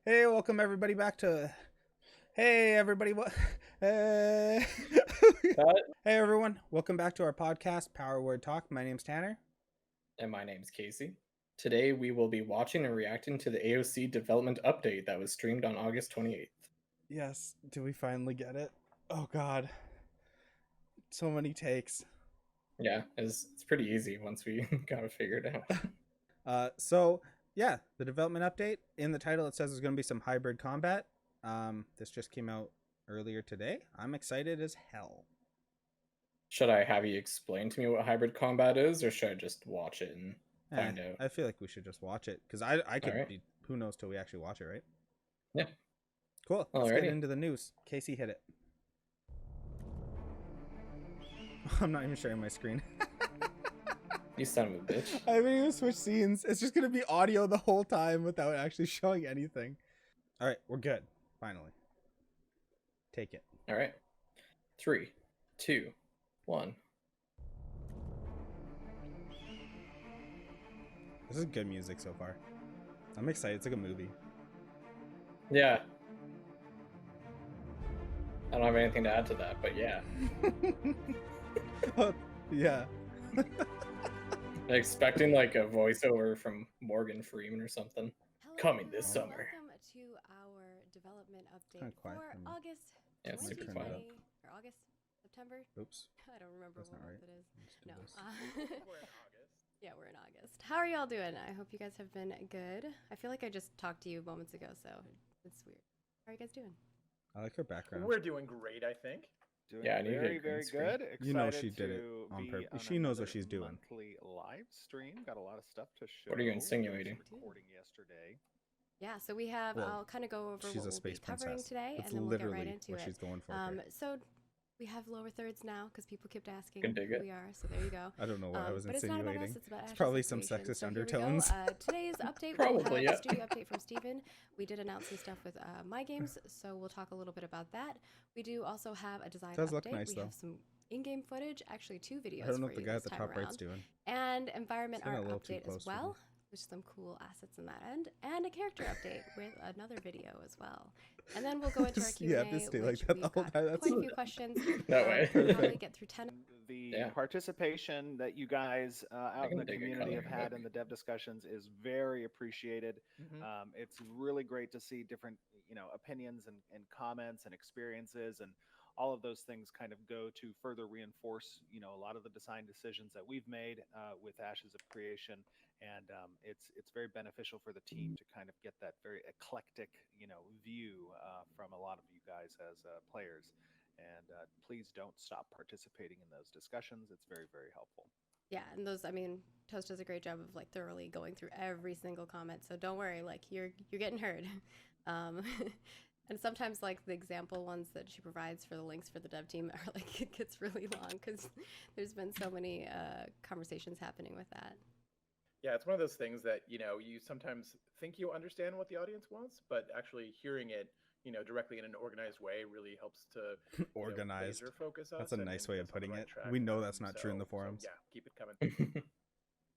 Hey, welcome everybody back to. Hey, everybody. What? Hey. Hey, everyone. Welcome back to our podcast, Power Word Talk. My name's Tanner. And my name's Casey. Today we will be watching and reacting to the AoC development update that was streamed on August 28th. Yes. Do we finally get it? Oh, God. So many takes. Yeah, it's pretty easy once we got it figured out. Yeah, the development update. In the title, it says there's going to be some hybrid combat. This just came out earlier today. I'm excited as hell. Should I have you explain to me what hybrid combat is, or should I just watch it and find out? I feel like we should just watch it, because I could right. be, who knows till we actually watch it, right? Yeah. Cool. Let's get into the news. Casey, hit it. I'm not even sharing my screen. You son of a bitch. I haven't even switched scenes. It's just going to be audio the whole time without actually showing anything. All right, we're good. Finally. Take it. All right. 3, 2, 1. This is good music so far. I'm excited. It's like a movie. Yeah. I don't have anything to add to that, but yeah. Yeah. I'm expecting like a voiceover from Morgan Freeman or something. Hello, coming this summer. Welcome to our development update for August 2020 or August, September. Oops. I don't remember That's what not right. month it is. No. We're in August. Yeah, we're in August. How are y'all doing? I hope you guys have been good. I feel like I just talked to you moments ago, so it's weird. How are you guys doing? I like her background. We're doing great, I think. Doing Yeah, I need very, a green very screen. good. You know Excited she did it to on be purpose. She knows what she's doing. Monthly live stream. Got a lot of stuff to show. What are you There was insinuating? Recording yesterday. Yeah, so we have. Well, I'll kind of go over She's what a space we'll be covering princess. today, That's and then we'll get literally right into what it. she's going for. Here. So we have lower thirds now because people kept asking Can dig who it. we are. So there you go. I don't know what I was But it's not about insinuating. us, it's about Ash's probably some creation. sexist So here we go. undertones. Today's update, Probably, we yeah. have a studio update from Steven. We did announce some stuff with My Games, so we'll talk a little bit about that. We do also have a design Does update. look nice, we though. have some in-game footage, actually 2 videos I don't know for what the you guy at this the time top right's around. doing. And environment It's getting art a little too update close as for me. well, with some cool assets in that end, and a character update with another video as well. And then we'll go into our Q&A, You have to stay like which that we've the whole got time. That's quite a few questions. That way. We'll probably Perfect. get through 10. The Yeah. participation that you guys out in can the dig a community have coloring had book. in the dev discussions is very appreciated. It's really great to see different, opinions and comments and experiences, and all of those things kind of go to further reinforce, a lot of the design decisions that we've made with Ashes of Creation, and it's very beneficial for the team to kind of get that very eclectic, view from a lot of you guys as players. And please don't stop participating in those discussions. It's very, very helpful. Yeah, and Toast does a great job of like thoroughly going through every single comment. So don't worry, like you're getting heard. And sometimes like the example ones that she provides for the links for the dev team are like it gets really long because there's been so many conversations happening with that. Yeah, it's one of those things that, you sometimes think you understand what the audience wants, but actually hearing it, directly in an organized way really helps to Organized. laser focus us. That's a nice way of get us on the putting right it. track. We know that's not true in the So, forums. yeah, keep it coming.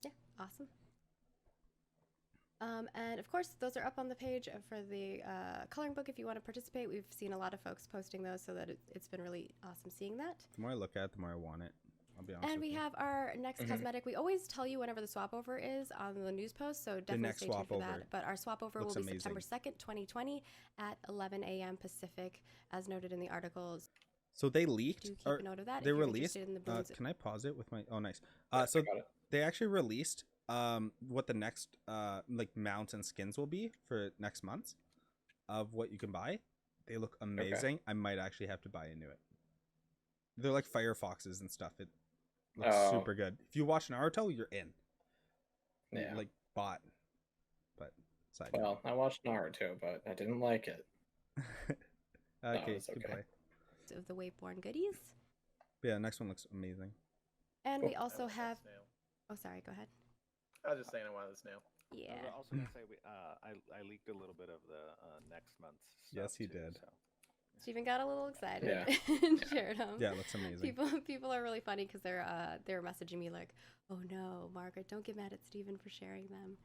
Yeah, awesome. And of course, those are up on the page for the coloring book if you want to participate. We've seen a lot of folks posting those, so that it's been really awesome seeing that. The more I look at it, the more I want it. I'll be honest And with we you. have our next cosmetic. We always tell you whenever the swap over is on the news post, so definitely next stay tuned swap for over that. But our swap over will looks be amazing. September 2nd, 2020 at 11 a.m. Pacific, as noted in the articles. So they leaked. Do keep or a note of that. They if you're released. interested in the balloons. Can I pause it with my? Oh, nice. Yeah, So I got it. they actually released what the next like mounts and skins will be for next month of what you can buy. They look amazing. I might actually have to buy into it. They're like Firefoxes and stuff. It looks super good. If you watch Naruto, you're in. Yeah. Like bot. But side Well, I watched Naruto, but I didn't like it. okay, it's okay. goodbye. Of the Waveborn goodies. Yeah, next one looks amazing. And Cool. we also I want that have. snail. Oh, sorry. Go ahead. I was just saying I wanted the snail. Yeah. I was also going to say I leaked a little bit of the next month's stuff Yes, he too, did. So. Steven got a little excited Yeah. and shared them. Yeah, it looks amazing. People are really funny because they're messaging me like, "Oh no, Margaret, don't get mad at Steven for sharing them."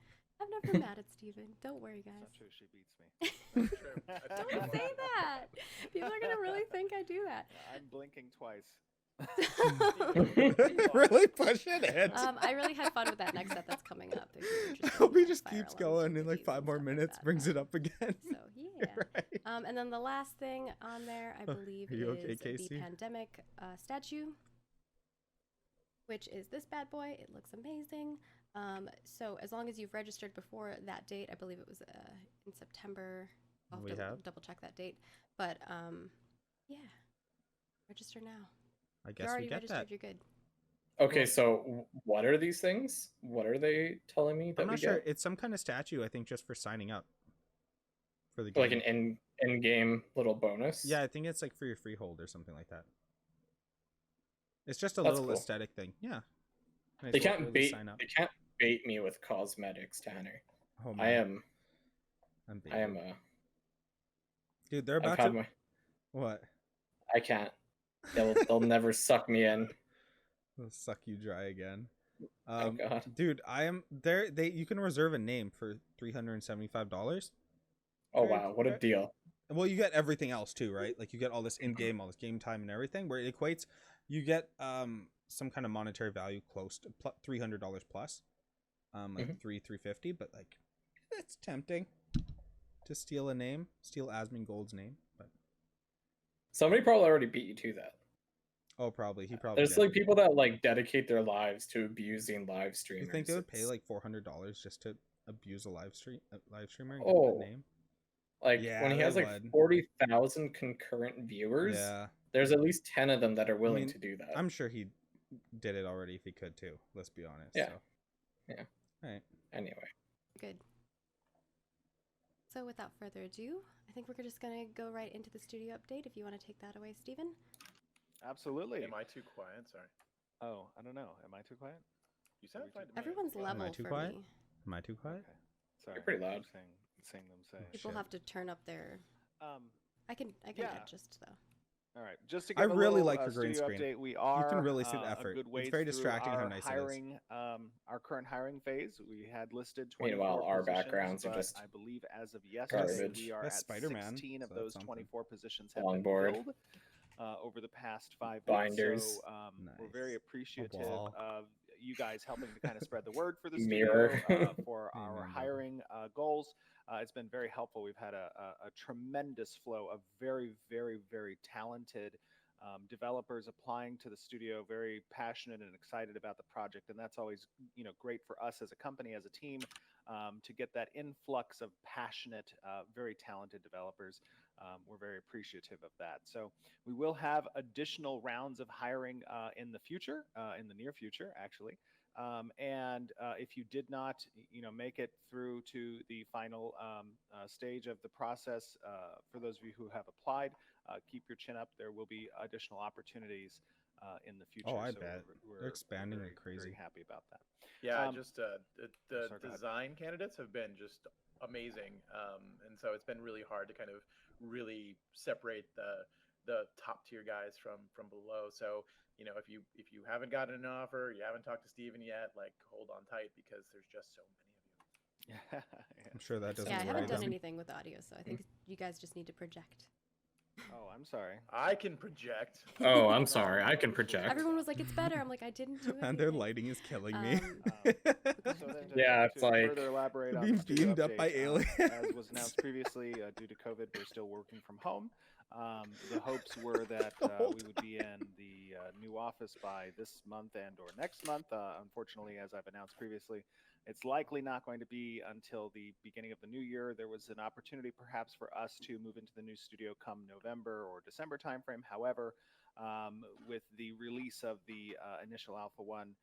I'm never mad at Steven. Don't worry, It's guys. not true. She beats me. That's true. I've seen Don't you say once. that. People are gonna really think I do that. I'm blinking twice. Really pushing it. I really had fun with that next set that's coming up. If you're interested Hope in, he like, just fire keeps alarms going in like entities 5 and more stuff like minutes, that. brings it up again. So yeah. Right. And then the last thing on there, I believe, Are you is okay, the Casey? pandemic statue, which is this bad boy. It looks amazing. So as long as you've registered before that date, I believe it was in September. I'll We have to have? double check that date. But yeah, register now. I If guess you're we already get registered, that. you're good. Okay, so what are these things? What are they telling me that I'm we not sure. get? It's some kind of statue, I think, just for signing up for the game. Like an in-game little bonus? Yeah, I think it's like for your freehold or something like that. It's just a That's little cool. aesthetic thing. Yeah. Nice They little can't early bait. sign up. They can't bait me with cosmetics, Tanner. Oh, I man. am. I'm I am. Dude, they're I've about had to. my. What? I can't. They'll never suck me in. They'll suck you dry again. Oh God. Dude, I am there. You can reserve a name for $375. Oh wow, what a deal. Well, you get everything else too, right? Like you get all this in-game, all this game time and everything, where it equates. You get some kind of monetary value close to $300 plus, like Mhm. $350. But like, it's tempting to steal a name, steal Asmin Gold's name. But Somebody probably already beat you to that. oh, probably he probably. There's did. like people that like dedicate their lives to abusing live streamers. You think they would pay It's- like $400 just to abuse a live streamer and get Oh. that name? Like Yeah, when he they has like would. 40,000 concurrent viewers, Yeah, there's at least 10 of them that are willing mean, to do that. I'm sure he did it already if he could too. Let's be honest. Yeah. So. Yeah. All right. Anyway. Good. So without further ado, I think we're just gonna go right into the studio update. If you want to take that away, Steven. Absolutely. Am I too quiet? Sorry. Oh, I don't know. Am I too quiet? You sound Are we fine too to me. Everyone's Well, level too for quiet? me. Am I too quiet? Okay. Sorry. pretty I loud. keep Seeing them say. People Shit. have to turn up their. Um, I can Yeah. adjust though. all right. Just to I give a really little, like your green studio screen. update, we are really see the a effort. good It's ways very through distracting how our nice it is. hiring, our current hiring phase. We had listed 24 Meanwhile, our positions, backgrounds are but just I believe as of yesterday, garbage. we are That's at Spider-Man, 16 of so that's those something. 24 positions have been Longboard. filled over the past 5 weeks. Binders. So we're very Nice. appreciative wall. of you guys helping to kind of spread the word for the Mirror. studio, for our Amen, brother. hiring goals. It's been very helpful. We've had a tremendous flow of very, very, very talented developers applying to the studio, very passionate and excited about the project, and that's always great for us as a company, as a team, to get that influx of passionate, very talented developers. We're very appreciative of that. So we will have additional rounds of hiring in the future, in the near future, actually. And if you did not, make it through to the final stage of the process, for those of you who have applied, keep your chin up. There will be additional opportunities in the future. Oh, I So bet. we're They're expanding very, like crazy. Very happy about that. Yeah, Sorry, the go ahead. design candidates have been just amazing, and so it's been really hard to kind of really separate the top tier guys from below. So if you haven't gotten an offer, you haven't talked to Steven yet, like hold on tight because there's just so many of you. Yeah. I'm sure that doesn't Yeah, I worry haven't done them. anything with audio, so I think you guys just need to project. Oh, I'm sorry. I can project. Oh, I'm sorry. I can project. Everyone was like, "It's better." I'm like, "I didn't do it." And their lighting is killing me. So then Yeah, it's to like further elaborate on being the studio beamed up by update, aliens. as was announced previously, due to COVID, we're still working from home. The hopes were that we would be in the new office by this month and or next month. Unfortunately, as I've announced previously, it's likely not going to be until the beginning of the new year. There was an opportunity perhaps for us to move into the new studio come November or December timeframe. However, with the release of the initial Alpha 1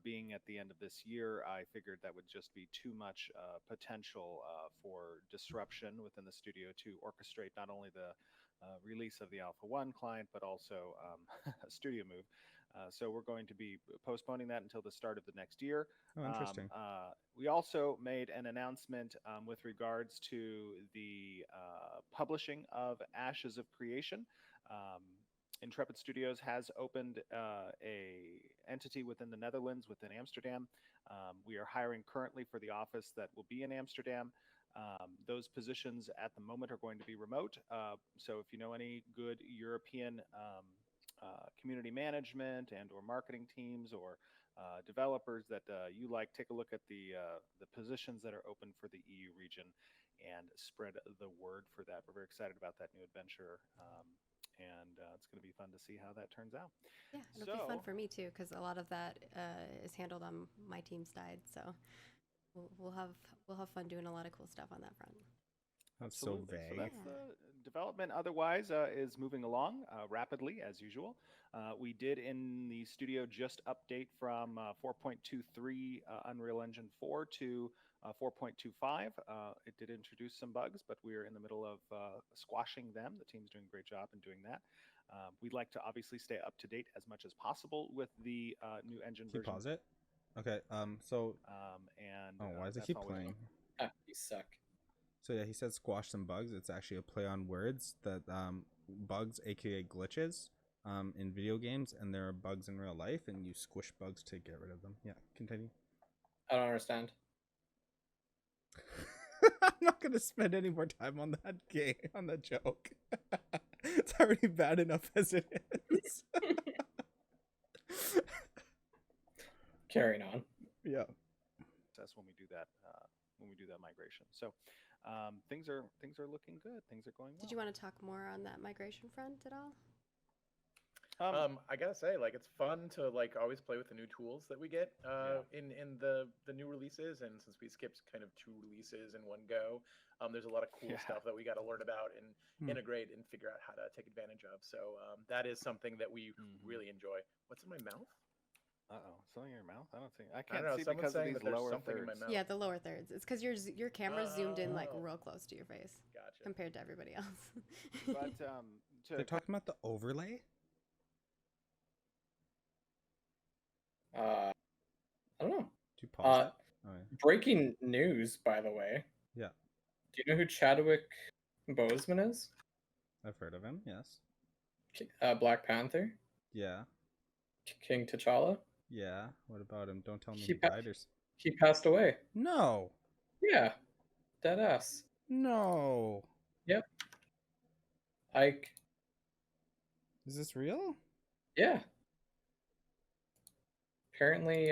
being at the end of this year, I figured that would just be too much potential for disruption within the studio to orchestrate not only the release of the Alpha 1 client, but also a studio move. So we're going to be postponing that until the start of the next year. Oh, interesting. We also made an announcement with regards to the publishing of Ashes of Creation. Intrepid Studios has opened a entity within the Netherlands, within Amsterdam. We are hiring currently for the office that will be in Amsterdam. Those positions at the moment are going to be remote. So if you know any good European community management and or marketing teams or developers that you like, take a look at the positions that are open for the EU region and spread the word for that. We're very excited about that new adventure, and it's going to be fun to see how that turns out. Yeah, it'll be fun for me too, because a lot of that is handled on my team's side. So we'll have fun doing a lot of cool stuff on that front. That's so Absolutely. vague. So that's the development. Otherwise, is moving along rapidly as usual. We did in the studio just update from 4.23 Unreal Engine 4 to 4.25. It did introduce some bugs, but we are in the middle of squashing them. The team's doing a great job in doing that. We'd like to obviously stay up to date as much as possible with the new engine Can you version. pause it? Okay. So. Why does it keep playing? You suck. So yeah, he said squash some bugs. It's actually a play on words that bugs, aka glitches, in video games, and there are bugs in real life, and you squish bugs to get rid of them. Yeah, continue. I don't understand. I'm not gonna spend any more time on that joke. It's already bad enough as it is. Carrying on. Yeah. That's when we do that migration. So things are looking good. Things are going well. Did you want to talk more on that migration front at all? I gotta say, like, it's fun to like always play with the new tools that we get in the new releases, and since we skipped kind of 2 releases in one go, there's a lot of cool stuff that we got to learn about and integrate and figure out how to take advantage of. So that is something that we really enjoy. What's in my mouth? Something in your mouth? I don't think I I can't don't know, see someone's because of saying these that there's lower something in thirds. my mouth. Yeah, the lower thirds. It's because your camera's zoomed in like Oh. real close to your face Gotcha. compared to everybody else. But They're talking about the overlay. I don't know. Do you pause it? Oh, yeah. Breaking news, by the way. Yeah. Do you know who Chadwick Boseman is? I've heard of him. Yes. Black Panther. Yeah. King T'Challa. Yeah. What about him? Don't tell me He he died or. He passed away. No. Yeah. Deadass. No. Yep. Ike. Is this real? Yeah. Apparently,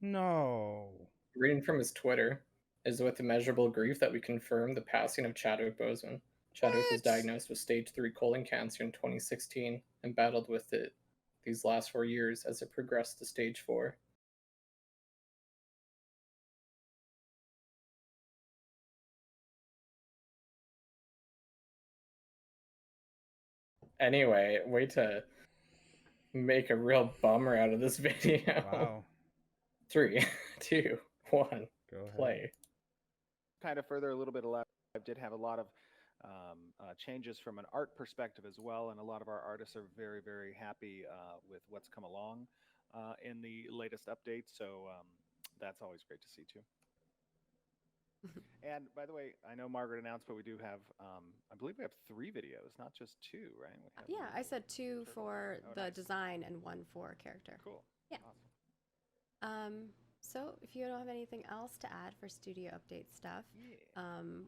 No. reading from his Twitter, is with immeasurable grief that we confirm the passing of Chadwick Boseman. Chadwick was diagnosed with stage 3 colon cancer in 2016 and battled with it these last 4 years as it progressed to stage 4. Anyway, way to make a real bummer out of this video. Wow. 3, 2, 1, Go ahead. play. kind of further a little bit alive, did have a lot of changes from an art perspective as well, and a lot of our artists are very, very happy with what's come along in the latest update. So that's always great to see too. And by the way, I know Margaret announced, but we do have, I believe we have 3 videos, not just 2, right? We have Yeah, I said 2 for the nice. design and 1 for character. Cool. Yeah. Awesome. So if you don't have anything else to add for studio update stuff,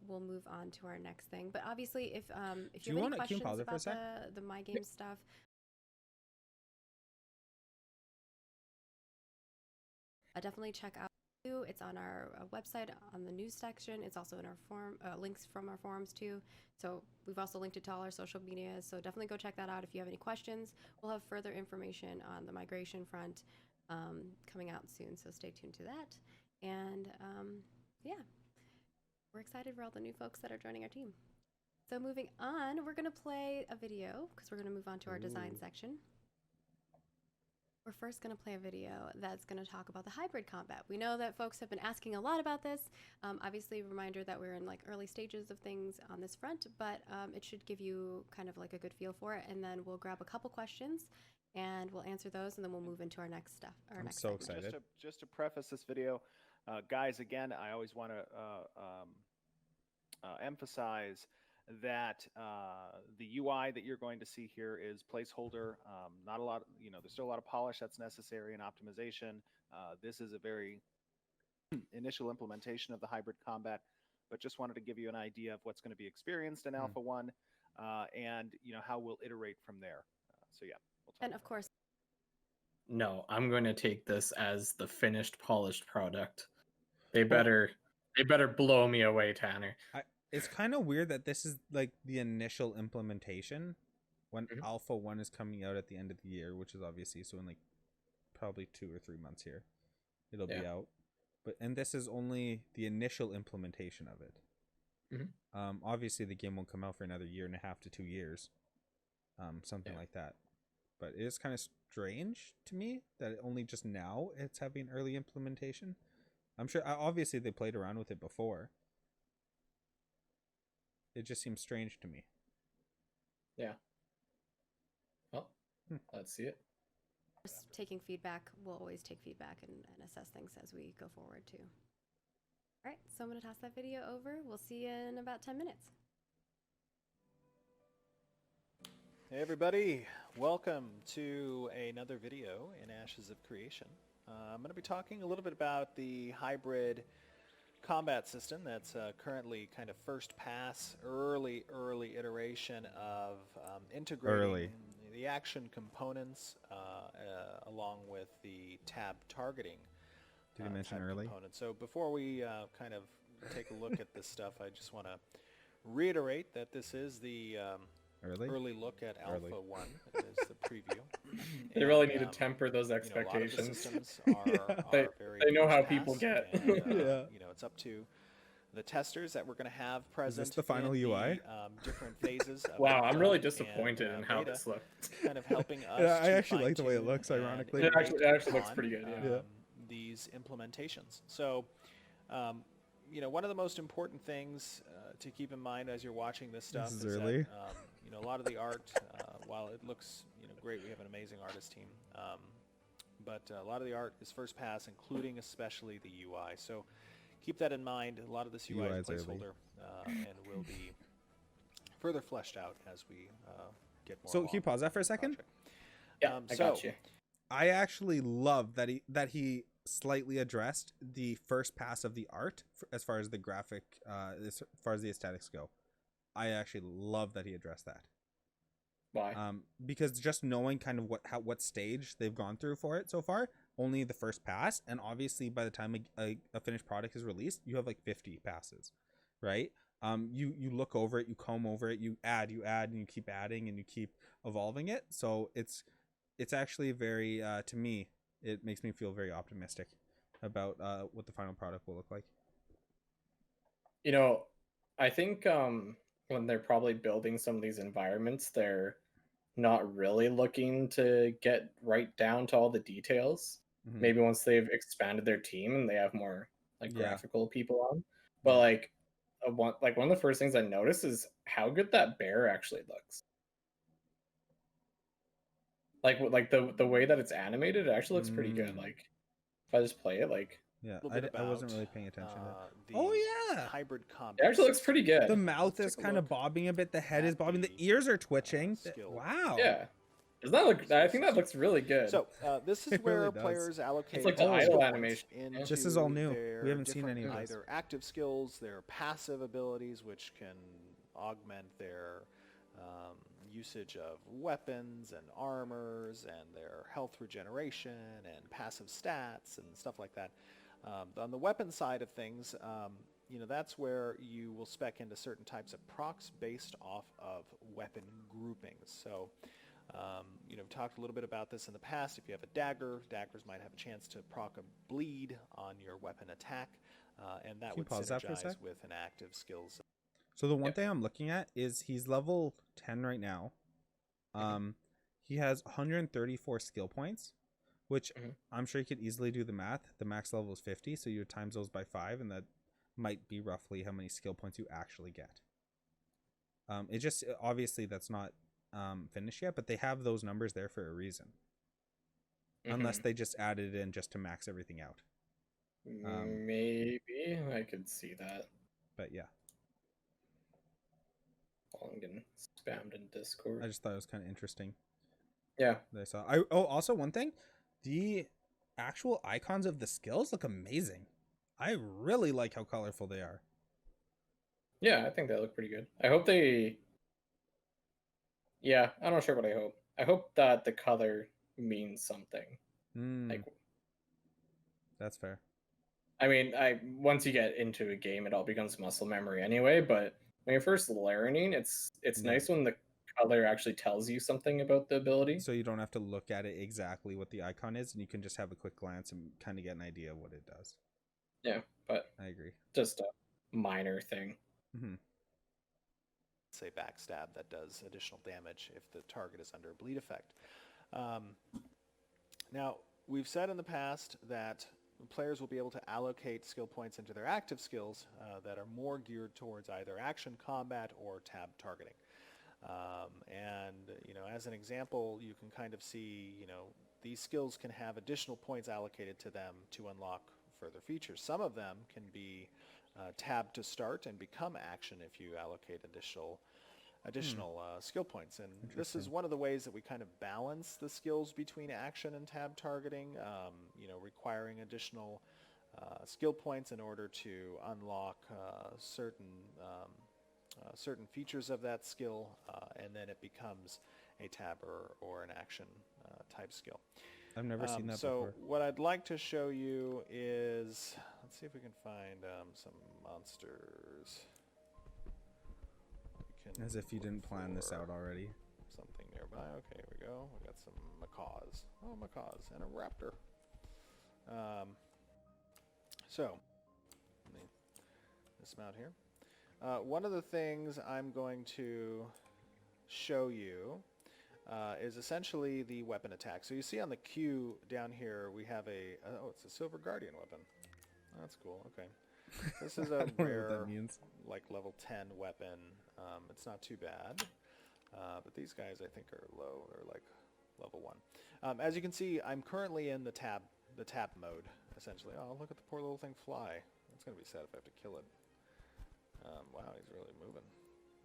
we'll move on to our next thing. But obviously, if you have any questions about the My Game stuff, definitely check out. It's on our website on the news section. It's also in our forum, links from our forums too. So we've also linked it to all our social medias. So definitely go check that out if you have any questions. We'll have further information on the migration front coming out soon. So stay tuned to that. And yeah, we're excited for all the new folks that are joining our team. So moving on, we're going to play a video because we're going to move on to our design section. We're first going to play a video that's going to talk about the hybrid combat. We know that folks have been asking a lot about this. Obviously, a reminder that we're in like early stages of things on this front, but it should give you kind of like a good feel for it. And then we'll grab a couple questions and we'll answer those, and then we'll move into our next stuff. I'm so excited. Just to preface this video, guys, again, I always want to emphasize that the UI that you're going to see here is placeholder. Not a lot, there's still a lot of polish that's necessary and optimization. This is a very initial implementation of the hybrid combat, but just wanted to give you an idea of what's going to be experienced in Alpha 1 and how we'll iterate from there. So yeah, we'll talk And about of course, No, I'm going to take this as the finished, polished product. They better blow me away, Tanner. It's kind of weird that this is like the initial implementation when Mhm. Alpha 1 is coming out at the end of the year, which is obviously so in like probably 2 or 3 months here. It'll be out. And this is only the initial implementation of it. Mhm. Obviously the game won't come out for another 1.5 to 2 years. Something like that. But it is kind of strange to me that it only just now it's having early implementation. I'm sure obviously they played around with it before. It just seems strange to me. Yeah. Well, let's see it. taking feedback, we'll always take feedback and assess things as we go forward too. All right, so I'm going to toss that video over. We'll see you in about 10 minutes. Hey everybody, welcome to another video in Ashes of Creation. I'm going to be talking a little bit about the hybrid combat system that's currently kind of first pass, early iteration of integrating the action components along with the tab targeting. Did you mention early? Components. So before we kind of take a look at this stuff, I just want to reiterate that this is the early look at Alpha 1. It is the preview. They really need to temper those expectations. A lot of the systems are very they know how first people pass, get. And, it's up to the testers that we're going to have present. Is this the final in UI? The, different phases. Of Wow, I'm really beta disappointed in how beta, this looks. Kind of helping us. Yeah, I to actually like the way it fine-tune looks, and ironically. It actually iterate looks on, pretty good, yeah. These implementations. So, one of the most important things to keep in mind as you're watching this stuff This is is early. that, a lot of the art, while it looks, great, we have an amazing artist team, but a lot of the art is first pass, including especially the UI. So keep that in mind. A lot of this UI is placeholder and will be further fleshed out as we get more. So can you pause that for a second? Yeah, I got you. I actually love that he slightly addressed the first pass of the art as far as the graphic, as far as the aesthetics go. I actually love that he addressed that. Why? Because just knowing kind of what stage they've gone through for it so far, only the first pass, and obviously by the time a finished product is released, you have like 50 passes, right? You look over it, you comb over it, you add, and you keep adding, and you keep evolving it. So it's actually very, to me, it makes me feel very optimistic about what the final product will look like. I think when they're probably building some of these environments, they're not really looking to get right down to all the details. Mm-hmm. Maybe once they've expanded their team and they have more graphical people on. But one of the first things I noticed is how good that bear actually looks. Like the way that it's animated, it actually looks pretty good. Like if I just play it, I wasn't really paying attention to it. Oh yeah, hybrid combat. It actually looks pretty good. The mouth is kind of bobbing a bit. The head is bobbing. The ears are twitching. Wow. Yeah. Does that look? I think that looks really good. So this is where really players allocate. It's like the idle animation. This is all new. We haven't seen any of this. Either active skills, their passive abilities, which can augment their usage of weapons and armors, and their health regeneration and passive stats and stuff like that. On the weapon side of things, that's where you will spec into certain types of procs based off of weapon groupings. So, we've talked a little bit about this in the past. If you have a dagger, daggers might have a chance to proc a bleed on your weapon attack, and that would synergize with an active skills. So the one thing I'm looking at is he's level 10 right now. He has 134 skill points, which I'm sure you could easily do the math. The max level is 50, so you times those by 5, and that might be roughly how many skill points you actually get. It just obviously that's not finished yet, but they have those numbers there for a reason. Unless they just added it in just to max everything out. Maybe I could see that. But yeah. I'm getting spammed in Discord. I just thought it was kind of interesting. Yeah. That I saw. Also one thing, the actual icons of the skills look amazing. I really like how colorful they are. Yeah, I think they look pretty good. I hope they. Yeah, I'm not sure what I hope. I hope that the color means something. Like, that's fair. I mean, once you get into a game, it all becomes muscle memory anyway. But when you're first learning, it's nice when the color actually tells you something about the ability. So you don't have to look at it exactly what the icon is, and you can just have a quick glance and kind of get an idea of what it does. Yeah, but I agree. Just a minor thing. Say backstab that does additional damage if the target is under a bleed effect. Now, we've said in the past that players will be able to allocate skill points into their active skills that are more geared towards either action combat or tab targeting. And, as an example, you can kind of see, these skills can have additional points allocated to them to unlock further features. Some of them can be tab to start and become action if you allocate additional skill points. And this is one of the ways that we kind of balance the skills between action and tab targeting, requiring additional skill points in order to unlock certain features of that skill, and then it becomes a tab or an action type skill. I've never seen that so before. what I'd like to show you is, let's see if we can find some monsters. As if you didn't plan this out already. Something nearby. Okay, here we go. We got some macaws. Oh, macaws and a raptor. So, let me dismount here. One of the things I'm going to show you is essentially the weapon attack. So you see on the Q down here we have it's a Silver Guardian weapon. Oh, that's cool. Okay. This is a rare, like level 10 weapon. It's not too bad. But these guys I think are low. They're like level 1. As you can see, I'm currently in the tab mode, essentially. Oh, look at the poor little thing fly. It's going to be sad if I have to kill it. Wow, he's really moving.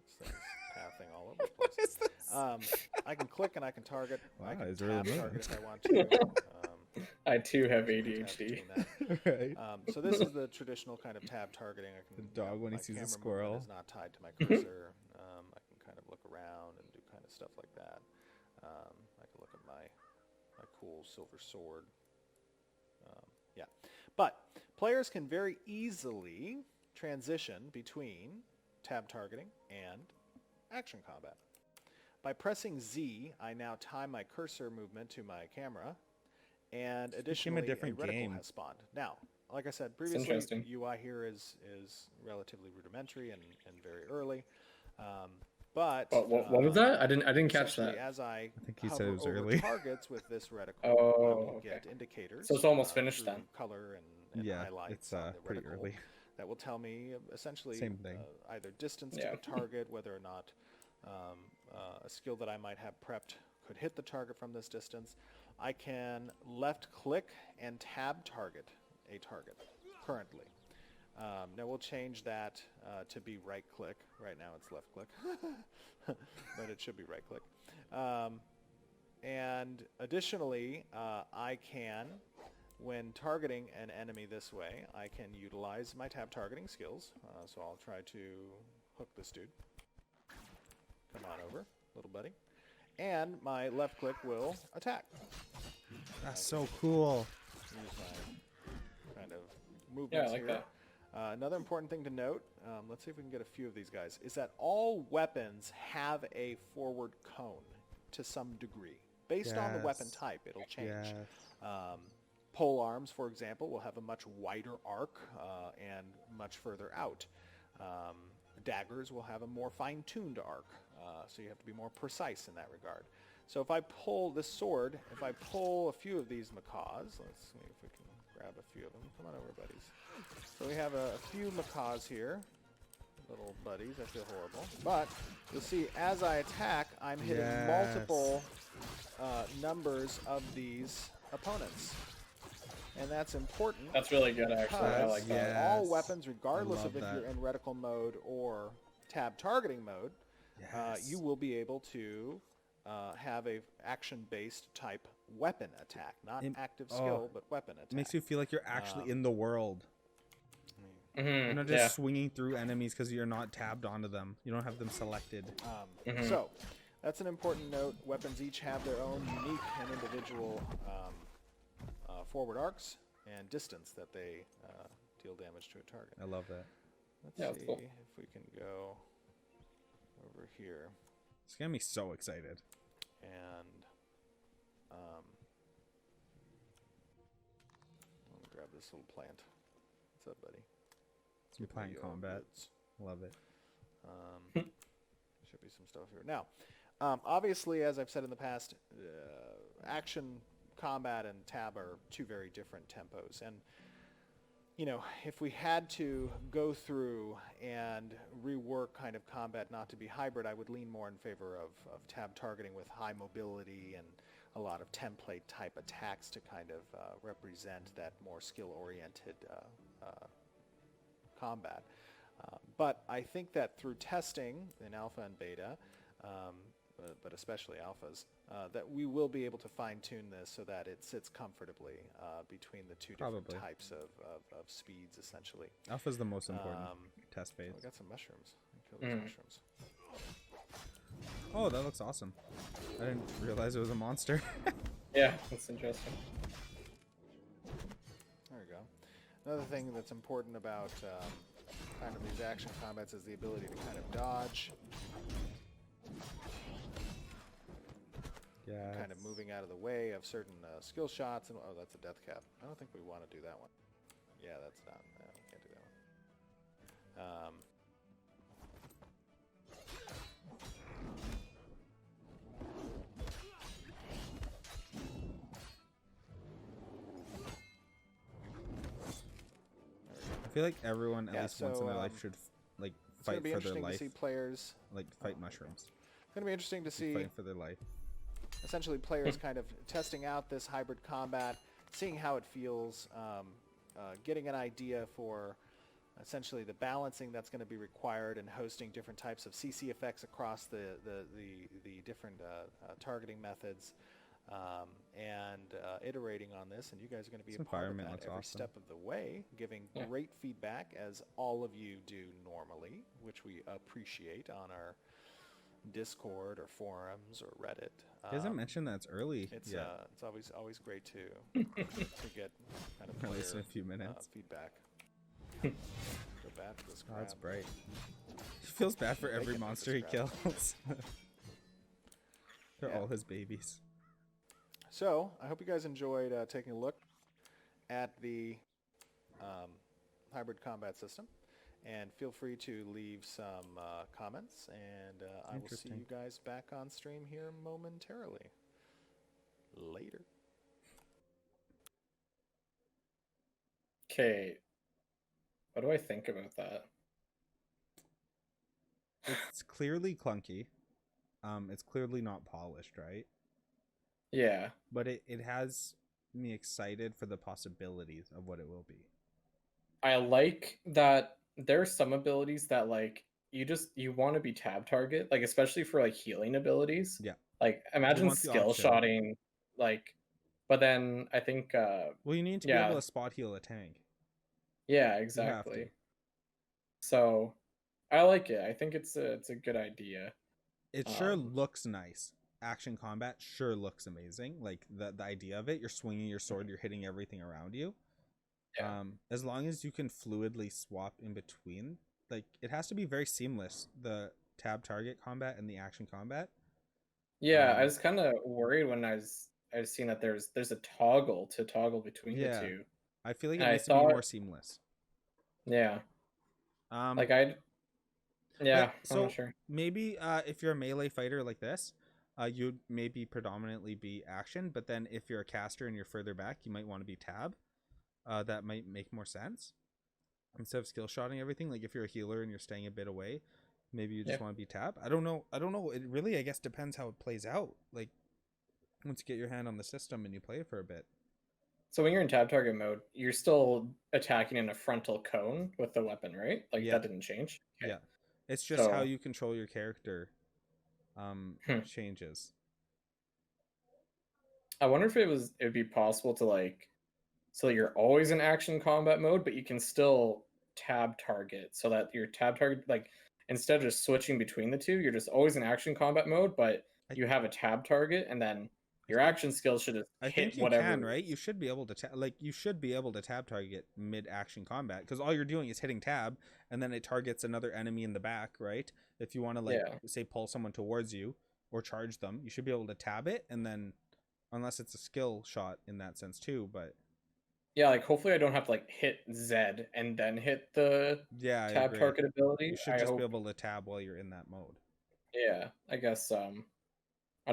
This thing's pathing all over the place. What is this? I can click and I can target. Wow, I can he's really moving. target if I want to. I too have ADHD. Right. So this is the traditional kind of tab targeting. I can, The dog when he sees a camera squirrel. movement is not tied to my cursor. I can kind of look around and do kind of stuff like that. I can look at my cool silver sword. Yeah, but players can very easily transition between tab targeting and action combat. By pressing Z, I now time my cursor movement to my camera, and additionally, a reticle has spawned. Now, like I said previously, UI here is relatively rudimentary and very early. But what was that? I didn't catch that. As I think he said it was early. Targets with this reticle, okay. Get indicators. So it's almost finished then. Color and highlights. It's on the pretty reticle early. That will tell me essentially Same thing. Either distance to the target, whether or not a skill that I might have prepped could hit the target from this distance. I can left click and tab target a target currently. Now we'll change that to be right click. Right now it's left click, but it should be right click. And additionally, I can, when targeting an enemy this way, I can utilize my tab targeting skills. So I'll try to hook this dude. Come on over, little buddy. And my left click will attack. That's so cool. Use my kind of movements I like here. that. Another important thing to note, let's see if we can get a few of these guys, is that all weapons have a forward cone to some degree. Based on the weapon type, it'll change. Yes. Pole arms, for example, will have a much wider arc and much further out. Daggers will have a more fine-tuned arc, so you have to be more precise in that regard. So if I pull this sword, if I pull a few of these macaws, let's see if we can grab a few of them. Come on over, buddies. So we have a few macaws here. Little buddies, I feel horrible. But you'll see as I attack, I'm hitting multiple numbers of these opponents. And that's important. That's really good, actually. I like that. All weapons, regardless of if you're in reticle mode or tab targeting mode, you will be able to have a action-based type weapon attack, not active skill, but weapon attack. It makes you feel like you're actually in the world. You're not yeah. just swinging through enemies because you're not tabbed onto them. You don't have them selected. So that's an important note. Weapons each have their own unique and individual forward arcs and distance that they deal damage to a target. I love that. Let's see if we can go over here. It's gonna be so excited. And let me grab this little plant. What's up, buddy? It's gonna be playing combat. Woods. Love it. Should be some stuff here. Now, obviously, as I've said in the past, action, combat, and tab are two very different tempos. And, you know, if we had to go through and rework kind of combat not to be hybrid, I would lean more in favor of tab targeting with high mobility and a lot of template type attacks to kind of represent that more skill-oriented combat. But I think that through testing in alpha and beta, but especially alphas, that we will be able to fine-tune this so that it sits comfortably between the two different types of speeds, essentially. Alpha's the most important test phase. Oh, we got some mushrooms. Kill those mushrooms. Oh, that looks awesome. I didn't realize it was a monster. Yeah, that's interesting. There we go. Another thing that's important about kind of these action combats is the ability to kind of dodge. Yeah. Kind of moving out of the way of certain skill shots. And oh, that's a death cap. I don't think we want to do that one. Yeah, that's not. No, we can't do that one. I feel like everyone at least once in their life should like fight for their life. To see players like fight mushrooms. It's going to be interesting to see fighting for their life. Essentially, players kind of testing out this hybrid combat, seeing how it feels, getting an idea for essentially the balancing that's going to be required and hosting different types of CC effects across the different targeting methods, and iterating on this. And you guys are going to be a part of that every step of the way, giving great feedback, as all of you do normally, which we appreciate on our Discord or forums or Reddit. He hasn't mentioned that it's early. It's always great to get kind of player, at least in a few minutes feedback. Go bad for this crab. Oh, that's bright. He feels bad for every monster he kills. They're all his babies. So I hope you guys enjoyed taking a look at the hybrid combat system. And feel free to leave some comments, and I will see you guys back on stream here momentarily. Later. Okay. What do I think about that? It's clearly clunky. It's clearly not polished, right? Yeah. But it has me excited for the possibilities of what it will be. I like that there are some abilities that like you want to be tab target, like especially for like healing abilities. Yeah. Like imagine skill shotting, like, but then I think well, you need to be able to spot heal a tank. Yeah, exactly. So I like it. I think it's a good idea. It sure looks nice. Action combat sure looks amazing. Like the idea of it, you're swinging your sword, you're hitting everything around you. Yeah. As long as you can fluidly swap in between, like it has to be very seamless, the tab target combat and the action combat. Yeah, I was kind of worried when I was seeing that there's a toggle between the two. I feel like it needs to be more seamless. Yeah. Like so I'm not sure. Maybe if you're a melee fighter like this, you'd maybe predominantly be action, but then if you're a caster and you're further back, you might want to be tab. That might make more sense instead of skill shotting everything. Like if you're a healer and you're staying a bit away, maybe you just want to be tab. I don't know. It really, I guess, depends how it plays out. Like once you get your hand on the system and you play it for a bit. So when you're in tab target mode, you're still attacking in a frontal cone with the weapon, right? Like that didn't change. Okay. Yeah, it's just how you control your character changes. I wonder if it'd be possible to like, so that you're always in action combat mode, but you can still tab target, so that your tab target, like, instead of just switching between the two, you're just always in action combat mode, but you have a tab target, and then your action skills should just I hit think you whatever. can, right? You should be able to you should be able to tab target mid action combat, because all you're doing is hitting tab, and then it targets another enemy in the back, right? If you want to like say pull someone towards you or charge them, you should be able to tab it, and then unless it's a skill shot in that sense too, but yeah, like hopefully I don't have to like hit Z and then hit the yeah, I tab agree. target ability. You should I just hope, be able to tab while you're in that mode. yeah, I guess I'm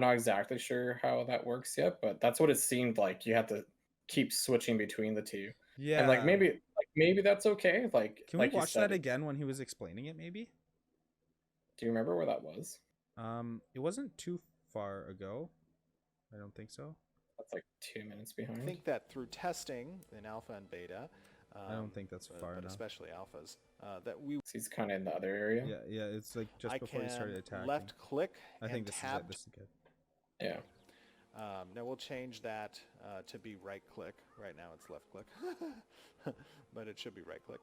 not exactly sure how that works yet, but that's what it seemed like. You have to keep switching between the two. Yeah. And like maybe that's okay. Like can we like you watch said, that again when he was explaining it maybe? Do you remember where that was? It wasn't too far ago. I don't think so. That's like 2 minutes behind. I think that through testing in alpha and beta, I don't think that's far but enough. especially alphas, that we So he's kind of in the other area. Yeah, it's like just before you started attacking. left click. I think this tab. is it. This is good. Yeah. Now we'll change that to be right click. Right now it's left click, but it should be right click.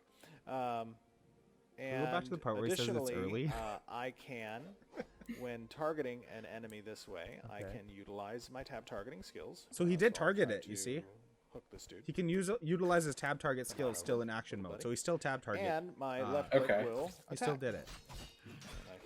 And go back to the part where he says it's early? I can, when targeting an enemy this way, I Okay. can utilize my tab targeting skills. So he did I'll target try it, you to see? Hook this dude. He can utilize his tab target skills still in action mode. So he's still tab target. And my left click Okay. will He still attack. did it.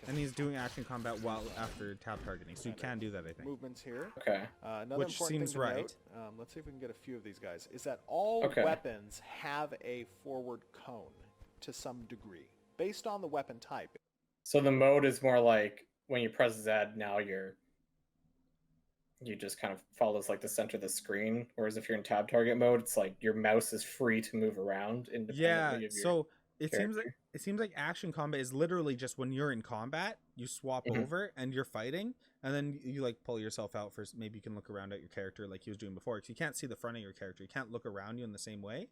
And he's doing action combat while after tab targeting. So you can do that, I think. Movements here. Okay. Another Which important seems thing to right. note, let's see if we can get a few of these guys, is that all Okay. weapons have a forward cone to some degree, based on the weapon type. So the mode is more like when you press Z, now you just kind of follows like the center of the screen. Whereas if you're in tab target mode, it's like your mouse is free to move around independently Yeah, of your so it character. seems like action combat is literally just when you're in combat, you swap Mhm. over and you're fighting, and then you like pull yourself out for maybe you can look around at your character like he was doing before, because you can't see the front of your character. You can't look around you in the same way.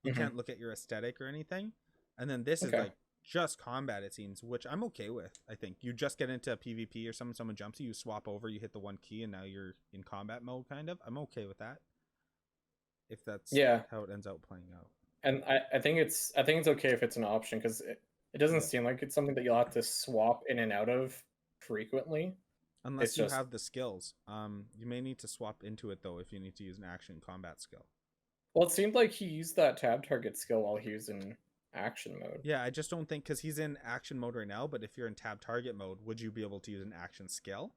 You Mhm. can't look at your aesthetic or anything. And then this is Okay. like just combat, it seems, which I'm okay with. I think you just get into a PvP or someone jumps you swap over, you hit the one key, and now you're in combat mode. Kind of, I'm okay with that. If that's how it ends up playing out. And I think it's okay if it's an option, because it doesn't seem like it's something that you'll have to swap in and out of frequently. Unless It's you just- have the skills. You may need to swap into it though if you need to use an action combat skill. Well, it seemed like he used that tab target skill while he was in action mode. Yeah, I just don't think, because he's in action mode right now, but if you're in tab target mode, would you be able to use an action skill?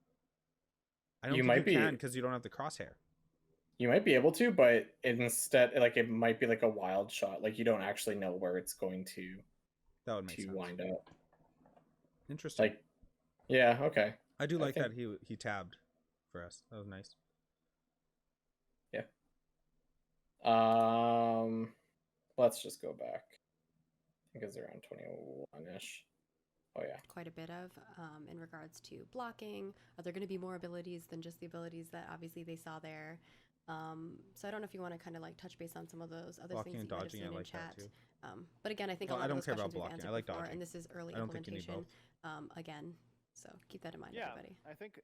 I don't think you can, because you don't have the crosshair. You might be able to, but instead, like, it might be like a wild shot. Like, you don't actually know where it's going to That would make sense. wind up. Interesting. Like, yeah, okay. I do like think- that he tabbed for us. That was nice. Yeah. Let's just go back. I think it's around 21-ish. Oh yeah. Quite a bit of in regards to blocking. Are there going to be more abilities than just the abilities that obviously they saw there? So I don't know if you want to kind of like touch base on some of those other Blocking things and that you might have dodging, seen I in like chat. that too. But again, I think Well, a lot I don't of those care about questions we've blocking. answered I like before, dodging. and this is early I don't think you need implementation again. So keep that in mind, Yeah, everybody. I think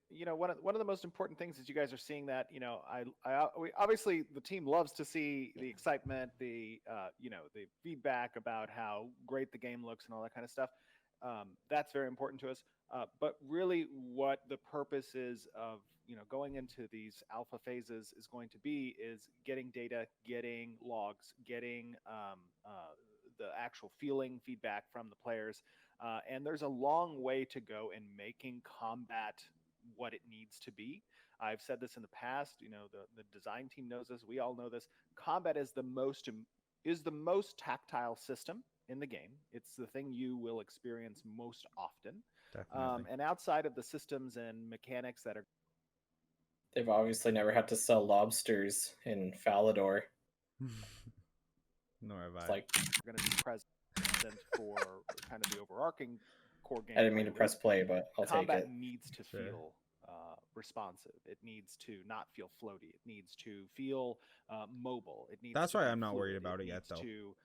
one of the most important things is you guys are seeing that. We obviously the team loves to see the excitement, the the feedback about how great the game looks and all that kind of stuff. That's very important to us. But really, what the purpose is of going into these alpha phases is going to be is getting data, getting logs, getting the actual feeling feedback from the players. And there's a long way to go in making combat what it needs to be. I've said this in the past. The design team knows this. We all know this. Combat is the most tactile system in the game. It's the thing you will experience most often. Definitely. And outside of the systems and mechanics that are, They've obviously never had to sell lobsters in Falador. Nor have It's I. like, going to be present for kind of the overarching core game. I didn't mean to press play, but I'll take Combat it. needs to Sure. feel responsive. It needs to not feel floaty. It needs to feel mobile. It needs. That's to why be I'm not worried fluid. about it yet, needs though. To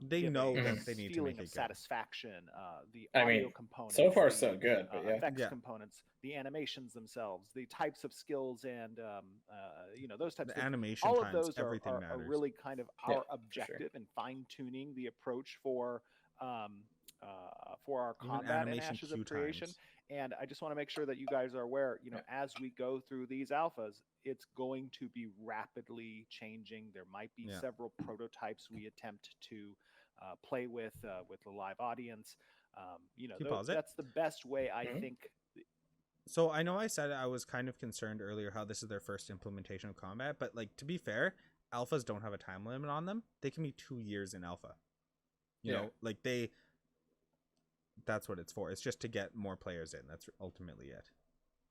They give know a that they need to feeling make of it good. satisfaction. The I audio mean, components, so far the, so good, but yeah. effects Yeah. components, the animations themselves, the types of skills, and those types The of things. animation All times, of those everything are matters. really kind of Yeah, our for sure. objective in fine tuning the approach for our Even combat and animation Ashes of queue Creation. times. And I just want to make sure that you guys are aware, as we go through these alphas, it's going to be rapidly changing. There might be Yeah. several prototypes we attempt to play with the live audience. you pause it? That's the best way I Mhm. think. So I know I said I was kind of concerned earlier how this is their first implementation of combat, but like to be fair, alphas don't have a time limit on them. They can be 2 years in alpha. You Yeah. know, like that's what it's for. It's just to get more players in. That's ultimately it.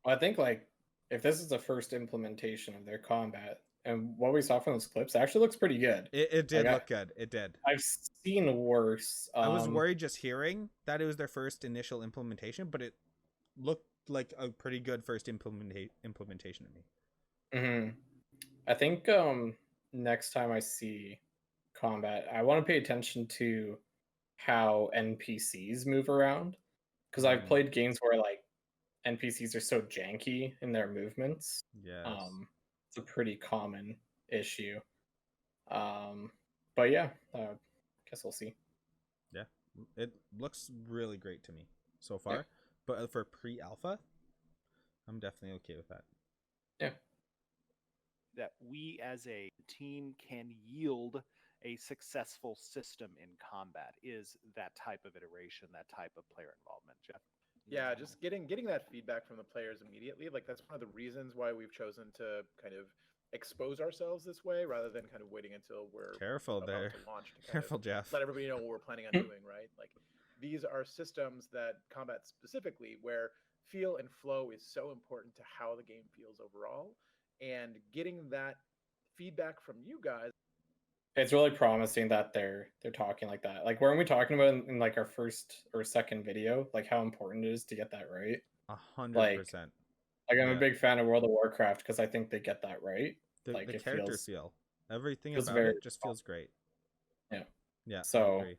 I think like if this is the first implementation of their combat, and what we saw from those clips actually looks pretty good. It did Like, look good. It did. I've seen worse. I was worried just hearing that it was their first initial implementation, but it looked like a pretty good first implementation to me. Mhm. I think next time I see combat, I want to pay attention to how NPCs move around, because I've Mm. played games where like NPCs are so janky in their movements. Yes. It's a pretty common issue. But yeah, guess we'll see. Yeah. It looks really great to me so far. Yeah. But for pre-alpha, I'm definitely okay with that. Yeah. That we as a team can yield a successful system in combat is that type of iteration, that type of player involvement. Jeff? Yeah, just getting that feedback from the players immediately. Like that's one of the reasons why we've chosen to kind of expose ourselves this way rather than kind of waiting until we're Careful about there. to launch to kind Careful, of Jeff. let everybody know what we're planning on doing, right? Like these are systems that combat specifically where feel and flow is so important to how the game feels overall, and getting that feedback from you guys. It's really promising that they're talking like that. Like, weren't we talking about in like our first or second video, like how important it is to get that right? 100%. Like I'm Yeah. a big fan of World of Warcraft because I think they get that right. The Like it character feels, feel. Everything feels about very it just feels great. Yeah. Yeah. I So agree.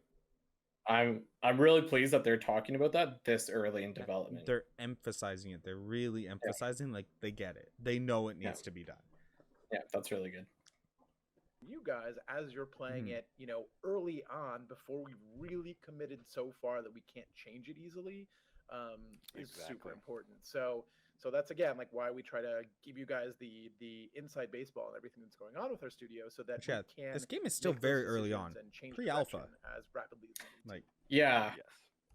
I'm really pleased that they're talking about that this early in development. They're emphasizing it. They're really emphasizing like they get it. They know it needs Yeah. to be done. Yeah, that's really good. You guys, as you're playing it, early on before we really committed so far that we can't change it easily, is super important. So that's again like why we try to give you guys the inside baseball and everything that's going on with our studio, so that Yeah, we can. this game is still make those very early decisions on, and change pre-alpha. direction as rapidly as we need to. Like, Yeah, Yes.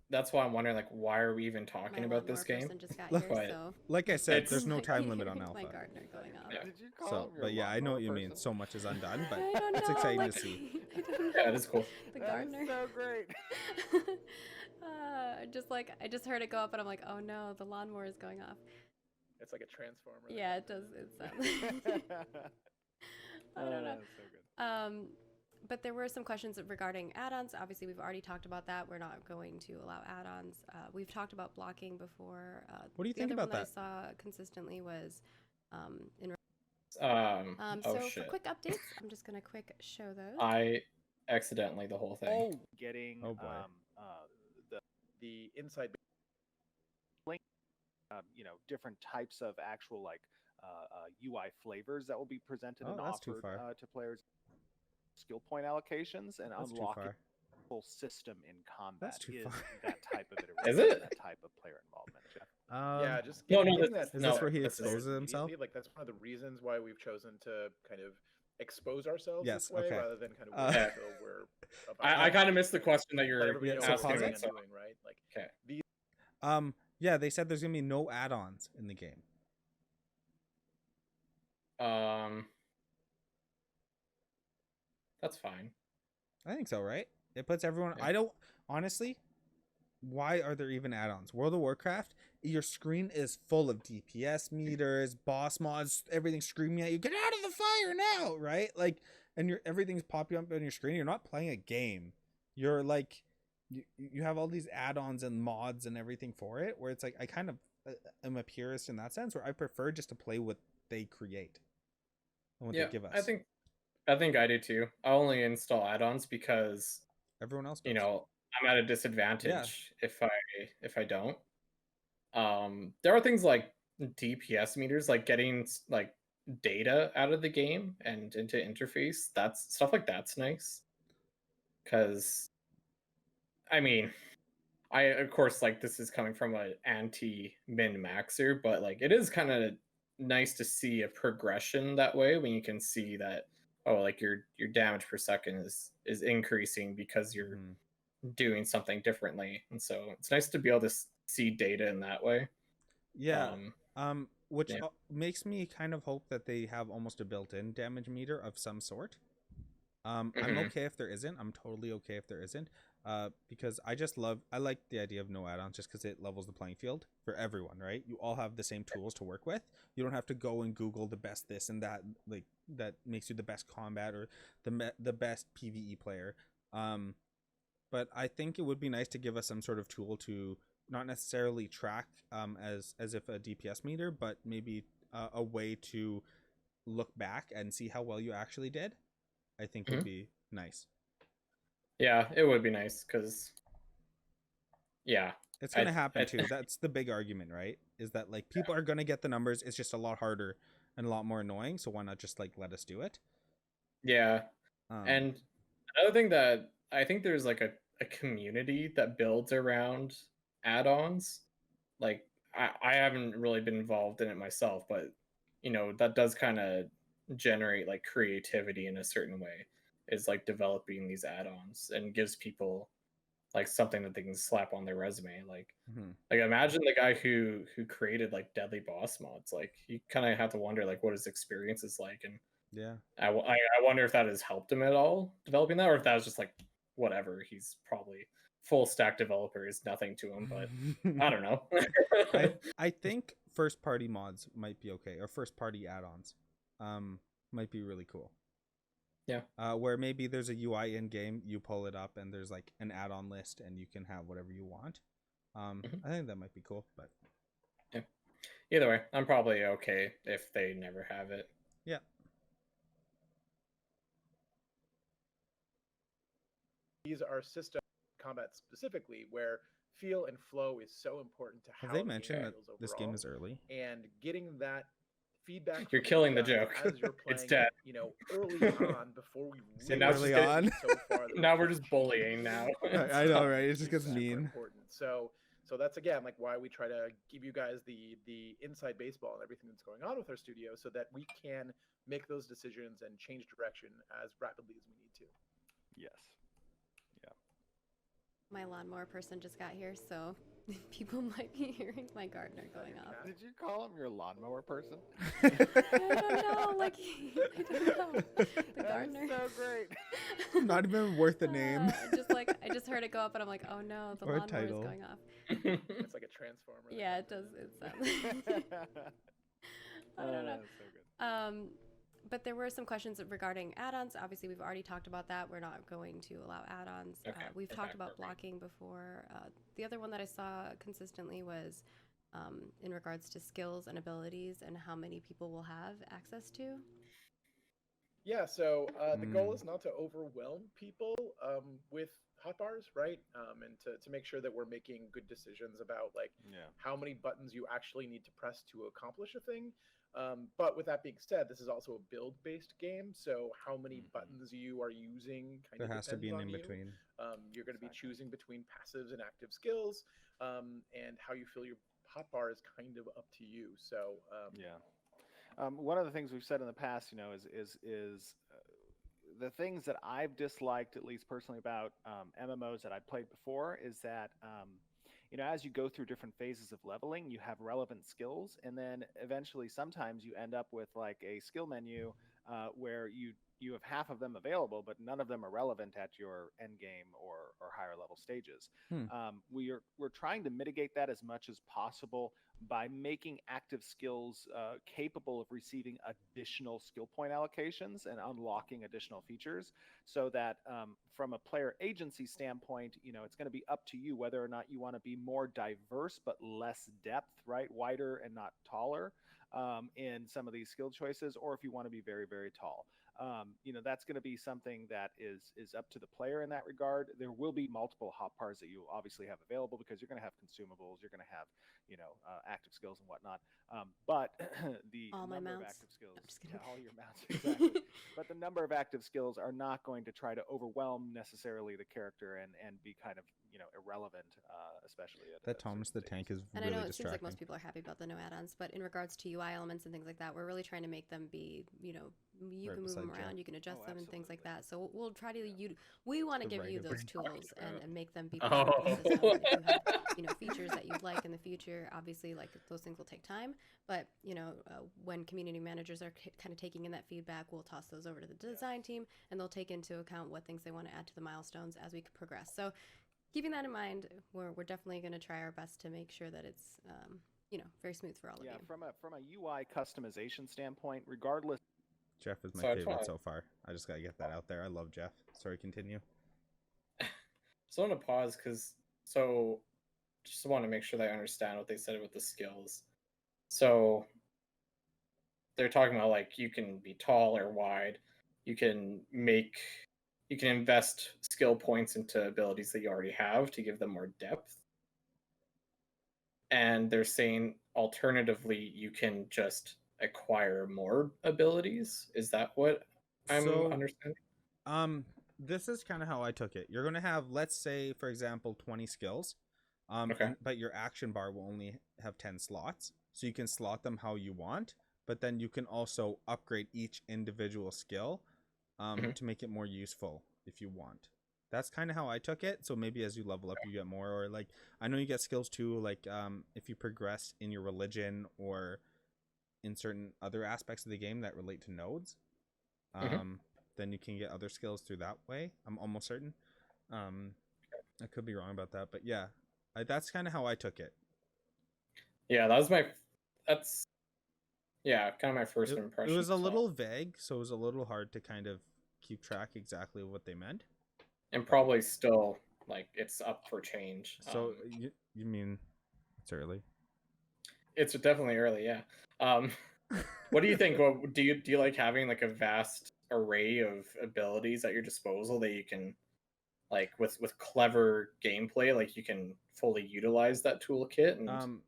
that's why I'm wondering like why are we even talking My about this lawnmower game? person just got Like- here, But so like I said, It's- there's no my- time limit on my alpha. gardener going off. Yeah. Did you call So, him your but yeah, I know what you lawnmower mean. person? So much is undone, but I don't it's know, exciting like, to see. I don't know. Yeah, it is cool. The That is gardener. so great. I just heard it go up, and I'm like, oh no, the lawnmower is going off. It's like a transformer. Yeah, it does. It sounds. I don't know. That's so good. But there were some questions regarding add-ons. Obviously, we've already talked about that. We're not going to allow add-ons. We've talked about blocking before. What do you the think other about one that? I saw consistently was in. Oh So shit! for quick updates, I'm just gonna quick show those. I accidentally the whole thing. Oh, getting Oh, boy. The inside. Different types of actual like UI flavors that will be presented Oh, and that's too offered far. to players. Skill point allocations and That's too unlocking far. the full system in combat too is far. that type of iteration. Is it? That type of player involvement, Jeff? Yeah, just No, getting, no, getting that's- that. Is no, this where he that's- exposes himself? Like that's one of the reasons why we've chosen to kind of expose ourselves Yes, this way okay. rather than kind of Uh, wait until we're. About I kind of missed the question that let you're everybody yeah, know so what pause we're it. planning on so- doing, right? Like Okay. Yeah, they said there's gonna be no add-ons in the game. That's fine. I think so, right? It puts everyone. Yeah. I don't honestly. Why are there even add-ons? World of Warcraft, your screen is full of DPS meters, boss mods, everything screaming at you, get out of the fire now, right? Like, and everything's popping up on your screen. You're not playing a game. You're like, you have all these add-ons and mods and everything for it, where it's like, I kind of am a purist in that sense, where I prefer just to play what they create and what Yeah, they give us. I think I do too. I only install add-ons because Everyone else you does. know, I'm at a Yeah. disadvantage if I don't. There are things like DPS meters, like getting like data out of the game and into interface. That's stuff like that's nice. Because I mean, I of course like this is coming from an anti min maxer, but like it is kind of nice to see a progression that way when you can see that like your damage per second is increasing because you're Mhm. doing something differently, and so it's nice to be able to see data in that way. Yeah. Which Yeah. makes me kind of hope that they have almost a built-in damage meter of some sort. I'm Mhm. okay if there isn't. I'm totally okay if there isn't. Because I like the idea of no add-ons just because it levels the playing field for everyone, right? You all have the same tools to work with. You don't have to go and Google the best this and that, like that makes you the best combat or the best PvE player. But I think it would be nice to give us some sort of tool to not necessarily track as if a DPS meter, but maybe a way to look back and see how well you actually did. I think would Mhm. be nice. Yeah, it would be nice because yeah, It's gonna happen I too. That's the big argument, right? Is that like people are gonna get the numbers. It's just a lot harder and a lot more annoying. So why not just like let us do it? yeah. Um, And another thing that I think there's like a community that builds around add-ons. Like I haven't really been involved in it myself, but that does kind of generate like creativity in a certain way. Is like developing these add-ons and gives people like something that they can slap on their resume. mhm. Like imagine the guy who created like deadly boss mods. Like you kind of have to wonder like what his experience is like, and Yeah. I wonder if that has helped him at all developing that, or if that was just like whatever. He's probably full stack developer is nothing to him, but I don't know. I think first party mods might be okay, or first party add-ons, might be really cool. Yeah. Where maybe there's a UI in game, you pull it up, and there's like an add-on list, and you can have whatever you want. Mhm. I think that might be cool, but Yeah. Either way, I'm probably okay if they never have it. yeah. These are system combat specifically where feel and flow is so important to Have how they the game mentioned that feels this game overall, is early? and getting that feedback You're from you killing the guys joke. as you're It's playing dead. it, early on before we See, And really now it's early just start getting, to on. see so far that we're now we're seeing just bullying changes. now. I know, right? It just Is gets super mean. important. So that's again like why we try to give you guys the inside baseball and everything that's going on with our studio, so that we can make those decisions and change direction as rapidly as we need to. Yes. My lawnmower person just got here, so people might be hearing my gardener going off. Did you call him your lawnmower person? I don't know, like I don't know. The gardener. That is so great. Not even worth the name. I just heard it go up, and I'm like, oh no, the Or a lawnmower is title. going off. It's like a transformer. Yeah, it does. It sounds. I don't know. That's so good. But there were some questions regarding add-ons. Obviously, we've already talked about that. We're not going to allow add-ons. Okay, We've talked about perfect. blocking before. The other one that I saw consistently was in regards to skills and abilities and how many people will have access to. Yeah, so the goal is not to overwhelm people with hotbars, right? And to make sure that we're making good decisions about like how many buttons you actually need to press to accomplish a thing. But with that being said, this is also a build-based game, so how many buttons you are using kind There of has to depends be an on in you. between. You're going to be choosing between passives and active skills, and how you fill your hotbar is kind of up to you. So One of the things we've said in the past, is the things that I've disliked, at least personally, about MMOs that I've played before, is that as you go through different phases of leveling, you have relevant skills, and then eventually, sometimes you end up with like a skill menu where you have half of them available, but none of them are relevant at your end game or higher level stages. We're trying to mitigate that as much as possible by making active skills capable of receiving additional skill point allocations and unlocking additional features, so that from a player agency standpoint, it's going to be up to you whether or not you want to be more diverse but less depth, right? Wider and not taller in some of these skill choices, or if you want to be very, very tall. That's going to be something that is up to the player in that regard. There will be multiple hotbars that you obviously have available because you're going to have consumables, you're going to have active skills and whatnot. But the All my number of mounts. active skills, No, I'm just kidding. all your mounts, exactly. But the number of active skills are not going to try to overwhelm necessarily the character and be kind of irrelevant, especially at That Thomas the Tank is And I really know it seems like distracting. most people are happy about the no add-ons, but in regards to UI elements and things like that, we're really trying to make them be, you Right can move them beside around, Jeff. you can adjust them and things like absolutely. that. So we'll try to we want to The give you regular those tools and make them be Oh. part of the system. And if you have, features that you'd like in the future, obviously, like those things will take time. But when community managers are kind of taking in that feedback, we'll toss those over to the design team, and they'll take into account what things they want to add to the milestones as we progress. So, keeping that in mind, we're definitely going to try our best to make sure that it's very smooth for all of you. From a UI customization standpoint, regardless. Jeff is my So I just favorite wanna- so far. I just gotta get that out there. I love Jeff. Sorry, continue. So I want to pause because just want to make sure that I understand what they said with the skills. So they're talking about like you can be tall or wide, you can invest skill points into abilities that you already have to give them more depth. And they're saying alternatively you can just acquire more abilities. Is that what I'm understanding? This is kind of how I took it. You're gonna have, let's say, for example, 20 skills. Okay. But your action bar will only have 10 slots, so you can slot them how you want. But then you can also upgrade each individual skill to make it more useful if you want. That's kind of how I took it. So maybe as you level up, you get more, or like I know you get skills too. Like if you progress in your religion or in certain other aspects of the game that relate to nodes, then you can get other skills through that way. I'm almost certain. I could be wrong about that, but yeah, that's kind of how I took it. Yeah, that's kind of my first impression. It was a little vague, so it was a little hard to kind of keep track exactly of what they meant. And probably still like it's up for change. So you mean it's early? It's definitely early, yeah. What do you think? What do you like having like a vast array of abilities at your disposal that you can like with clever gameplay, like you can fully utilize that toolkit? And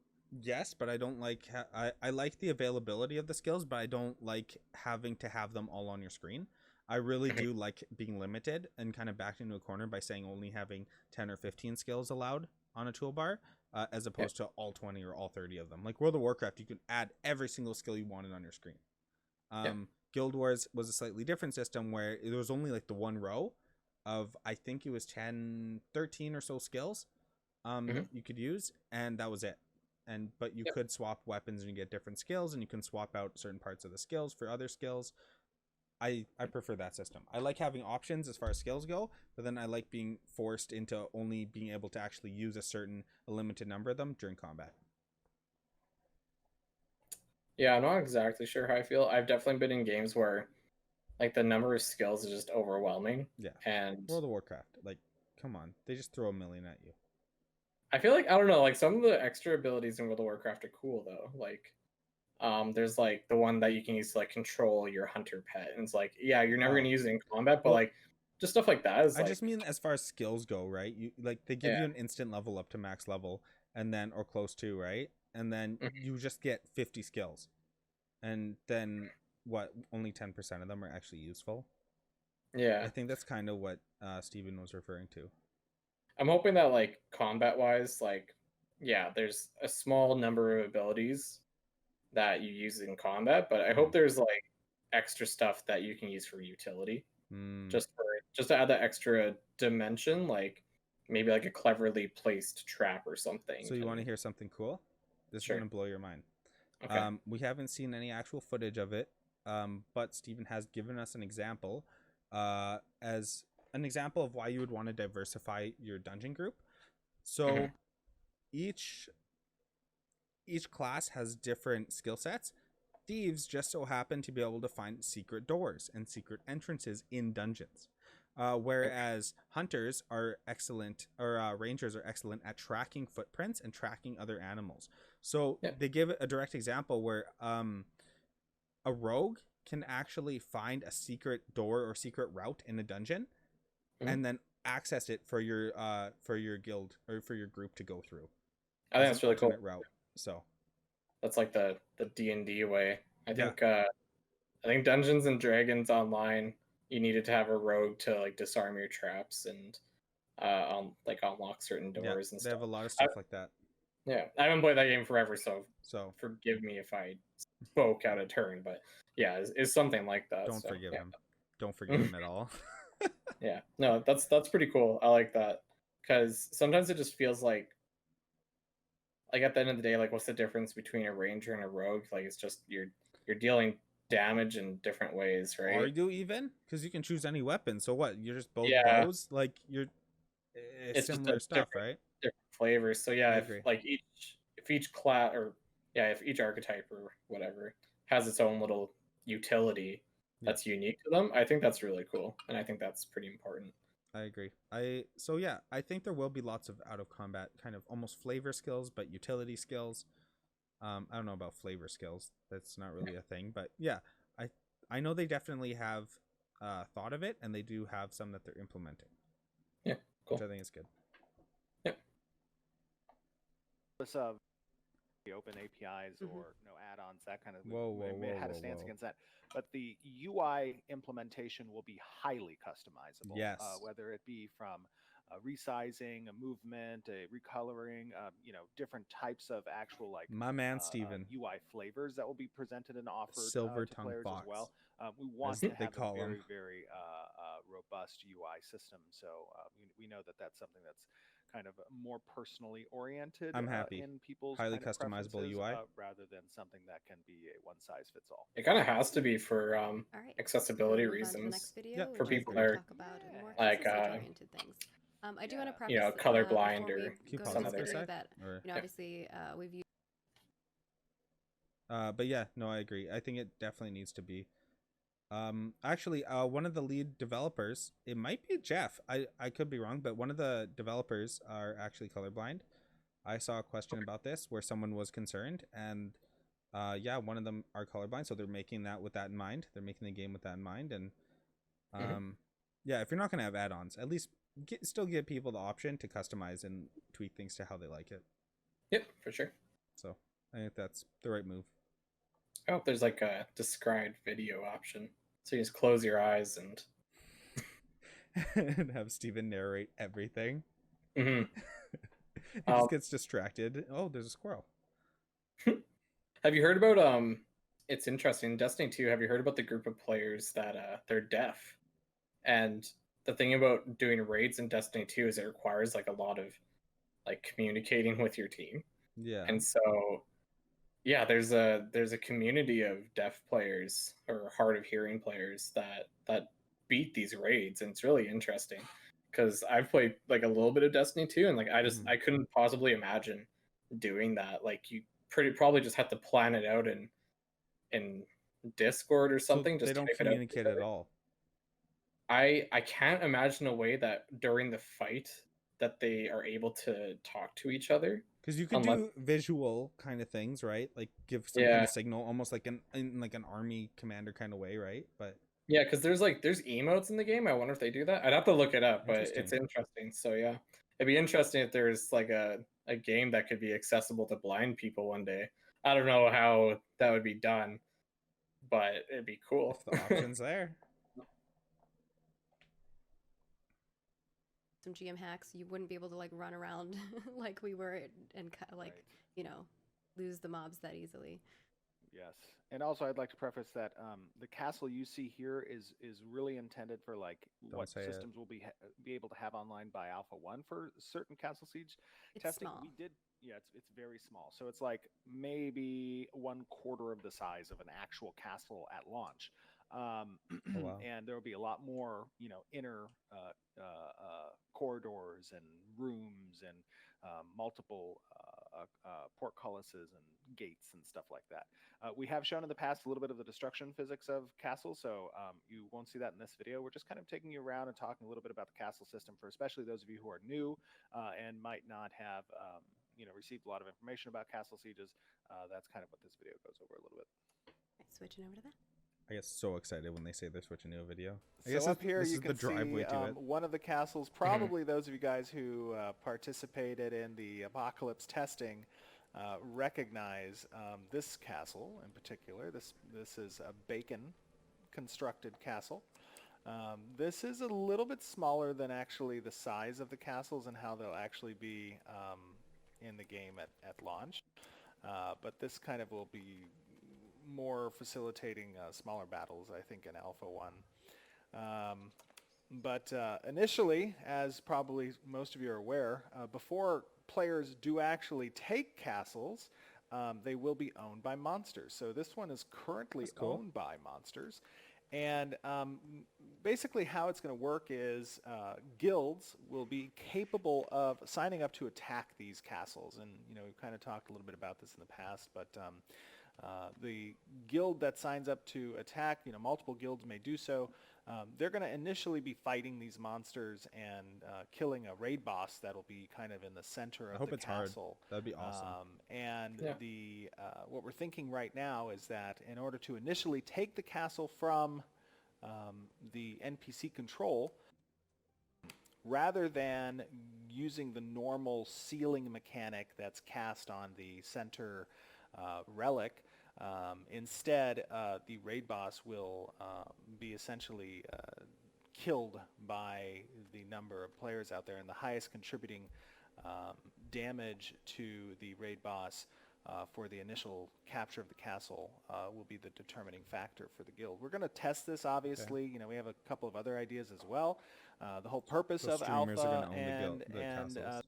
yes, but I don't like I like the availability of the skills, but I don't like having to have them all on your screen. I really do like being limited and kind of backed into a corner by saying only having 10 or 15 skills allowed on a toolbar, as opposed to all 20 or all 30 of them. Like World of Warcraft, you can add every single skill you wanted on your screen. Guild Wars was a slightly different system where there was only like the one row of, I think it was 10, 13 or so skills you could use, and that was it. But you could swap weapons and you get different skills, and you can swap out certain parts of the skills for other skills. I prefer that system. I like having options as far as skills go, but then I like being forced into only being able to actually use a limited number of them during combat. Yeah, I'm not exactly sure how I feel. I've definitely been in games where like the number of skills is just overwhelming. Yeah. And World of Warcraft, like, come on, they just throw a million at you. I feel like, I don't know, like some of the extra abilities in World of Warcraft are cool though. Like there's like the one that you can use to like control your hunter pet, and it's like, yeah, you're never gonna use it in combat, but like just stuff like that is I just mean as far as skills go, right? You like they give you an instant level up to max level, and then or close to, right? And then you just get 50 skills, and then what? Only 10% of them are actually useful. Yeah, I think that's kind of what Steven was referring to. I'm hoping that like combat wise, like there's a small number of abilities that you use in combat, but I hope there's like extra stuff that you can use for utility, just to add that extra dimension, like maybe like a cleverly placed trap or something. So you want to hear something cool? This is gonna blow your mind. Okay. We haven't seen any actual footage of it, but Steven has given us an example, as an example of why you would want to diversify your dungeon group. So each class has different skill sets. Thieves just so happen to be able to find secret doors and secret entrances in dungeons, whereas hunters are excellent, or rangers are excellent at tracking footprints and tracking other animals. So they give a direct example where a rogue can actually find a secret door or secret route in a dungeon, and then access it for your guild or for your group to go through. I think that's really cool. Route. So that's like the D&D way. I Yeah. think Dungeons and Dragons Online, you needed to have a rogue to like disarm your traps and like unlock certain doors and they stuff. have a lot of stuff like that. Yeah, I haven't played that game forever, so So forgive me if I spoke out of turn, but yeah, it's something like that. don't so, forgive yeah. him. Don't forgive him at all. Yeah, no, that's pretty cool. I like that because sometimes it just feels like at the end of the day, like what's the difference between a ranger and a rogue? Like it's just you're dealing damage in different ways, right? Are you even? Because you can choose any weapon. So what? You're just both Yeah. bows? Like it's similar just stuff, right? Different flavors. So yeah, I if agree. like each class or if each archetype or whatever has its own little utility that's unique to them, I think that's really cool, and I think that's pretty important. I agree. I think there will be lots of out of combat kind of almost flavor skills, but utility skills. I don't know about flavor skills. That's not really a thing, but yeah, I know they definitely have thought of it, and they do have some that they're implementing. Yeah, cool. Which I think is good. Yeah. This the open APIs or no add-ons, that kind of we had a stance against that. But the UI implementation will be highly customizable. Yes. Whether it be from resizing, a movement, a recoloring, different types of actual like my man Steven UI flavors that will be presented and offered Silver to tongue players fox. as well. We want to have a very, very robust UI system. So we know that that's something that's kind of more personally oriented. I'm happy. In people's highly kind of customizable UI rather than something that can be a one size fits all. It kind of has to be for accessibility reasons. For people that are talk about more like oriented things. I do want to preface, colorblind before or we go some into other video that obviously we've used. But yeah, no, I agree. I think it definitely needs to be. Actually, one of the lead developers, it might be Jeff. I could be wrong, but one of the developers are actually colorblind. I saw a question about this where someone was concerned, and one of them are colorblind, so they're making that with that in mind. They're making the game with that in mind, and if you're not gonna have add-ons, at least still give people the option to customize and tweak things to how they like it. Yep, for sure. So I think that's the right move. I hope there's like a described video option, so you just close your eyes and and have Steven narrate everything. Mm-hmm. He just gets distracted. Oh, there's a squirrel. Have you heard about it's interesting, Destiny 2, have you heard about the group of players that they're deaf? And the thing about doing raids in Destiny 2 is it requires like a lot of like communicating with your team. Yeah. And so yeah, there's a community of deaf players or hard of hearing players that beat these raids, and it's really interesting because I've played like a little bit of Destiny 2, and like I couldn't possibly imagine doing that. Like you probably just have to plan it out in Discord or something. So they don't communicate at all. I can't imagine a way that during the fight that they are able to talk to each other. Because you could do visual kind of things, right? Like give some kind of signal, almost like an army commander kind of way, right? But yeah, because there's emotes in the game. I wonder if they do that. I'd have to look it up, but it's interesting. So yeah, it'd be interesting if there's like a game that could be accessible to blind people one day. I don't know how that would be done, but it'd be cool. If the option's there. Some GM hacks, you wouldn't be able to like run around like we were and like lose the mobs that easily. Yes, and also I'd like to preface that the castle you see here is really intended for like what systems will be able to have online by Alpha 1 for certain Castle Siege testing. Small. We did, it's very small, so it's like maybe 1/4 of the size of an actual castle at launch. And there will be a lot more, inner corridors and rooms and multiple portcullises and gates and stuff like that. We have shown in the past a little bit of the destruction physics of castles, so you won't see that in this video. We're just kind of taking you around and talking a little bit about the castle system for especially those of you who are new and might not have received a lot of information about castle sieges. That's kind of what this video goes over a little bit. Right, switching over to that. I get so excited when they say they're switching to a video. I So guess up here this you is can the driveway see to it. one of the castles. Probably those of you guys who participated in the apocalypse testing recognize this castle in particular. This is a bacon constructed castle. This is a little bit smaller than actually the size of the castles and how they'll actually be in the game at launch. But this kind of will be more facilitating smaller battles, I think, in Alpha 1. But initially, as probably most of you are aware, before players do actually take castles, they will be owned by monsters. So this one is currently That's cool. owned by monsters. And basically how it's going to work is guilds will be capable of signing up to attack these castles. And, we've kind of talked a little bit about this in the past, but the guild that signs up to attack, multiple guilds may do so. They're going to initially be fighting these monsters and killing a raid boss that'll be kind of in the center of the castle. That'd be awesome. And what we're thinking right now is that in order to initially take the castle from the NPC control, rather than using the normal sealing mechanic that's cast on the center relic, instead, the raid boss will be essentially killed by the number of players out there, and the highest contributing damage to the raid boss for the initial capture of the castle will be the determining factor for the guild. We're going to test this, obviously. We have a couple of other ideas as well. The whole purpose of streamers are Alpha gonna own the castles.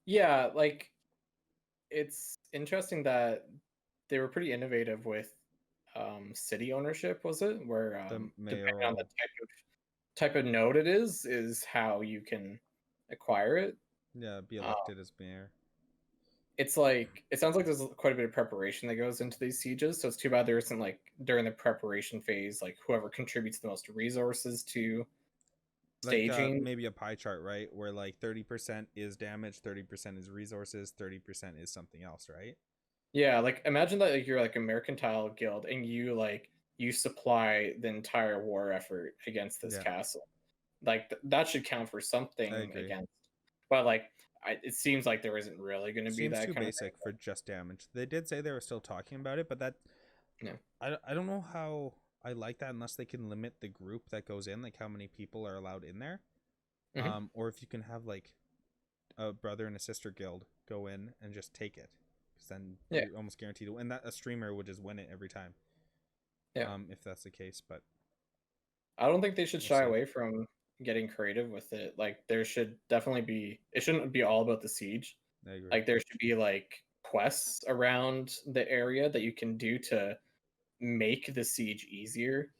Yeah, like it's interesting that they were pretty innovative with city ownership, was it? Where The depending on the mayoral. type of node it is how you can acquire it. Yeah, be elected as mayor. It's like it sounds like there's quite a bit of preparation that goes into these sieges, so it's too bad there isn't like during the preparation phase, like whoever contributes the most resources to staging. Maybe a pie chart, right? Where like 30% is damage, 30% is resources, 30% is something else, right? Yeah, like imagine that like, you're like a mercantile guild and you supply the entire war effort against this castle. Like that should count for something against. But like it seems like there isn't really going to be that too kind basic of for just damage. They did say they were still talking about it, but that I don't know how I like that unless they can limit the group that goes in, like how many people are allowed in there. Or if you can have like a brother and a sister guild go in and just take it. Then you're almost guaranteed to win. That a streamer would just win it every time. If that's the case, but I don't think they should shy away from getting creative with it. Like there should definitely be. It shouldn't be all about the siege. I agree. Like there should be like quests around the area that you can do to make the siege easier.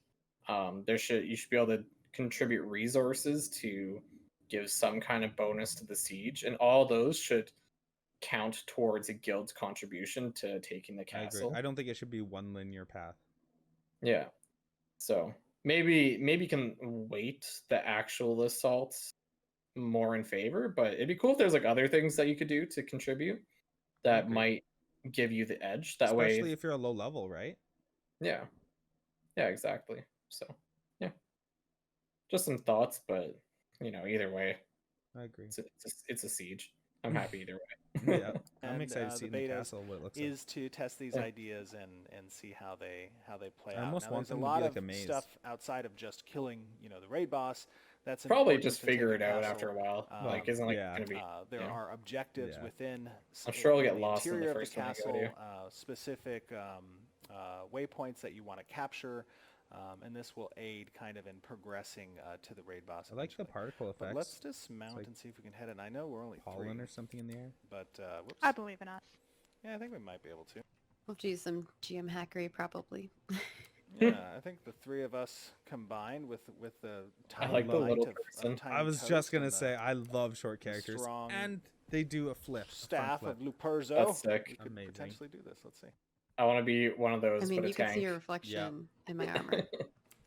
You should be able to contribute resources to give some kind of bonus to the siege, and all those should count towards a guild's contribution to taking the castle. I agree. I don't think it should be one linear path. Yeah. So maybe you can weight the actual assaults more in favor, but it'd be cool if there's like other things that you could do to contribute that might give you the edge. That way, especially if you're a low level, right? Yeah. Yeah, exactly. So yeah. Just some thoughts, but either way. I agree. It's a siege. I'm happy either way. Yeah, I'm excited to see the in the castle what it looks is to test these ideas and see how they play out. I almost want there's them a lot to be like of a maze. stuff outside of just killing, the raid boss. That's probably important just to figure take it a out castle. after a while. Like, isn't like gonna be? There are objectives within. I'm sure I'll get the lost in the interior first of the one I go castle. Specific waypoints that you want to capture. And this will aid kind of in progressing to the raid boss. I like the particle effects. But let's dismount and see if we can head in. I know we're only pollen 3 or something in the air. But whoops. I believe in us. Yeah, I think we might be able to. We'll have to use some GM hackery probably. Yeah, I think the 3 of us combined with the I like the little person. I was just gonna say I love short characters, and they do a flip. Staff of Luperzo. That's sick. We could potentially do this. Let's see. I want to be one of those. I mean, but you a can tank. see your reflection in my armor.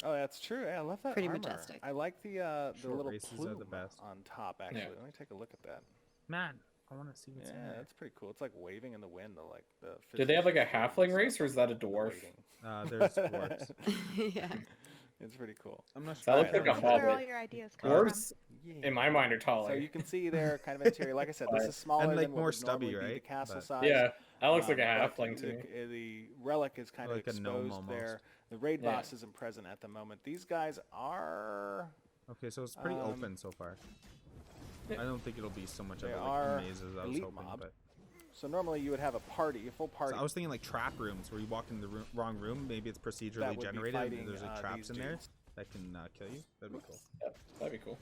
Oh, that's true. Yeah, I love that Pretty armor. majestic. I like the little races plume are the best. on top. Actually, let me take a look at that. Man, I want to see what's in Yeah, there. that's pretty cool. It's like waving in the wind. Do they have like a halfling race, or is that a dwarf? There's dwarves. Yeah. It's pretty cool. I'm not That sure. looks I like don't a know. Where all hobbit. your ideas come from. Dwarves, in my mind, are taller. So you can see there, kind of interior. Like I said, this But- is smaller like, than what more would stubby, normally be the right? castle But- size. Yeah, that looks like a but halfling to me. the relic is kind Like of a gnome exposed almost. there. The raid Yeah. boss isn't present at the moment. These guys are. Okay, so it's pretty open so far. Yeah. I don't think it'll be so much of They a are maze as I was elite hoping. mob. But So normally you would have a party, a full party. so I was thinking like trap rooms where you walk in the wrong room. Maybe it's that procedurally would be generated. fighting, And there's like traps these in there dudes. that can kill you. That'd be cool. Yeah, that'd be cool.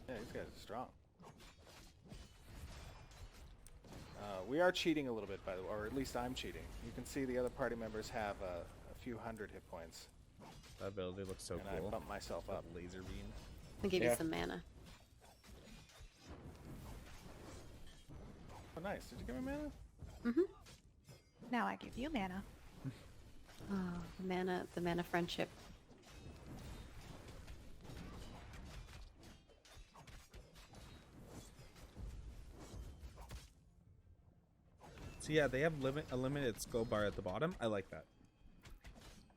Yeah, these guys are strong. We are cheating a little bit, by the way, or at least I'm cheating. You can see the other party members have a few hundred hit points, That ability looks so and cool. I bumped myself That up. laser beam. I'll give Yeah. you some mana. Oh, nice. Did you give me mana? Now I give you mana. Oh, the mana friendship. So yeah, they have a limited skill bar at the bottom. I like that.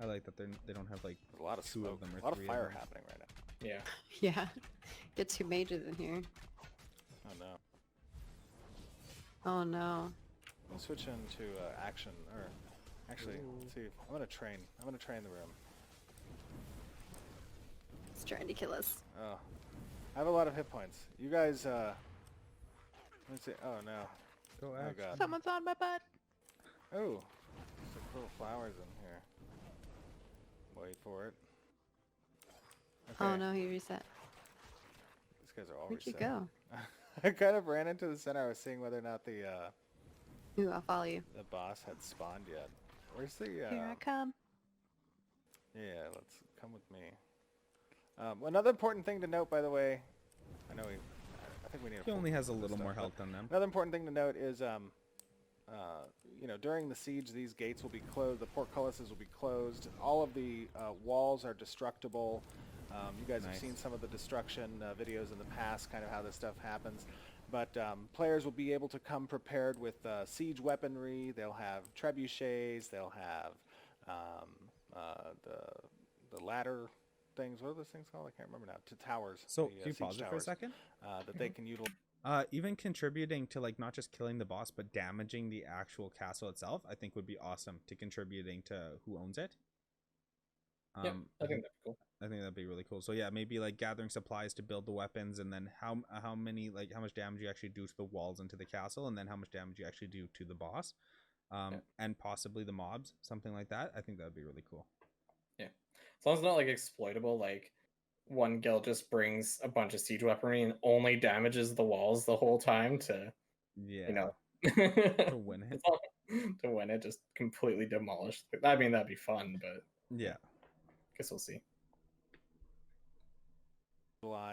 I like that they don't have like There's a lot of two smoke, of them or a lot of three fire them. happening right now. Yeah. Yeah. Get 2 mages in here. Oh no. Oh no. We'll switch into action, or actually, let's see. I'm gonna train the room. It's trying to kill us. Oh, I have a lot of hit points. You guys, let's see. Oh no. Go Oh god. Someone's on my butt. Oh, there's like little flowers in here. Wait for it. Okay. Oh no, he reset. These guys are all Where'd you reset. go? I kind of ran into the center. I was seeing whether or not the Ooh, I'll follow you. boss had spawned yet. Where's the? Here I come. Yeah, let's come with me. Another important thing to note, by the way, I know I think we need. He only has a little stuff, more but health than them. Another important thing to note is, during the siege, these gates will be closed. The portcullises will be closed. All of the walls are destructible. You guys have Nice. seen some of the destruction videos in the past, kind of how this stuff happens. But players will be able to come prepared with siege weaponry. They'll have trebuchets. They'll have the ladder things. What are those things called? I can't remember now. To towers. So the, can you siege pause it for a towers, second? that they can utilize. Even contributing to like not just killing the boss but damaging the actual castle itself, I think would be awesome to contributing to who owns it. Yeah, I think that'd be cool. I think that'd be really cool. So yeah, maybe like gathering supplies to build the weapons, and then how much damage you actually do to the walls and to the castle, and then how much damage you actually do to the boss, and possibly the mobs, something like that. I think that'd be really cool. Yeah, as long as it's not like exploitable, like one guild just brings a bunch of siege weaponry and only damages the walls the whole time to, Yeah, you know, to win it. to win it, just completely demolished. I mean, that'd be fun, but Yeah, guess we'll see.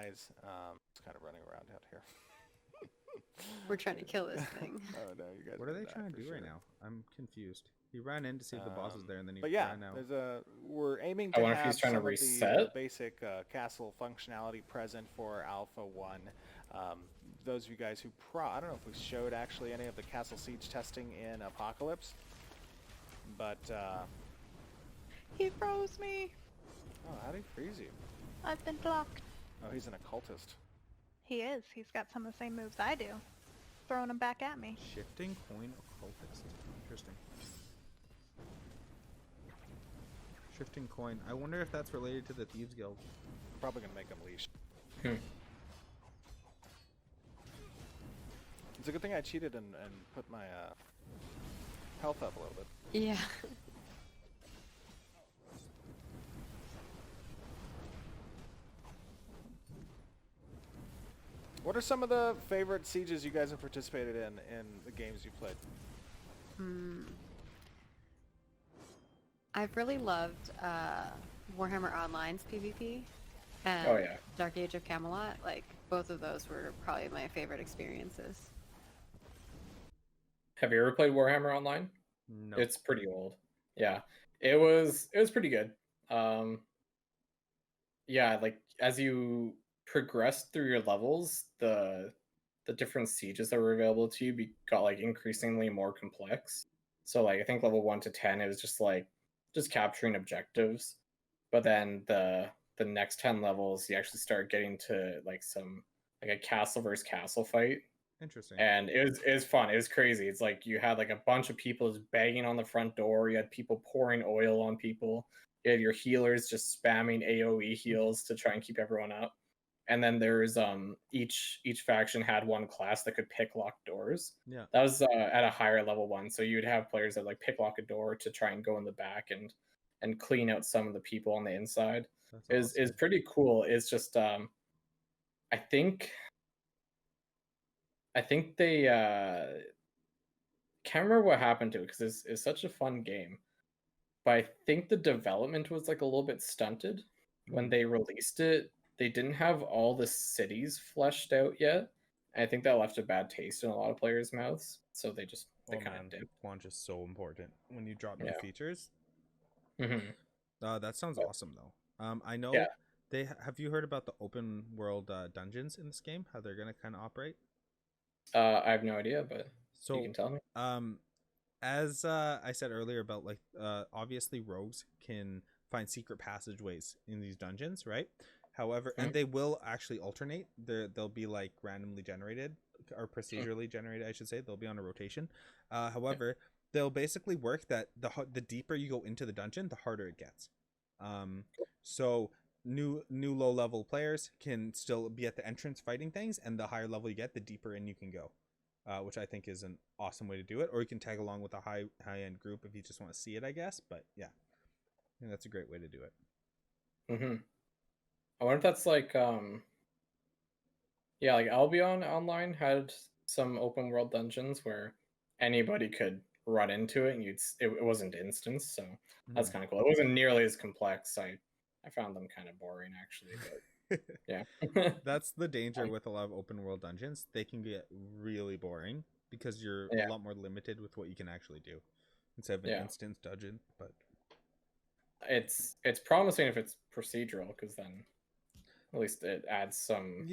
It's kind of running around out here. We're trying to kill this thing. Oh no, you guys. what are gonna they die trying to for do right sure. now? I'm confused. He ran in to see if the boss was there, and then he But yeah, ran out. we're aiming I to wonder if have he's trying to some of the reset? basic castle functionality present for Alpha 1. Those of you guys who I don't know if we showed actually any of the castle siege testing in Apocalypse, but He froze me. oh, how did he freeze you? I've been blocked. Oh, he's an occultist. He is. He's got some of the same moves I do. Throwing them back at me. Shifting coin occultist. Interesting. Shifting coin. I wonder if that's related to the Thieves Guild. Probably gonna make him leash. It's a good thing I cheated and put my health up a little bit. Yeah. What are some of the favorite sieges you guys have participated in the games you played? I've really loved Warhammer Online's PvP and Oh, yeah. Dark Age of Camelot. Like, both of those were probably my favorite experiences. Have you ever played Warhammer Online? No. It's pretty old. Yeah, it was pretty good. Yeah, like as you progress through your levels, the the different sieges that were available to you got like increasingly more complex. So like I think level 1 to 10 it was just capturing objectives, but then the next 10 levels you actually start getting to like a castle versus castle fight. Interesting. And it was fun. It was crazy. It's like you had like a bunch of people just banging on the front door. You had people pouring oil on people. You had your healers just spamming AoE heals to try and keep everyone up. And then there's each faction had one class that could pick lock doors. Yeah. That was at a higher level one. So you would have players that like pick lock a door to try and go in the back and clean out some of the people on the inside. That's Is pretty cool. It's just I think they can't remember what happened to it because it's such a fun game. But I think the development was like a little bit stunted when they released it. They didn't have all the cities fleshed out yet. And I think that left a bad taste in a lot of players' mouths. So they kind of did. Launch is so important when you drop new Yeah. features. Mm-hmm. That sounds awesome though. I know Yeah. have you heard about the open world dungeons in this game? How they're gonna kind of operate? I have no idea, but So you can tell me. As I said earlier about like obviously rogues can find secret passageways in these dungeons, right? However, and they will actually alternate. They'll be like randomly generated or procedurally generated, I should say. They'll be on a rotation. However, they'll basically work that the deeper you go into the dungeon, the harder it gets. So new low level players can still be at the entrance fighting things, and the higher level you get, the deeper in you can go. Which I think is an awesome way to do it. Or you can tag along with a high end group if you just want to see it, I guess. But yeah, I think that's a great way to do it. Mm-hmm. I wonder if that's like like Albion Online had some open world dungeons where anybody could run into it and it wasn't instance, so that's kind of cool. It wasn't nearly as complex. I found them kind of boring actually, but yeah. That's the danger with a lot of open world dungeons. They can get really boring because you're a lot more limited with what you can actually do instead of an instance dungeon. But it's promising if it's procedural, because then at least it adds some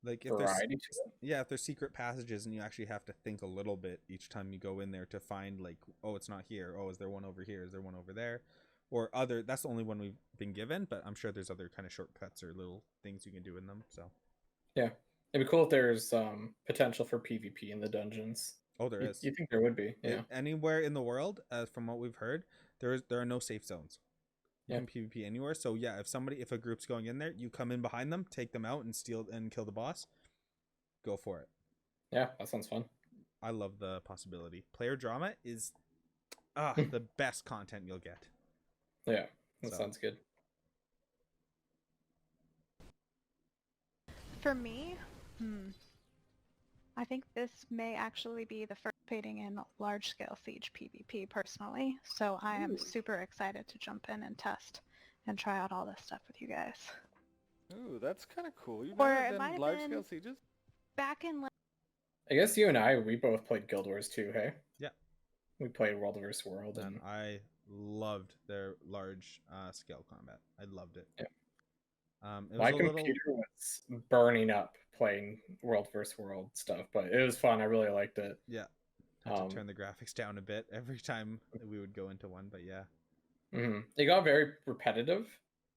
like if variety to it. If there's secret passages and you actually have to think a little bit each time you go in there to find like, oh, it's not here. Oh, is there one over here? Is there one over there? Or other, that's the only one we've been given, but I'm sure there's other kind of shortcuts or little things you can do in them. So yeah, it'd be cool if there's potential for PvP in the dungeons. Oh, there is. You think there would be? Yeah. Anywhere in the world, from what we've heard, there are no safe zones. You can PvP anywhere. So yeah, if a group's going in there, you come in behind them, take them out, and steal and kill the boss. Go for it. Yeah, that sounds fun. I love the possibility. Player drama is the best content you'll get. Yeah, that sounds good. For me, I think this may actually be the first participating in large-scale siege PvP personally, so I am super excited to jump in and test and try out all this stuff with you guys. Ooh, that's kind of cool. You've Or never it might done have large-scale been sieges? back in I guess you and we both played Guild Wars too, hey? Yeah. We played World vs. World. And I loved their large scale combat. I loved it. Yeah. My computer was burning up playing World vs. World stuff, but it was fun. I really liked it. Yeah. Had to turn the graphics down a bit every time we would go into one, but yeah. It got very repetitive,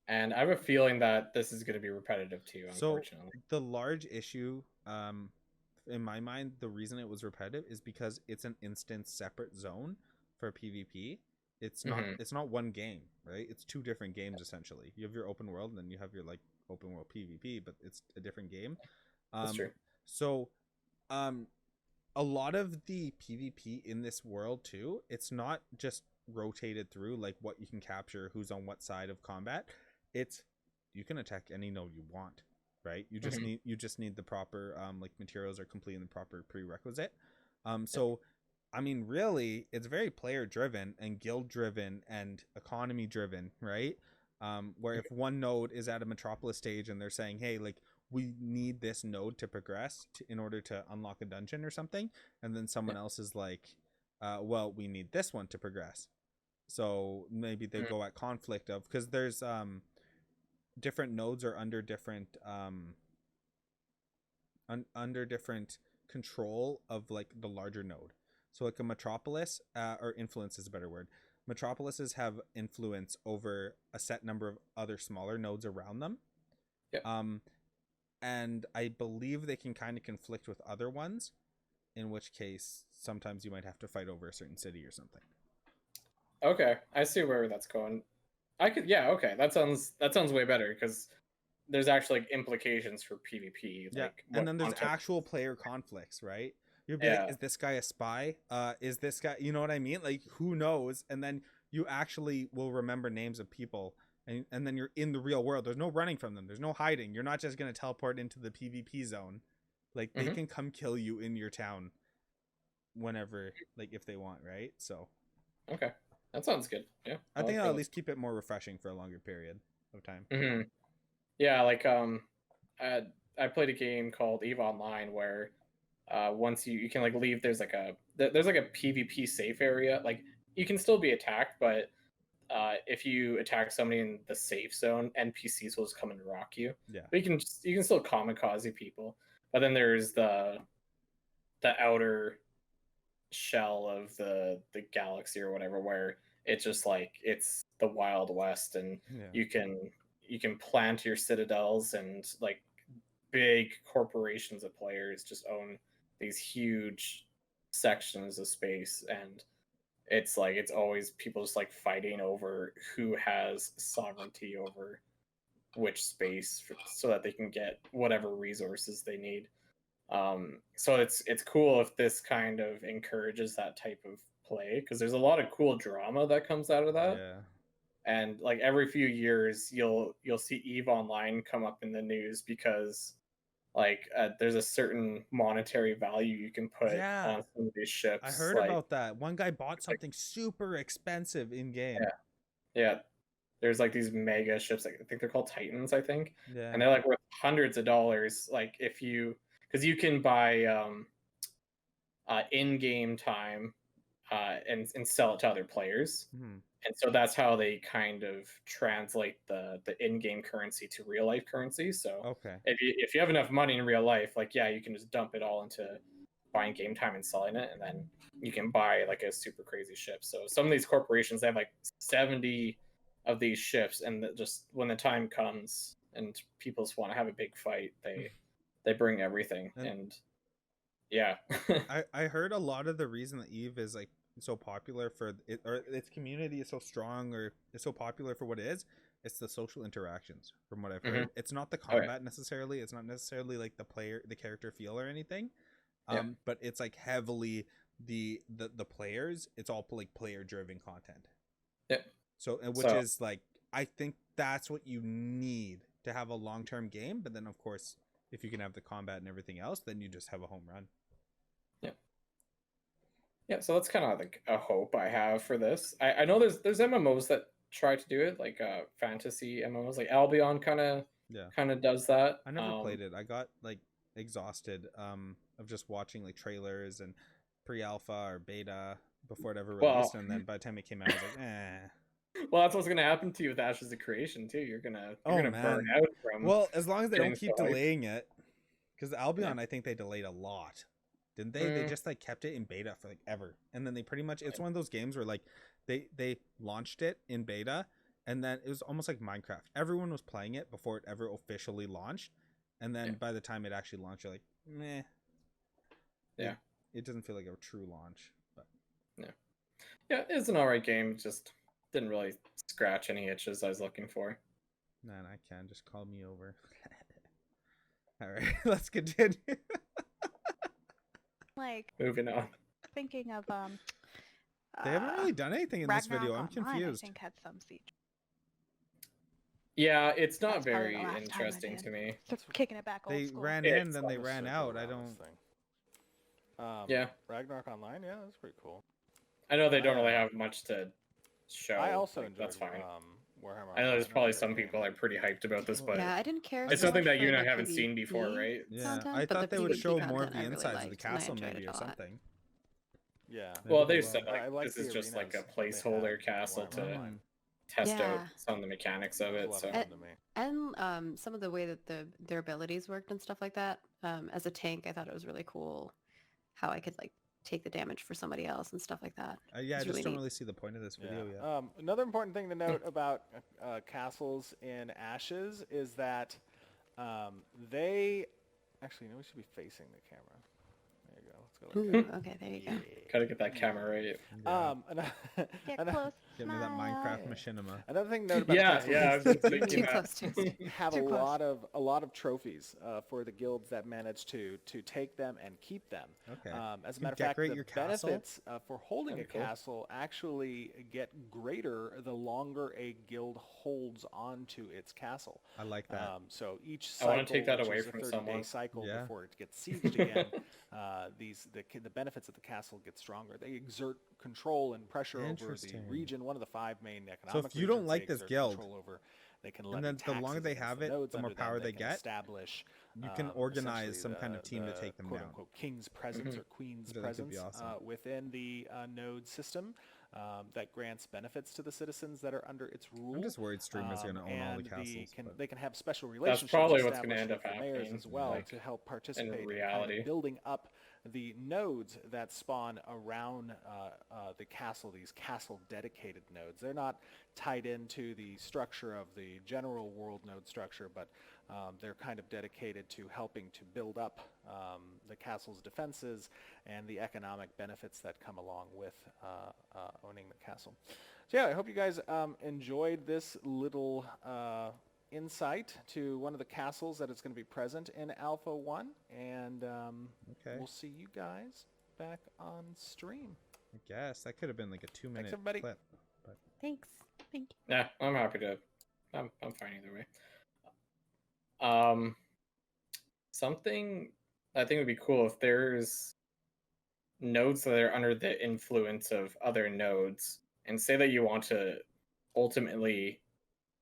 and I have a feeling that this is going to be repetitive too, unfortunately. So the large issue, in my mind, the reason it was repetitive is because it's an instance separate zone for PvP. It's not one game, right? It's two different games essentially. You have your open world and then you have your like open world PvP, but it's a different game. That's true. So a lot of the PvP in this world too, it's not just rotated through like what you can capture, who's on what side of combat. It's you can attack any node you want, right? You just need the proper like materials are complete in the proper prerequisite. So I mean, really, it's very player driven and guild driven and economy driven, right? Where if one node is at a metropolis stage and they're saying, hey, like we need this node to progress in order to unlock a dungeon or something, and then someone else is like, well, we need this one to progress. So maybe they go at conflict of, because there's different nodes are under different under different control of like the larger node. So like a metropolis, or influence is a better word. Metropolises have influence over a set number of other smaller nodes around them. Yep. And I believe they can kind of conflict with other ones, in which case sometimes you might have to fight over a certain city or something. Okay, I see where that's going. Yeah, okay, that sounds way better because there's actually like implications for PvP. Yeah, Like, and then there's content- actual player conflicts, right? You'll be like, is this guy a spy? Is this guy, you know what I mean? Like, who knows? And then you actually will remember names of people, and then you're in the real world. There's no running from them. There's no hiding. You're not just going to teleport into the PvP zone. Like, they can come kill you in your town whenever, like, if they want, right? So. Okay, that sounds good. Yeah. I think I'll at least keep it more refreshing for a longer period of time. Mm-hmm. Yeah, like, I played a game called EVE Online where once you can like leave, there's like a PvP safe area. Like, you can still be attacked, but if you attack somebody in the safe zone, NPCs will just come and rock you. Yeah. But you can still kamikaze people. But then there's the outer shell of the galaxy or whatever, where it's just like it's the Wild West, and you can plant your citadels, and like big corporations of players just own these huge sections of space, and it's like it's always people just like fighting over who has sovereignty over which space so that they can get whatever resources they need. So it's cool if this kind of encourages that type of play, because there's a lot of cool drama that comes out of that. Yeah. And like every few years you'll see EVE Online come up in the news because like there's a certain monetary value you can put on some of these ships. I heard about that. One guy bought something super expensive in game. Yeah. There's like these mega ships, like I think they're called Titans, I think. Yeah. And they're like worth hundreds of dollars. Like because you can buy in-game time and sell it to other players. Mm-hmm. And so that's how they kind of translate the in-game currency to real life currency. So if you have enough money in real life, like, yeah, you can just dump it all into buying game time and selling it, and then you can buy like a super crazy ship. So some of these corporations, they have like 70 of these ships, and just when the time comes and people just want to have a big fight, they bring everything. And yeah. I heard a lot of the reason that EVE is like so popular for it, or its community is so strong, or is so popular for what it is, it's the social interactions. From what I've heard, it's not the combat necessarily. It's not necessarily like the character feel or anything. But it's like heavily the players. It's all like player driven content. Yeah. So which is like, I think that's what you need to have a long term game. But then of course, if you can have the combat and everything else, then you just have a home run. Yeah, so that's kind of like a hope I have for this. I know there's MMOs that try to do it, like fantasy MMOs, like Albion kind of does that. I never played it. I got like exhausted of just watching like trailers and pre-alpha or beta before it ever released, and then by the time it came out, I was like, eh. Well, that's what's gonna happen to you with Ashes of Creation too. You're gonna burn out from. Well, as long as they don't keep delaying it, because Albion, I think they delayed a lot. Didn't they? They just like kept it in beta for like ever, and then they pretty much, it's one of those games where like they launched it in beta, and then it was almost like Minecraft. Everyone was playing it before it ever officially launched, and then by the time it actually launched, you're like, meh. Yeah, it doesn't feel like a true launch, but yeah, it's an alright game. Just didn't really scratch any itches I was looking for. Man, I can just call me over. All right, let's continue. Like, moving on. Thinking of they haven't really done anything in this video. I'm Online, confused. I think had some siege. Yeah, it's not That's probably very the last time I interesting did. to me. So kicking it back old They school. ran in, then they ran out. I don't. Yeah, Ragnarok Online, yeah, that's pretty cool. I know they don't really have much to show. I also like, enjoyed that's fine. Warhammer. I know there's Online, probably great some game. people are pretty hyped about this, but Yeah, I didn't care. it's so something much that you for and I the haven't seen before, PvP right? Yeah, content, I but thought the they would PvP show more of content the I really insides of the liked, and I castle, enjoyed maybe, it or a lot. something. Yeah. Well, Maybe they they said will. like I like this the is just like a arenas. They placeholder had castle Warhammer to Online. test out Yeah. some of the mechanics of It it. was a So lot of fun to me. And some of the way that their abilities worked and stuff like that. As a tank, I thought it was really cool how I could like take the damage for somebody else and stuff like that. Yeah, I It's just really don't neat. really see the point of this video yet. Another important thing to note about castles in Ashes is that they actually, we should be facing the camera. There you go. Let's go like that. Ooh, okay, there you go. gotta get that camera right. Yeah. Get close. Give me that smile. Minecraft machinima. Another thing to note about Yeah, castles yeah, I is was just they thinking Too that. close to. have Too close. a lot of trophies for the guilds that manage to take them and keep them. Okay. As a You matter of fact, decorate the your castle? benefits for holding a Kinda cool. castle actually get greater the longer a guild holds on to its castle. I like that. So each I cycle, wanna take that which away is a from 30-day someone. cycle Yeah. before it gets sieged again, the benefits of the castle get stronger. They exert control and pressure over the Interesting. region. One of the 5 main economic So if you don't regions like they this exert guild, control over. They can and levy then the longer taxes they against have the it, nodes the more under them. power they can get. establish You can organize essentially some kind of team to the take them quote down. unquote king's presence Mhm. or queen's I think that'd be presence awesome. within the node system that grants benefits to the citizens that are under its rule. I'm just worried streamers are going to own all the and castles. but- they can have special relationships probably what's gonna established end up with the mayors happening, as well like, to help participate in kind reality. of building up the nodes that spawn around the castle, these castle dedicated nodes. They're not tied into the structure of the general world node structure, but they're kind of dedicated to helping to build up the castle's defenses and the economic benefits that come along with owning the castle. So yeah, I hope you guys enjoyed this little insight to one of the castles that is going to be present in Alpha 1, and Okay. we'll see you guys back on stream. I guess that could have been like a 2-minute everybody. clip. Thanks. Thank you. Yeah, I'm happy to. I'm fine either way. Something I think would be cool if there's nodes that are under the influence of other nodes, and say that you want to ultimately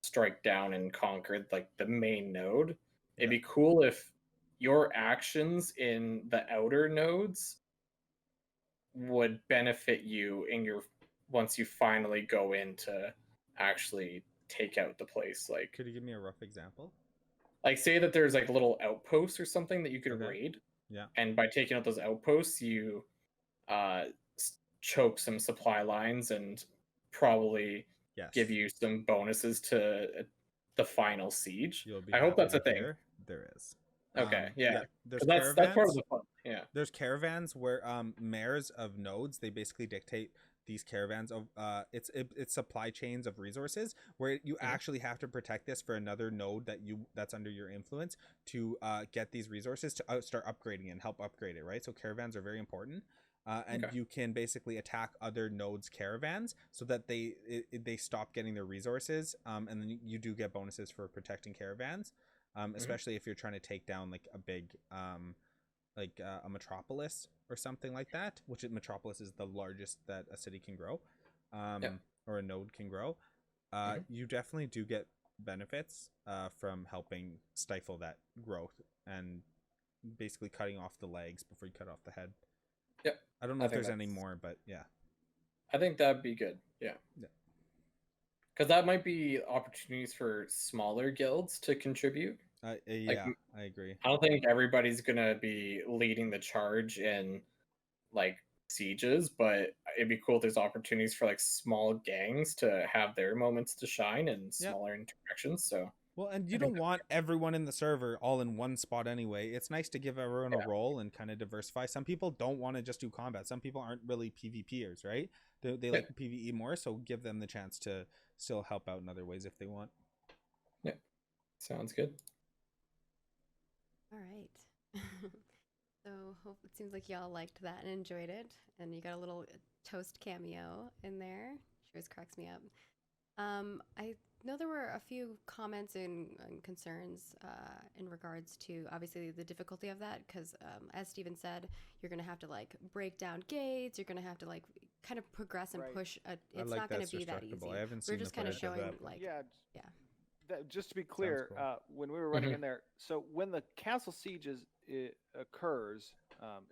strike down and conquer like the main node. It'd be cool if your actions in the outer nodes would benefit you in your once you finally go in to actually take out the place. Could you give me a rough example? Like say that there's like little outposts or something that you could Okay. raid, Yeah. and by taking out those outposts you choke some supply lines and probably Yes. give you some bonuses to the final siege. You'll be I hope happy that's a to thing. hear There is. Okay, yeah. There's 'Cause that's part of caravans. the fun. Yeah. There's caravans where mayors of nodes, they basically dictate these caravans of it's supply chains of resources where you actually have to protect this for another node that's under your influence to get these resources to start upgrading and help upgrade it, right? So caravans are very important. And Okay. you can basically attack other nodes' caravans so that they stop getting their resources, and then you do get bonuses for protecting caravans, especially if you're trying to take down like a big like a metropolis or something like that, which metropolis is the largest that a city can grow, or a node can grow. You definitely do get benefits from helping stifle that growth and basically cutting off the legs before you cut off the head. Yep. I don't know I if think there's any that's- more, but yeah. I think that'd be good. Yeah. Yeah. Because that might be opportunities for smaller guilds to contribute. Yeah, I agree. I don't think everybody's gonna be leading the charge in like sieges, but it'd be cool if there's opportunities for like small gangs to have their moments to shine and smaller interactions. So Well, and you I think don't want everyone in the server all in one spot anyway. It's nice to give everyone a role and kind of diversify. Some people don't want to just do combat. Some people aren't really PvPers, right? They like PvE more, so give them the chance to still help out in other ways if they want. yeah, sounds good. All right. So it seems like y'all liked that and enjoyed it, and you got a little toast cameo in there. Sure cracks me up. I know there were a few comments and concerns in regards to obviously the difficulty of that, because as Steven said, you're gonna have to like break down gates. You're gonna have to like kind of progress and push. It's like not gonna that's be that easy. destructible. I haven't We're seen just the kind of footage of showing that. like Just to be clear, cool. when we were running Mhm. in there, so when the castle sieges occurs,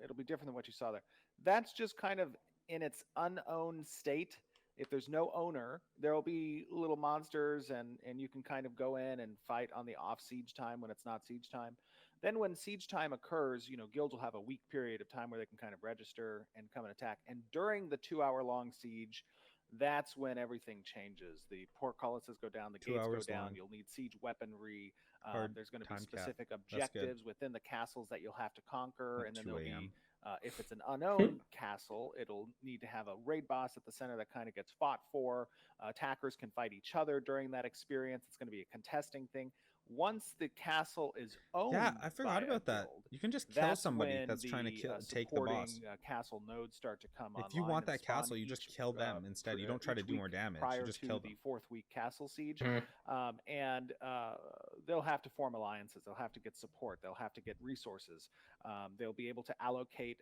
it'll be different than what you saw there. That's just kind of in its unowned state. If there's no owner, there will be little monsters, and you can kind of go in and fight on the off siege time when it's not siege time. Then when siege time occurs, guilds will have a week period of time where they can kind of register and come and attack. And during the 2-hour long siege, that's when everything changes. The portcullises go down, the gates go down. Long. You'll need siege weaponry. There's going to be time cap. specific objectives within the castles that you'll have to conquer, At and then 2 there'll be a.m. if it's an unowned castle, it'll need to have a raid boss at the center that kind of gets fought for. Attackers can fight each other during that experience. It's going to be a contesting thing. Once the castle is owned, Yeah, I forgot about that. guild, You can just kill somebody that's trying to take the boss. Castle nodes start to come online. If you want and that castle, you just kill them instead. You don't try to do more damage. Prior You just to kill them. the 4th week castle siege, Mhm. and they'll have to form alliances. They'll have to get support. They'll have to get resources. They'll be able to allocate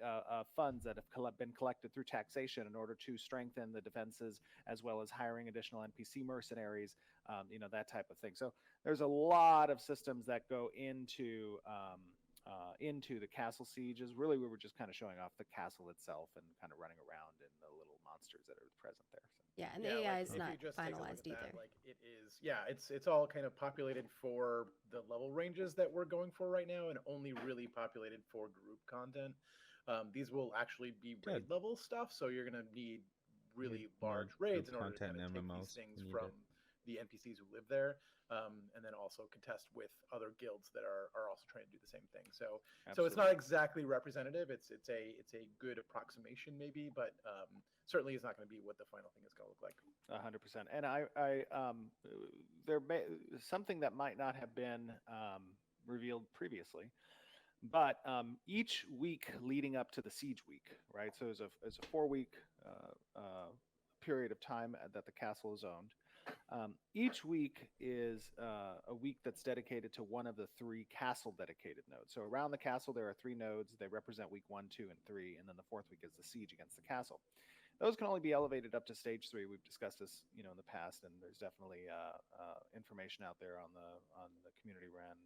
funds that have been collected through taxation in order to strengthen the defenses, as well as hiring additional NPC mercenaries. That type of thing. So there's a lot of systems that go into the castle sieges. Really, we were just kind of showing off the castle itself and kind of running around and the little monsters that are present there. So. Yeah, and the AI is if not you just take a look finalized at either. that, like it is, yeah, it's all kind of populated for the level ranges that we're going for right now, and only really populated for group content. These will actually be raid level stuff, so you're gonna need really large raids in order to kind of take these things from the NPCs who live there, and then also contest with other guilds that are also trying to do the same thing. So it's not exactly representative. It's a good approximation maybe, but certainly is not going to be what the final thing is going to look like. 100%. And something that might not have been revealed previously, but each week leading up to the siege week, right? So it's a 4-week period of time that the castle is owned. Each week is a week that's dedicated to one of the 3 castle dedicated nodes. So around the castle, there are 3 nodes. They represent week 1, 2, and 3. And then the 4th week is the siege against the castle. Those can only be elevated up to stage 3. We've discussed this, in the past, and there's definitely information out there on the community ran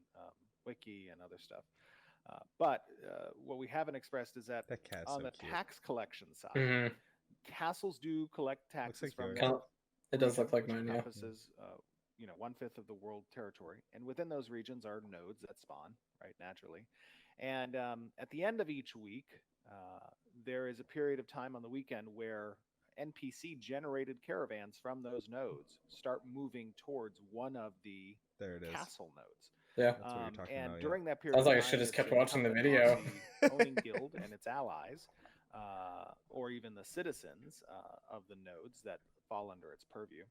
wiki and other stuff. But what we haven't expressed is that on the tax collection side, castles do collect taxes from them. It does look like mine, yeah. Encompasses, 1/5 of the world territory, and within those regions are nodes that spawn, right, naturally. And at the end of each week, there is a period of time on the weekend where NPC-generated caravans from those nodes start moving towards one of the castle nodes. Yeah, that's what you're talking and about, during that period, sounds like I should just kept watching the video. The owning guild and its allies, or even the citizens of the nodes that fall under its purview,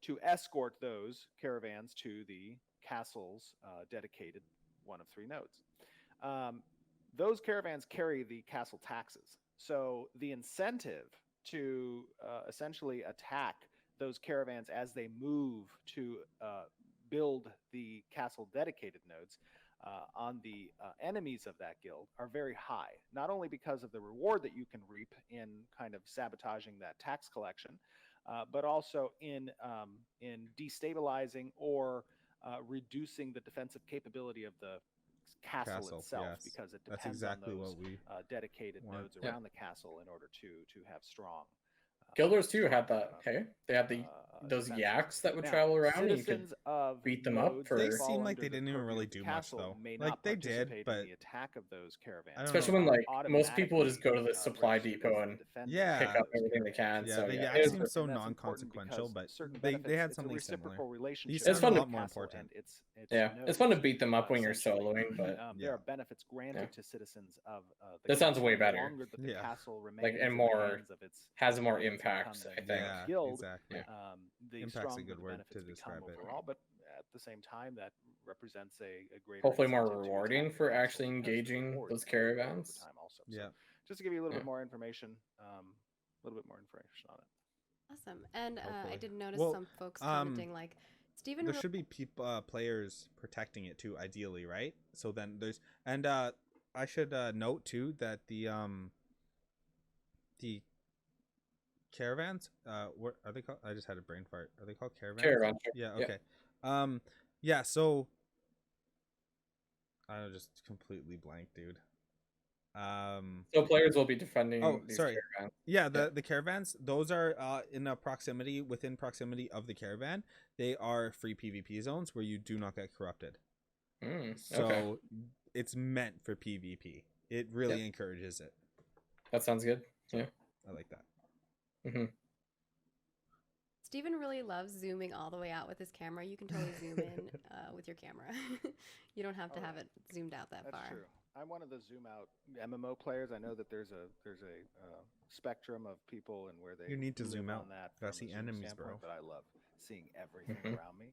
to escort those caravans to the castle's dedicated one of 3 nodes. Those caravans carry the castle taxes. So the incentive to essentially attack those caravans as they move to build the castle dedicated nodes on the enemies of that guild are very high, not only because of the reward that you can reap in kind of sabotaging that tax collection, but also in destabilizing or reducing the defensive capability of the castle itself, because it depends on those dedicated nodes around the castle in order to have strong. Guilders too had that. Hey, they had those yaks that would travel around, and you could beat them up. They seem like they didn't even really do much, though. Like they did, but the attack of those caravans, especially when like most people just go to the supply depot and pick up everything they can. Yeah, so the yeah, yaks seem so non-consequential, but they had something similar. These it's fun a lot more important. It's fun to beat them up when you're soloing, but there are benefits granted to citizens of the that sounds way better. Like and more has a more impact, I think. Exactly. The impact's a stronger good the word benefits to become describe it. overall, but at the same time, that represents a greater hopefully more incentive to rewarding attack for the actually castle because engaging rewards those over caravans. time also. Yeah. So just to give you a little bit more information, on it. Awesome. And I Hopefully. did notice Well, some folks commenting like Stephen. There should be players protecting it too, ideally, right? So then there's I should note too that the caravans, what are they called? I just had a brain fart. Are they called caravans? Caravan. Yeah. Okay. Yeah. So I just completely blank, dude. So players will be defending Oh, these sorry. caravans. Yeah, the caravans, those are within proximity of the caravan. They are free PvP zones where you do not get corrupted. Okay. So it's meant for PvP. It really encourages it. That sounds good. Yeah. I like that. Mm-hmm. Steven really loves zooming all the way out with his camera. You can totally zoom in with your camera. You don't have to have it zoomed out that That's far. true. I'm one of the zoom out MMO players. I know that there's a spectrum of people and where they You need to live zoom on out. that Gotta from a see zoom enemies, standpoint, bro. But I love seeing everything Mhm. around me,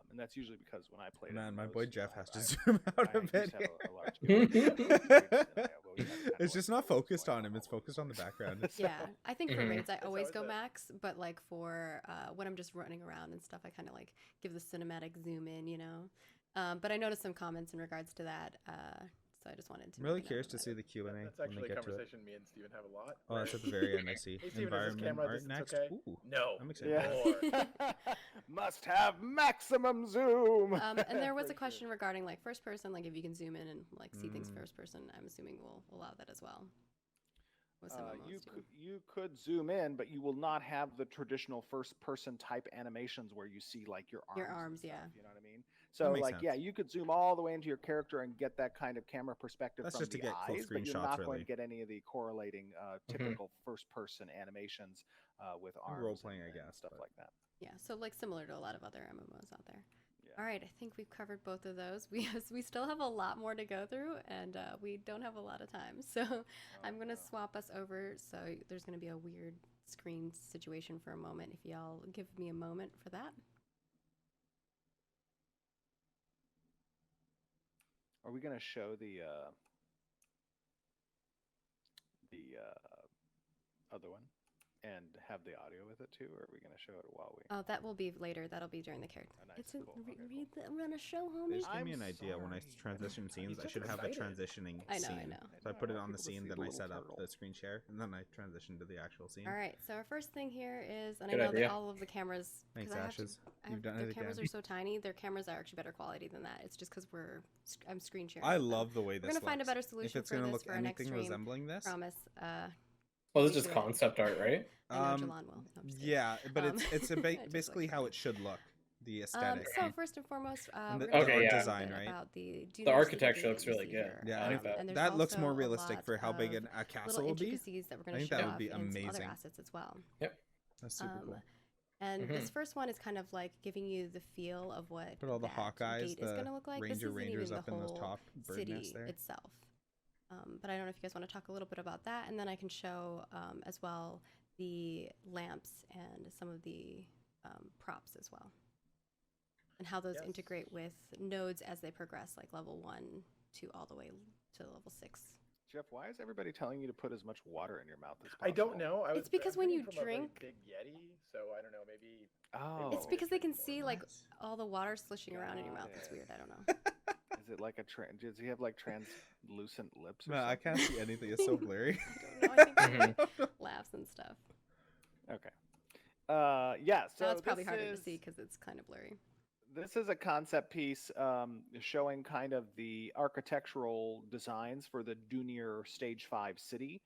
and that's usually because when I play. Man, my MMOs, boy Jeff has to I zoom out I a used bit. to have a large here. It's just not focused on him. It's focused on the background. Yeah, I think for Mhm. raids I It's always always go that. max, but like for when I'm just running around and stuff, I kind of like give the cinematic zoom in, you know. But I noticed some comments in regards to that, so I just wanted to. I'm really make a note curious to about see it. the Q&A That's when they actually a get to it. conversation me and Steven have a lot. Oh, that's where- at the very end, I see. Hey, Steven, is this Environment camera art distance next. okay? Ooh, No. I'm excited. Yeah. More. Must have maximum zoom. And there was For a question sure. regarding like first person, like if you can zoom in and like see things Mm. first person. I'm assuming we'll allow that as well. With some MMOs too. You could zoom in, but you will not have the traditional first person type animations where you see like your arms. Your and arms, stuff, yeah. You know what I mean? So makes like yeah, sense. you could zoom all the way into your character and get that kind of camera perspective That's from just to the get close eyes, but you're screenshots, not going really. to get any of the correlating typical first person animations with arms Role-playing, and I guess, stuff but- like that. Yeah, so like similar to a lot of other MMOs out there. Yeah. All right, I think we've covered both of those. We still have a lot more to go through, and we don't have a lot of time. So I'm gonna swap us over. So there's gonna be a weird screen situation for a moment. If y'all give me a moment for that. Are we going to show the other one and have the audio with it too, or are we going to show it while we? Oh, that will be later. That'll be during the character. Oh, nice. It's a Cool. Okay, read the run a show, homie. Just give me I'm an idea when I sorry. transition scenes. I just should have a excited. transitioning I know, scene. I know. So I I put it want on the people to scene, see then the I little set up turtle. the screen share, and then I transition to the actual scene. All right. So our first thing here is, and Good I know idea. that all of the cameras. 'cause Thanks, I have to- Ashes. I You've have- done their it cameras again. are so tiny. Their cameras are actually better quality than that. It's just because I'm screen sharing. I with them. love the way We're this gonna find a looks. better If solution it's for gonna this look for our next anything stream. resembling this, Promise. Well, this we is do it. concept art, right? I know um, Jalon will. No, I'm just kidding. yeah, but it's I just like basically how joking. it should look, the aesthetic. So first and foremost, And we're the- gonna Okay, talk a yeah. little design, bit right? about the The architecture looks really good. Yeah, I like that. And there's that looks more also a realistic lot for how big of a castle little will be. intricacies that we're I going to think show that would off be in some other amazing. assets as well. That's super cool. And Mhm. this first one is kind of like giving you the feel of what Put all the that Hawkeyes, gate is the going to look like. Ranger This isn't Rangers even up the in those whole top bird city nests there. itself. But I don't know if you guys want to talk a little bit about that, and then I can show as well the lamps and some of the props as well, and how those Yes. integrate with nodes as they progress, like level 1 to all the way to level 6. Jeff, why is everybody telling you to put as much water in your mouth as possible? I don't know. It's because I'm when drinking you from a really drink- big Yeti, so I don't know. Maybe Oh, It's because they can More see like What? all the water slushing around in your Got mouth. It's it. weird. I don't know. is it like a does he have like translucent lips? Or No, I something? can't see anything. It's so blurry. I don't know. I think Mhm. laughs and stuff. Okay. Yeah. So Now it's probably this harder is, to see because it's kind of blurry. This is a concept piece showing kind of the architectural designs for the Dunir Stage 5 city.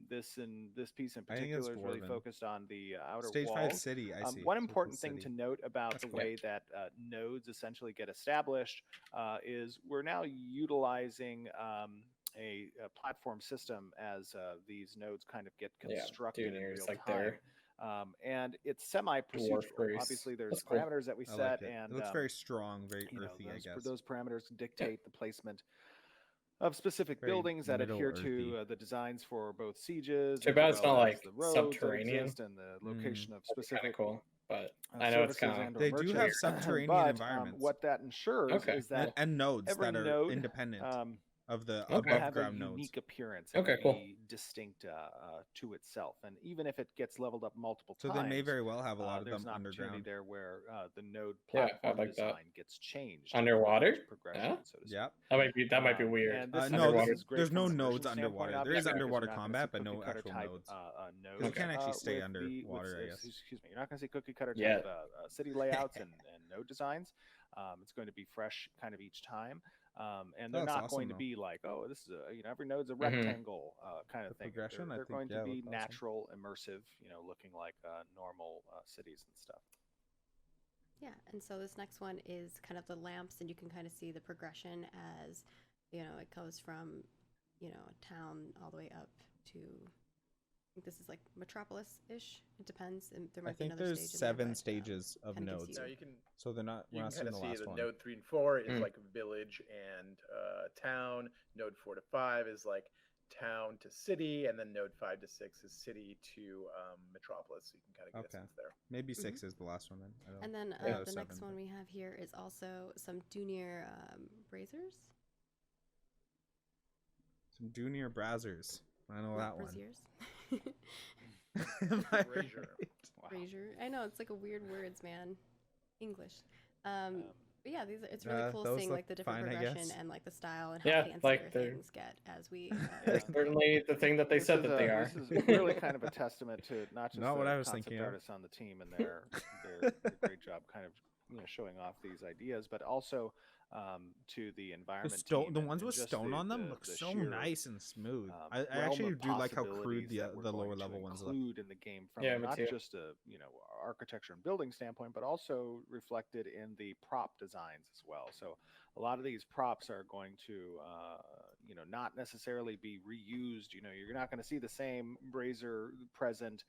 This piece in I think it's particular is really Dwarven. focused on the outer Stage walls. 5 city, I see. One So it's a important thing city. to note about That's the cool. way that nodes essentially get established is we're now utilizing a platform system as these nodes kind of get Yeah, constructed in Dunir's real like time. there. And it's semi-procedural. Warface. Obviously, there's That's cool. parameters that we I set, like it. and It looks very strong, very you know, earthy, I those, guess. those parameters dictate the placement of specific Very buildings that adhere Middle-earthy. to the designs for both sieges. Too as bad it's well not, as like, the roads that subterranean. exist and the location of That'd be kind specific of cool, but I know it's services kind of. and or They do have merchants. subterranean but, environments. what that ensures Okay, is that and nodes every that are node independent of the Okay. will above have a ground nodes. unique appearance and Okay, cool. be distinct to itself. And even if it gets leveled up multiple So times, they may very well have a lot of there's them an opportunity underground. there where the node Yeah, I'd platform like that. design gets changed Underwater? for progression, Yeah. so to speak. Yep. That might be weird. And this No, underwater. is great there's from no a conversion nodes standpoint, underwater. There is obviously, because underwater you're not gonna see combat, but no cookie-cutter actual type, nodes. nodes. You can't actually stay with underwater, I guess. Excuse me. You're not going to see cookie cutter Yeah. type city layouts and node designs. It's going to be fresh kind of each time. And they're That's not awesome, going to though. be like, oh, this is every node's a Mhm. rectangle kind of The thing. progression, I They're think, going yeah, to be looked awesome. natural, immersive, looking like normal cities and stuff. Yeah, and so this next one is kind of the lamps, and you can kind of see the progression as, it goes from, a town all the way up to, I think this is like Metropolis-ish. It depends, and there I might be think another there's stage in 7 there, but, stages of kinda gives nodes. you- No, you can So we're you not can seeing kind of the see last the one. node 3 and 4 is Mm. like village and town. Node 4 to 5 is like town to city, and then node 5 to 6 is city to metropolis. So you can kind of get Okay. a sense there. Maybe 6 is the last one then. I don't And then know. the 7, next one but- we have here is also some Dunir braziers. Some junior browsers. I know that one. Braziers. Am I Brazier. right? Wow. Brazier. I know, it's like a weird words, man. English. But yeah, it's really cool those seeing look like the different fine, I progression guess. and like the style and how Yeah, fancier like they're- things get as we. They're certainly the thing that they This said is that they are. This is really kind of a testament to not just Not what the I was concept thinking of. artists on the team and their great job kind of showing off these ideas, but also to the The environment stone, team the and- ones and with just stone on them the look so sheer, nice and smooth. I realm actually of do like how crude possibilities that we're the lower going to level ones look. include in the game from Yeah, me not too. just a architecture and building standpoint, but also reflected in the prop designs as well. So a lot of these props are going to not necessarily be reused. You're not going to see the same brazier present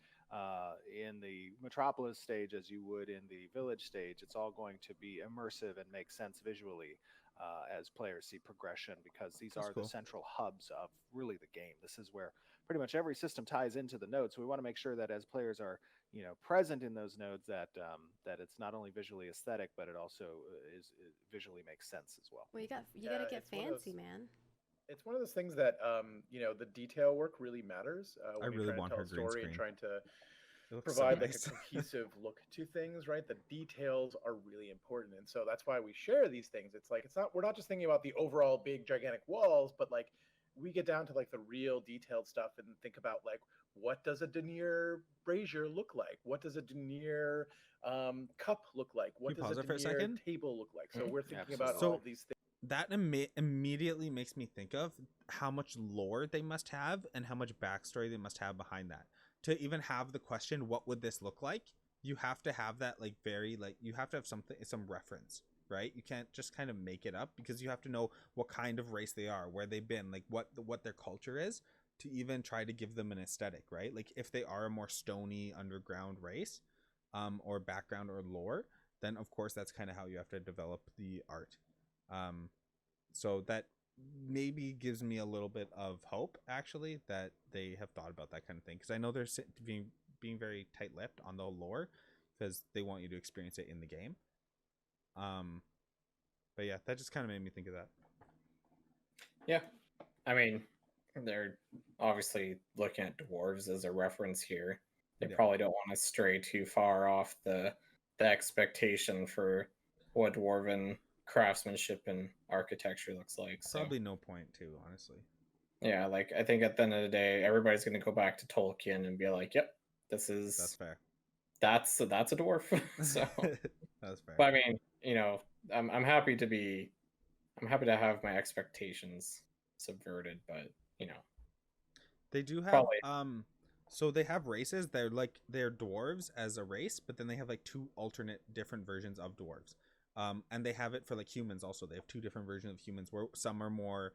in the metropolis stage as you would in the village stage. It's all going to be immersive and make sense visually as players see progression, because these That's are cool. the central hubs of really the game. This is where pretty much every system ties into the nodes. So we want to make sure that as players are present in those nodes, that it's not only visually aesthetic, but it also is visually makes sense as well. Well, you gotta Yeah, get it's one of fancy, those- man. It's one of those things that the detail work really matters when I you're really trying to want tell her a green story and screen. trying to It looks provide so like nice. a cohesive look to things, right? The details are really important, and so that's why we share these things. It's like we're not just thinking about the overall big gigantic walls, but like we get down to like the real detailed stuff and think about like, what does a denier brazier look like? What does a denier cup look like? What you does pause a it for a denier second? table look like? So Mhm. we're thinking about Absolutely. all So- of these things. That immediately makes me think of how much lore they must have and how much backstory they must have behind that. To even have the question, what would this look like? You have to have that you have to have some reference, right? You can't just kind of make it up, because you have to know what kind of race they are, where they've been, like what their culture is, to even try to give them an aesthetic, right? Like if they are a more stony underground race, or background or lore, then of course that's kind of how you have to develop the art. So that maybe gives me a little bit of hope, actually, that they have thought about that kind of thing, because I know they're being very tight-lipped on the lore, because they want you to experience it in the game. But yeah, that just kind of made me think of that. Yeah, I mean, they're obviously looking at dwarves as a reference here. They Yeah. probably don't want to stray too far off the expectation for what dwarven craftsmanship and architecture looks like. So Probably no point too, honestly. yeah, like I think at the end of the day, everybody's going to go back to Tolkien and be like, "Yep, this is That's fair. that's a dwarf." So, That's fair. but I mean, I'm happy to have my expectations subverted, but They do have Probably. So they have races. They're dwarves as a race, but then they have like 2 alternate different versions of dwarves. And they have it for like humans also. They have 2 different versions of humans, where some are more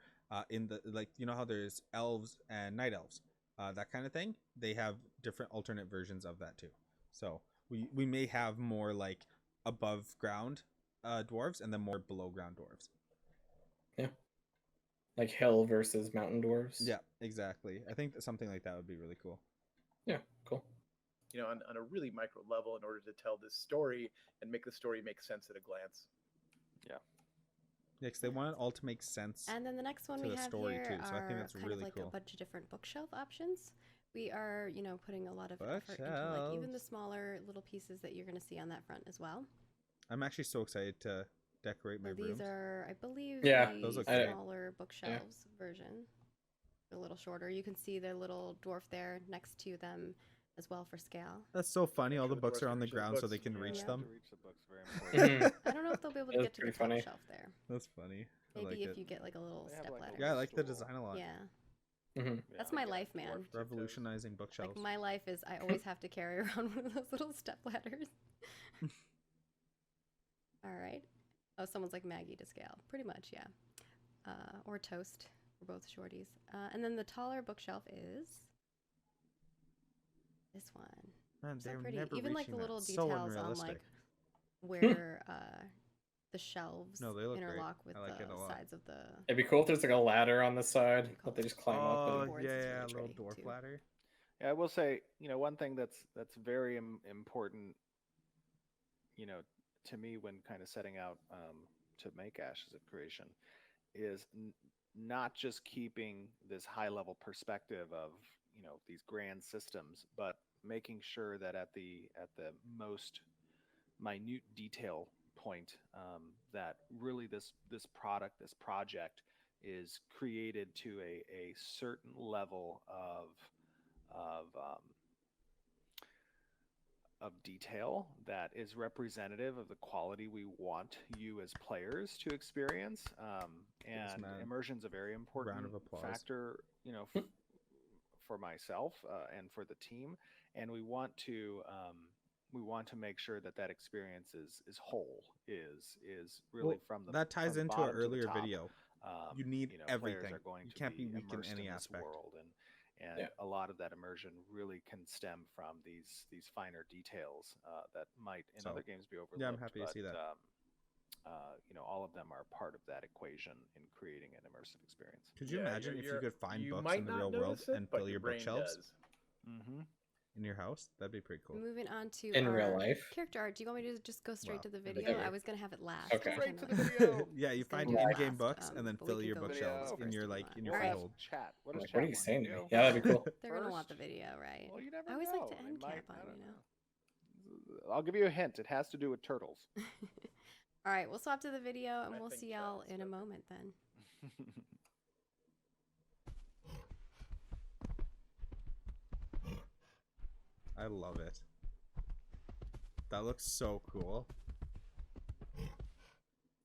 in the, like, how there's elves and night elves, that kind of thing. They have different alternate versions of that too. So we may have more like above ground dwarves, and then more below ground dwarves. like hill versus mountain dwarves. Yeah, exactly. I think that something like that would be really cool. Yeah, cool. On a really micro level, in order to tell this story and make the story make sense at a glance. Yeah, because they want it all to make sense. And then the next one to we the have story, here too, so I think are that's kind really of like cool. a bunch of different bookshelf options. We are, putting a lot of effort into like even the Bookshelves. smaller little pieces that you're going to see on that front as well. I'm actually so excited to decorate my So these rooms. are, I believe, Yeah, the those look great. smaller bookshelves version. A little shorter. You can see the little dwarf there next to them as well for scale. That's so funny. Make All sure the the books dwarves are can on the reach those ground so books. they can Yeah. reach Yeah. them. To reach the books, very important. Mhm. I don't know if they'll be able to That's get to the pretty top funny. shelf there. That's funny. I Maybe like if it. you get like a little They have, step like, a ladder. Yeah, I like the stool. design a lot. Yeah. Mhm. That's Yeah, my like a life, man. dwarf tiptoes. Revolutionizing Like bookshelves. my life is I always have to carry around one of those little step ladders. All right. Oh, someone's like Maggie to scale. Pretty much, yeah. Or toast. We're both shorties. And then the taller bookshelf is this one. Man, So they're pretty. never Even like reaching the little that. So details on unrealistic. like where the shelves No, they look great. interlock with I like it a the lot. sides of the. It'd be cool if there's like a ladder on the side call that they just climb up. Oh And... boards yeah, is yeah, really a little pretty, dwarf too. ladder. Yeah, I will say, one thing that's very important, to me when kind of setting out to make Ashes of Creation is not just keeping this high level perspective of these grand systems, but making sure that at the most minute detail point, that really this project is created to a certain level of detail that is representative of the quality we want you as players to experience. And man. immersion's a very important Round of applause. factor, for myself and for the team. And we want to make sure that experience is whole, is really Well, from the that ties from the into an bottom to the earlier top. video. You need Players everything. are going You to can't be weak in immersed any this aspect. world, and Yeah. a lot of that immersion really can stem from these finer details that might in So, other games be overlooked. yeah, I'm happy to but, see that. all of them are part of that equation in creating an immersive experience. Could you imagine if you could find you books might in the not real world notice it, and but fill your brain bookshelves does. Mm-hmm. in your house? That'd be pretty cool. Moving on to In our real life? character art. Do you want me to just go straight Wow. to the In the video? I video. was gonna have it last. Okay. I Straight kinda- to the video. Yeah, you was gonna find do it in-game last, books and then but we fill can your go to the bookshelves video in your first if you in your We'll want. have freehold. chat. What I'm does like, chat what are you want? saying to me? Video? Yeah, that'd be cool. They're gonna want the First? video, right? Well, you never I always know. like to They end might- cap I on, don't you know. know. I'll give you a hint. It has to do with turtles. All right, we'll swap to the video and I we'll think see chat y'all is in a good. moment then. I love it. That looks so cool.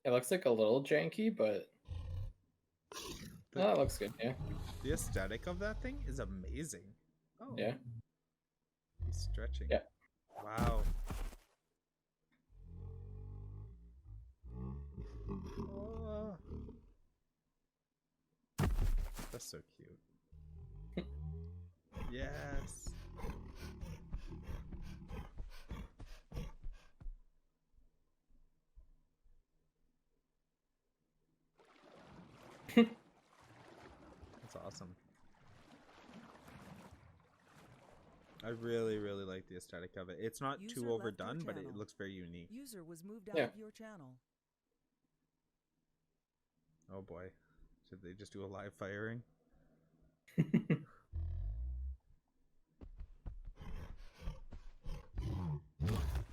It looks like a little janky, but that looks good. Yeah. The aesthetic of that thing is amazing. Oh, Yeah. he's stretching. Yeah. Wow. Oh. That's so cute. Yes. That's awesome. I really, really like the aesthetic of it. It's not User too left your overdone, but it channel. looks very unique. User was moved out Yeah. of your channel. Oh boy. Should they just do a live firing?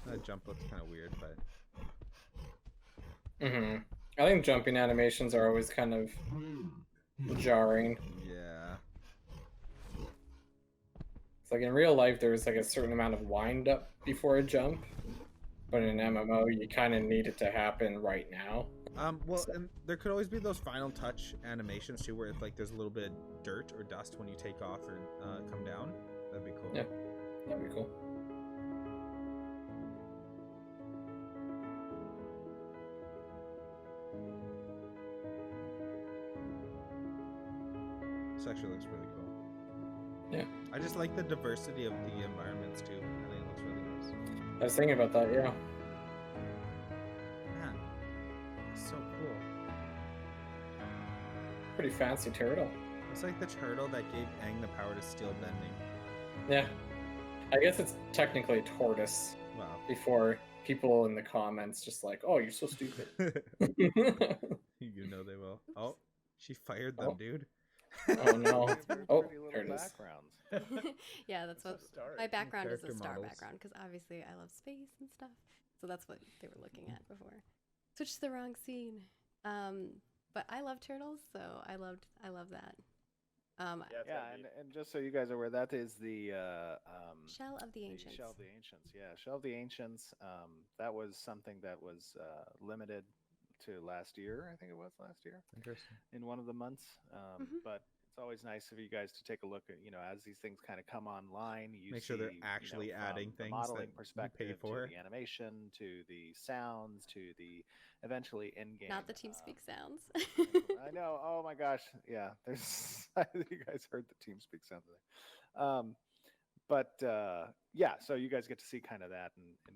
That jump looks kind of weird, but Hmm. I think jumping animations are always kind of jarring. yeah. It's like in real life, there's like a certain amount of wind up before a jump, but in an MMO, you kind of need it to happen right now. Well, and there could always be those final touch animations too, where if like there's a little bit of dirt or dust when you take off or come down. That'd be cool. Yeah. That'd be cool. This actually looks really cool. Yeah. I just like the diversity of the environments too. I think it looks really nice. I was thinking about that. Yeah. Man, it's so cool. Pretty fancy turtle. It's like the turtle that gave Aang the power to steel bending. Yeah. I guess it's technically a tortoise. Wow. Before people in the comments just like, oh, you're so stupid. You know they will. Oh, she fired them, Oh. dude. Oh no. Oh, Pretty little there it is. backgrounds. Yeah, that's what So starry. my background is a Character star models. background because obviously I love space and stuff. So that's what they were looking at before. Switched to the wrong scene. But I love turtles, so I love that. Yeah, it's Yeah, gotta be- and just so you guys are aware, that is the Shell of the Ancients. Shell of the Ancients. Yeah, Shell of the Ancients. That was something that was limited to last year. I think it was last year Interesting. in one of the months. But it's always nice for you guys to take a look at, as these things kind of come online. You Make see, sure they're actually from adding the things modeling that you pay perspective for. to the animation to the sounds to the eventually in-game. Not the TeamSpeak sounds. I know. Oh my gosh. Yeah. There's you guys heard the TeamSpeak sound there. But yeah, so you guys get to see kind of that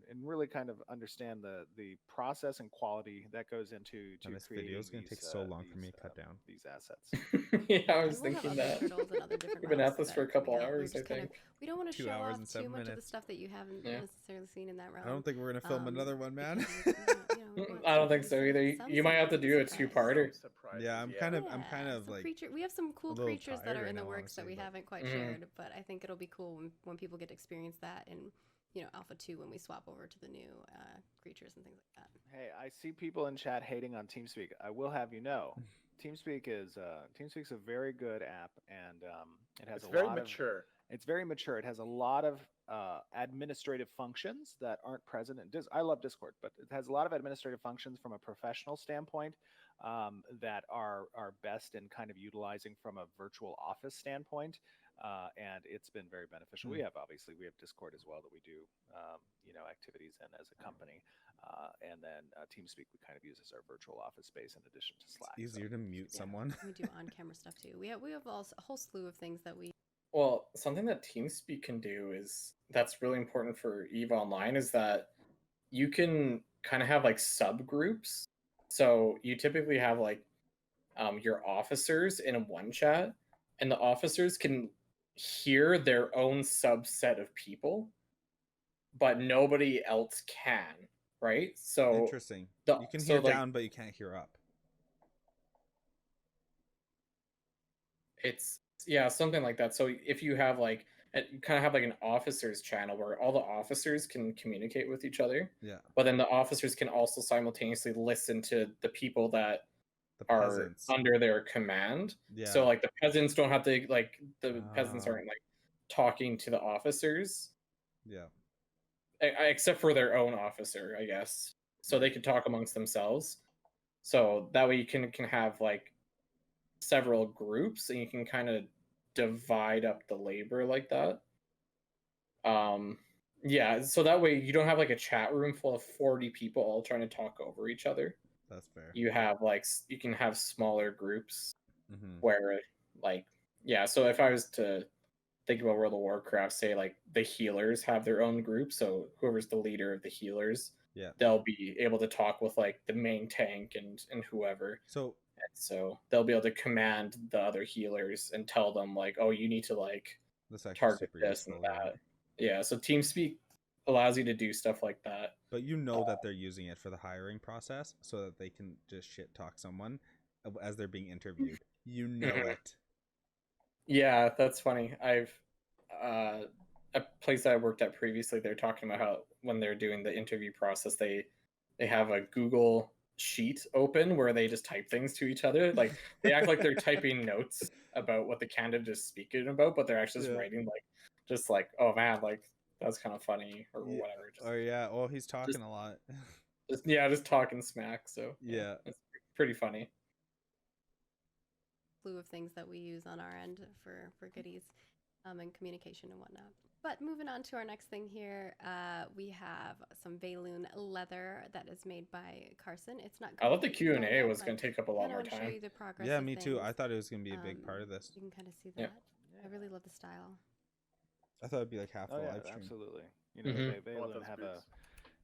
and really kind of understand the process and quality that goes into And this creating video is going to take so long for me to cut down. these assets. Yeah, I And was we'll have thinking other that. turtles and other different We've been routes at this that for a are couple coming out. We're hours, I just kind of, think. we don't want to 2 show hours off and too 7 much of the minutes. stuff that you haven't Yeah. necessarily seen in that realm. I don't think we're going to film another one, man. We want I don't think some- so either. some You might have to do a surprises. two-parter. Surprises, Yeah, I'm kind of some like creature. We have some cool little creatures that tired are right in the now, works that honestly, we but- haven't quite Mhm. shared, but I think it'll be cool when people get to experience that in Alpha 2 when we swap over to the new creatures and things like that. Hey, I see people in chat hating on TeamSpeak. I will have you know, TeamSpeak's a very good app, and it has It's a very lot mature. It's very mature. It has a lot of administrative functions that aren't present in I love Discord, but it has a lot of administrative functions from a professional standpoint that are best in kind of utilizing from a virtual office standpoint. And it's been very beneficial. We have Discord as well that we do, activities in as a company. And then TeamSpeak we kind of use as our virtual office space in addition to Slack. It's easier to mute someone. We do on-camera stuff too. We have a whole slew of things that we. Well, something that TeamSpeak can do that's really important for EVE Online is that you can kind of have like subgroups. So you typically have like your officers in one chat, and the officers can hear their own subset of people, but nobody else can, right? So Interesting. You can hear like, down, but you can't hear up. It's something like that. So if you have like you kind of have like an officers channel where all the officers can communicate with each other. Yeah. But then the officers can also simultaneously listen to the people that are peasants under their command. Yeah. So like the peasants don't have to peasants aren't like talking to the officers. Yeah. Except for their own officer, I guess. So they can talk amongst themselves. So that way you can have like several groups and you can kind of divide up the labor like that. Yeah, so that way you don't have like a chat room full of 40 people all trying to talk over each other. That's fair. You have like you can have smaller groups Mm-hmm. where like so if I was to think about World of Warcraft, say like the healers have their own group, so whoever's the leader of the healers, they'll be able to talk with like the main tank and whoever. So they'll be able to command the other healers and tell them like, oh, you need to like target this and that. Yeah, so TeamSpeak allows you to do stuff like that. But you know that they're using it for the hiring process so that they can just shit talk someone as they're being interviewed. You know it. Yeah, that's funny. I've a place that I worked at previously, they're talking about how when they're doing the interview process, they have a Google sheet open where they just type things to each other. Like they act like they're typing notes about what the candidate is speaking about, but they're actually just writing like, oh man, like that's kind of funny or whatever. Oh, he's talking a lot. just talking smack. So yeah, it's pretty funny. Slew of things that we use on our end for goodies and communication and whatnot. But moving on to our next thing here, we have some Valoon leather that is made by Carson. It's not. I thought the Q&A was going to take up a lot more time. Show you the progress. Yeah, me too. I thought it was going to be a big part of this. You can kind of see that. I really love the style. I thought it'd be like half the live stream. Absolutely. You know, Valoon have a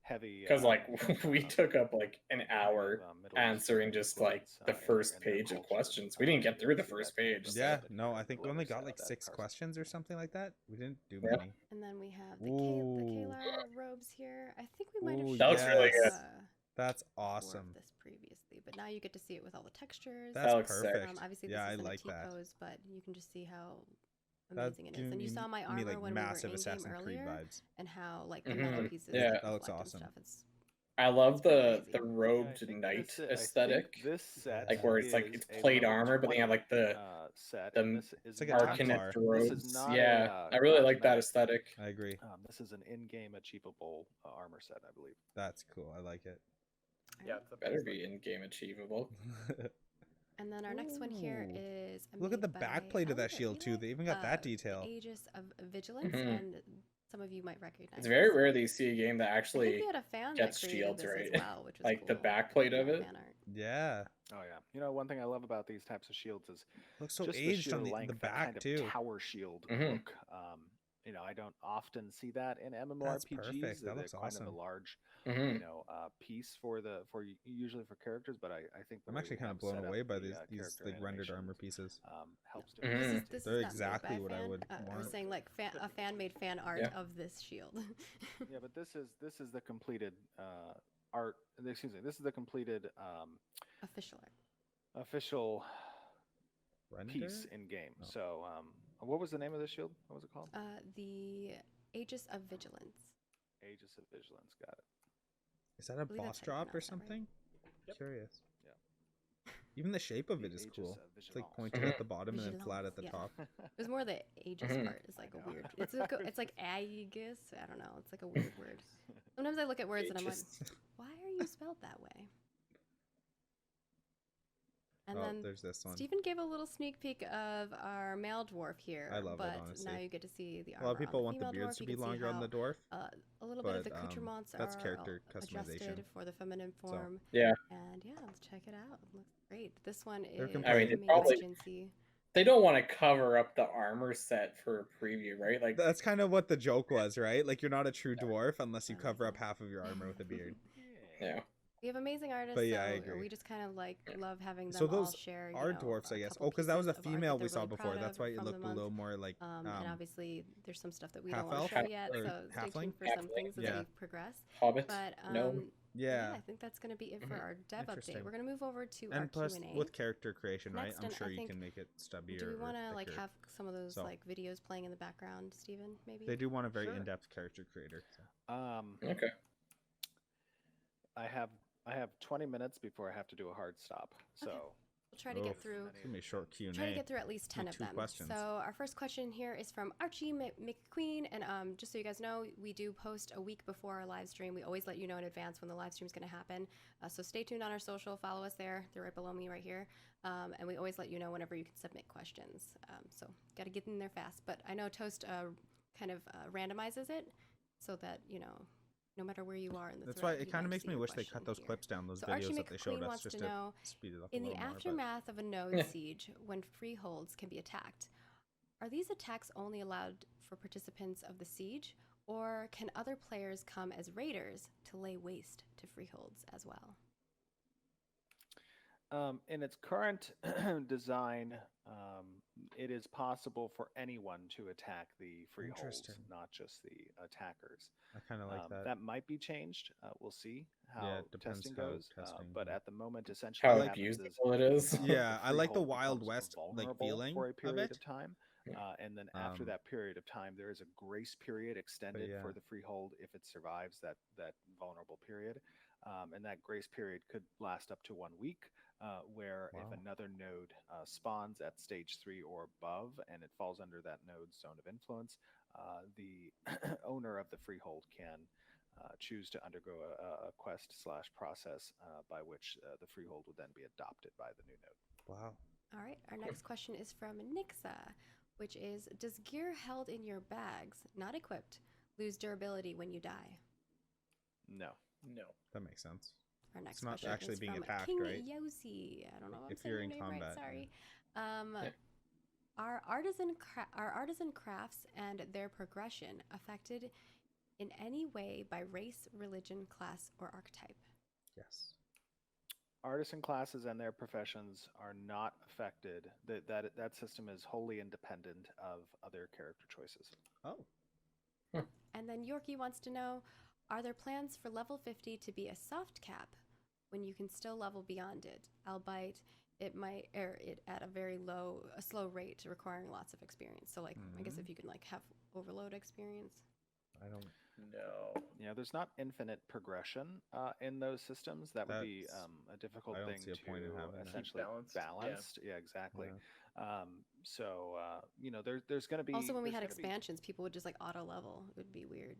heavy because like we took up like an hour answering just like the first page of questions. We didn't get through the first page. Yeah, no, I think we only got like 6 questions or something like that. We didn't do many. And then we have the Kalar robes here. I think we might have. That looks really good. That's awesome. This previously, but now you get to see it with all the textures. That's perfect. Obviously, this isn't a T-pose, but you can just see how amazing it is. And you saw my armor like when massive we were in game Creed earlier, vibes. and how like the metal pieces. Yeah, that looks awesome. I love the robed knight aesthetic. This set, like where it's like it's plate armor, but they have like the Arcanist robes. I really like that aesthetic. I agree. This is an in-game achievable armor set, I believe. That's cool. I like it. Yeah, it's the Better base be link. in-game achievable. And then our next one here Ooh. is Look at the made back by plate of that Albert shield too. Eli, They even got that the detail. Aegis of Vigilance, Mhm. and some of you might recognize. It's very this. rare that you see a game that I think actually we had a fan gets that created shields this right. as well, which was Like the cool. backplate of Yeah, it. fan art. Yeah. Oh yeah. You know, one thing I love about these types of shields is Looks so just the aged sheer on the length, that back kind of too. tower shield Mhm. look. You know, I don't often see that in MMORPGs. perfect. That looks They're kind of awesome. a large, Mhm. piece usually for characters. But I think the I'm way actually we kind have of blown set up away by the, these character like rendered armor animations, pieces. helps to Mhm. This facilitate is They're not exactly made what by a I fan. would I want. was saying like a fan made fan art Yeah. of this shield. Yeah, but this is the completed art. Excuse me. This is the completed Official art. official Render? piece in game. Oh. So, what was the name of the shield? What was it called? The Aegis of Vigilance. Aegis of Vigilance. Got it. Is that a believe boss that's how you drop or pronounce that, right? something? Yep. Curious. Yeah. Even the shape of The it is Aegis cool. of It's like Vigilance. pointed Mhm. at the bottom and then flat Vigilance, at the yeah. top. It was more the Aegis Mhm. part is like I a know. weird. It's like Aegis. I don't know. It's like a weird word. Sometimes I look at words and I'm like, Aegis. why are you spelled that way? And Oh, then there's this one. Stephen gave a little sneak peek of our male dwarf here. I love it, but honestly. now you get to see the A armor lot of people on want the female beards dwarf. to You be can see longer on how, the dwarf. a little bit of the but, accoutrements that's are character adjusted customization. for the feminine form. Yeah. And yeah, let's check it out. It looks great. This one They're is complaining- I mean, they made probably- by Jinxie. They don't want to cover up the armor set for a preview, right? Like That's kind of what the joke was, right? Like you're not a true dwarf unless you I cover like up half of your armor with a beard. yeah. We have amazing artists, But yeah, I so agree. we just kind of like love having them So all those share. are you know, dwarfs, a I guess. couple Oh, because that was a pieces of art female that we they're saw really before. proud That's of why it from the looked a little month. more like And obviously, there's some stuff that we don't half want elf to show Half- yet, or so stay halfling? tuned for some Halfling, things as yeah. we progress. Hobbit. But No. yeah, yeah. I think that's going to be it for Mhm. our dev update. Interesting. We're going to move over to our And plus Q&A. with character creation, right? Next, I'm and sure I you think- can make it stubby Do we or want to like thicker. have some of those So- like videos playing in the background, Steven, maybe? They do want a very Sure. in-depth character creator. So. Okay. I have 20 minutes before I have to do a hard stop. So We'll try to get Oof. through. It's gonna be a short Q&A. Try to get through at least 10 Like of 2 them. questions. So our first question here is from Archie McQueen, and just so you guys know, we do post a week before our live stream. We always let you know in advance when the live stream is going to happen. So stay tuned on our social, follow us there. They're right below me right here. And we always let you know whenever you can submit questions. So got to get in there fast. But I know Toast kind of randomizes it so that, you know, no matter where you are in the That's thread, why it you kind of might makes see me your wish they question cut those here. clips down, those So videos Archie that they showed McQueen us wants just to know, speed it up in a the little more. but- aftermath of a node Yeah. siege, when freeholds can be attacked, are these attacks only allowed for participants of the siege, or can other players come as raiders to lay waste to freeholds as well? in its current design, it is possible for anyone to attack the freeholds, Interesting. not just the attackers. I kind of like that. That might be changed. We'll see how Yeah, it depends testing how goes. testing But goes. at the moment, essentially, How what happens is abusable it is. Yeah, I like the freehold Wild becomes West like vulnerable feeling for a of period it. of time. And then after Um, that period of time, there is a grace period extended yeah. for the freehold if it survives that vulnerable period. And that grace period could last up to 1 week, where Wow. if another node spawns at stage 3 or above and it falls under that node's zone of influence, the owner of the freehold can choose to undergo a quest/process by which the freehold would then be adopted by the new node. Wow. All right, our next question is from Nixa, which is, does gear held in your bags, not equipped, lose durability when you die? No. No. That makes sense. Our next It's not question actually is being from attacked, King right? Yosi. I don't know if I'm If saying you're your in name combat, right. Sorry. Yeah. Are artisan crafts and their progression affected in any way by race, religion, class, or archetype? Yes. Artisan classes and their professions are not affected. That system is wholly independent of other character choices. Oh. And then Yorkie wants to know, are there plans for level 50 to be a soft cap when you can still level beyond it, albeit it might it at a slow rate, requiring lots of experience? So like, I guess if you can like have overload experience. I don't. No. Yeah, there's not infinite progression in those systems. That would be That's- a difficult I don't thing see a point in to having that. essentially Keep balanced. Yeah, exactly. Yeah. So you know, there's going to be Also, when we there's had gonna be- expansions, people would just like auto level. It would be weird.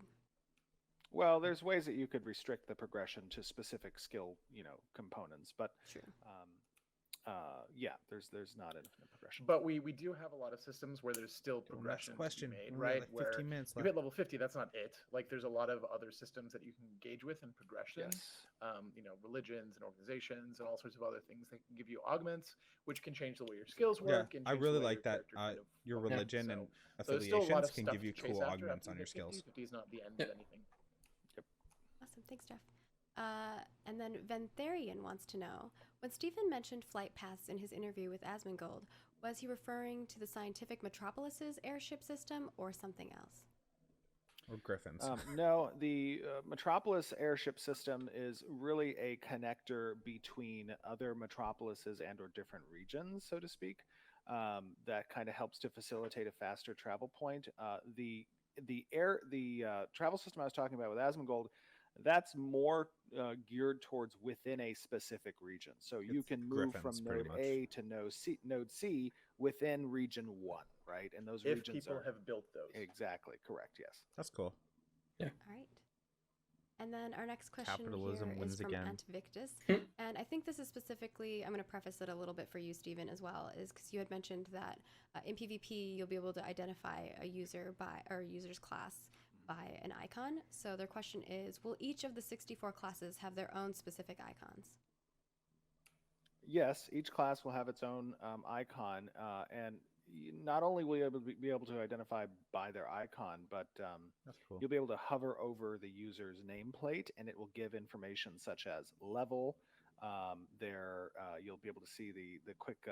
Well, there's ways that you could restrict the progression to specific skill, components, but True. yeah, there's not infinite progression. But we do have a lot of systems where there's still Next progression to question. be made, We're at right? like Where 15 minutes you left. hit level 50, that's not it. Like there's a lot of other systems that you can engage with in progression. Yes. Religions and organizations and all sorts of other things that can give you augments, which can change the way your skills Yeah, work. And I change the really way like your that. character kind of Your functions. religion and So there's still a lot affiliations of can stuff give you to chase cool after augments on you your hit 50. skills. 50 is not the end of anything. Awesome. Thanks, Jeff. And then Ventherian wants to know, when Stephen mentioned flight paths in his interview with Asmongold, was he referring to the scientific Metropolis's airship system or something else? Or griffins. No, the Metropolis airship system is really a connector between other metropolises and or different regions, so to speak. That kind of helps to facilitate a faster travel point. The travel system I was talking about with Asmongold, that's more geared towards within a specific region. So you It's can move griffins, from pretty node much. A to node C within region 1, right? And those If regions people are have built those. exactly correct. Yes. That's cool. All right. And then our next question Capitalism here wins is from again. Antivictus. And I think this is specifically, I'm going to preface it a little bit for you, Stephen, as well, is because you had mentioned that in PvP, you'll be able to identify a user or a user's class by an icon. So their question is, will each of the 64 classes have their own specific icons? Yes, each class will have its own icon, and not only will you be able to identify by their icon, but That's cool. you'll be able to hover over the user's nameplate, and it will give information such as level. You'll be able to see the quick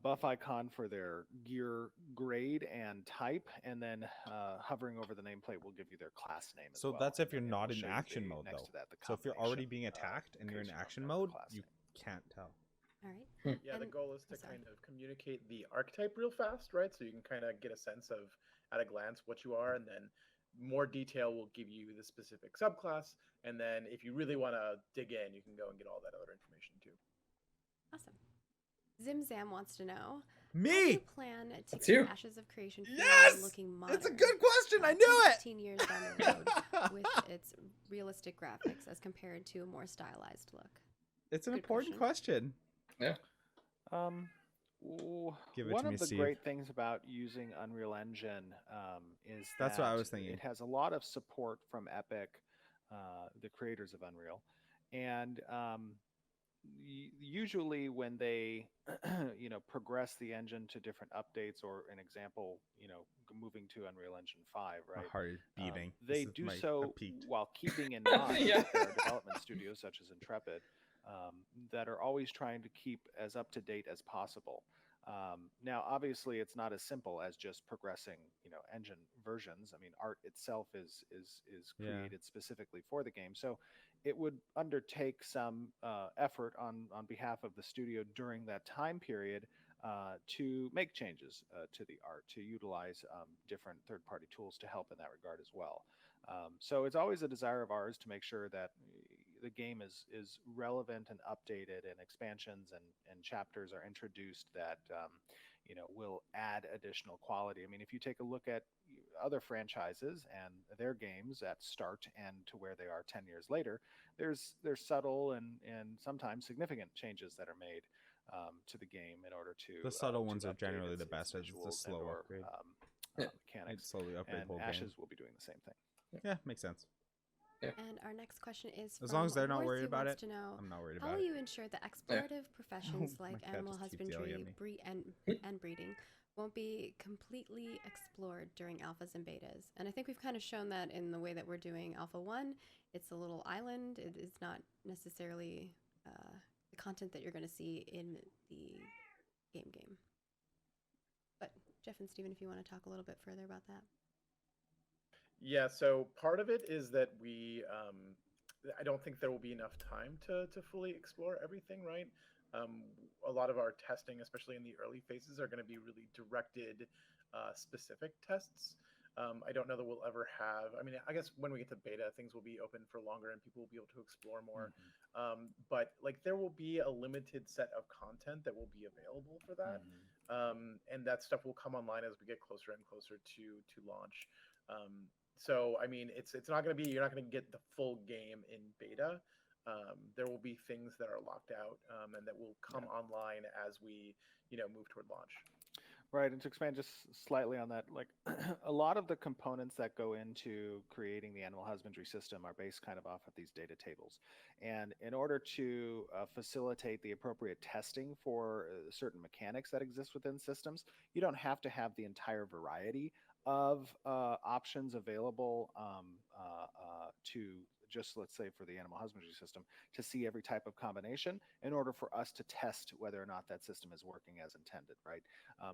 buff icon for their gear grade and type, and then hovering over the nameplate will give you their class name as So well. that's if you're And it will not in show you action mode, next though. to that, the So if you're already combination, being attacked and you're in case you don't action know the mode, class you name. can't tell. All right. Yeah, the And- goal is to sorry. kind of communicate the archetype real fast, right? So you can kind of get a sense of, at a glance, what you are, and then more detail will give you the specific subclass. And then if you really want to dig in, you can go and get all that other information too. Awesome. Zimzam wants to know, how do Me! you plan to That's keep you. Ashes of Creation feeling Yes! and looking modern? It's a good question. I knew it. 15 years down the road with its realistic graphics as compared to a more stylized look. It's an Good important question. Yeah. Give it One to me, of the Steve. great things about using Unreal Engine is That's what I that was thinking. It has a lot of support from Epic, the creators of Unreal, and usually when they progress the engine to different updates, or an example, moving to Unreal Engine 5, My right? heart is beating. They This is do my- I so peaked. while keeping in mind Yeah. that there are development studios such as Intrepid that are always trying to keep as up to date as possible. Now, obviously, it's not as simple as just progressing, engine versions. I mean, art itself is Yeah. created specifically for the game, so it would undertake some effort on behalf of the studio during that time period to make changes to the art, to utilize different third-party tools to help in that regard as well. So it's always a desire of ours to make sure that the game is relevant and updated, and expansions and chapters are introduced that will add additional quality. I mean, if you take a look at other franchises and their games at start and to where they are 10 years later, there's subtle and sometimes significant changes that are made to the game in order to The subtle to ones are update generally the its best, as it's a visuals slow and/or, upgrade. Yeah. I'd mechanics. slowly upgrade And the whole Ashes game. will be doing the same thing. Yeah, makes sense. And our next question is As long as from they're not Lorth, worried who about wants it, to know, I'm not worried how about will it. you ensure that explorative professions My like cat animal just keeps yelling at husbandry, and breeding won't be completely explored during alphas and betas? And I think we've kind of shown that in the way that we're doing Alpha 1. It's a little island. It is not necessarily the content that you're going to see in the game. But Jeff and Stephen, if you want to talk a little bit further about that. Yeah, so part of it is that I don't think there will be enough time to fully explore everything, right? A lot of our testing, especially in the early phases, are going to be really directed, specific tests. I don't know that we'll ever have, I mean, I guess when we get to beta, things will be open for longer and people will be able to explore more. But like there will be a limited set of content that will be available for that. And that stuff will come online as we get closer and closer to launch. So I mean, it's not going to be, you're not going to get the full game in beta. There will be things that are locked out, and that will come online as we move toward launch. Right, and to expand just slightly on that, like a lot of the components that go into creating the animal husbandry system are based kind of off of these data tables. And in order to facilitate the appropriate testing for certain mechanics that exist within systems, you don't have to have the entire variety of options available to just, let's say, for the animal husbandry system, to see every type of combination in order for us to test whether or not that system is working as intended, right?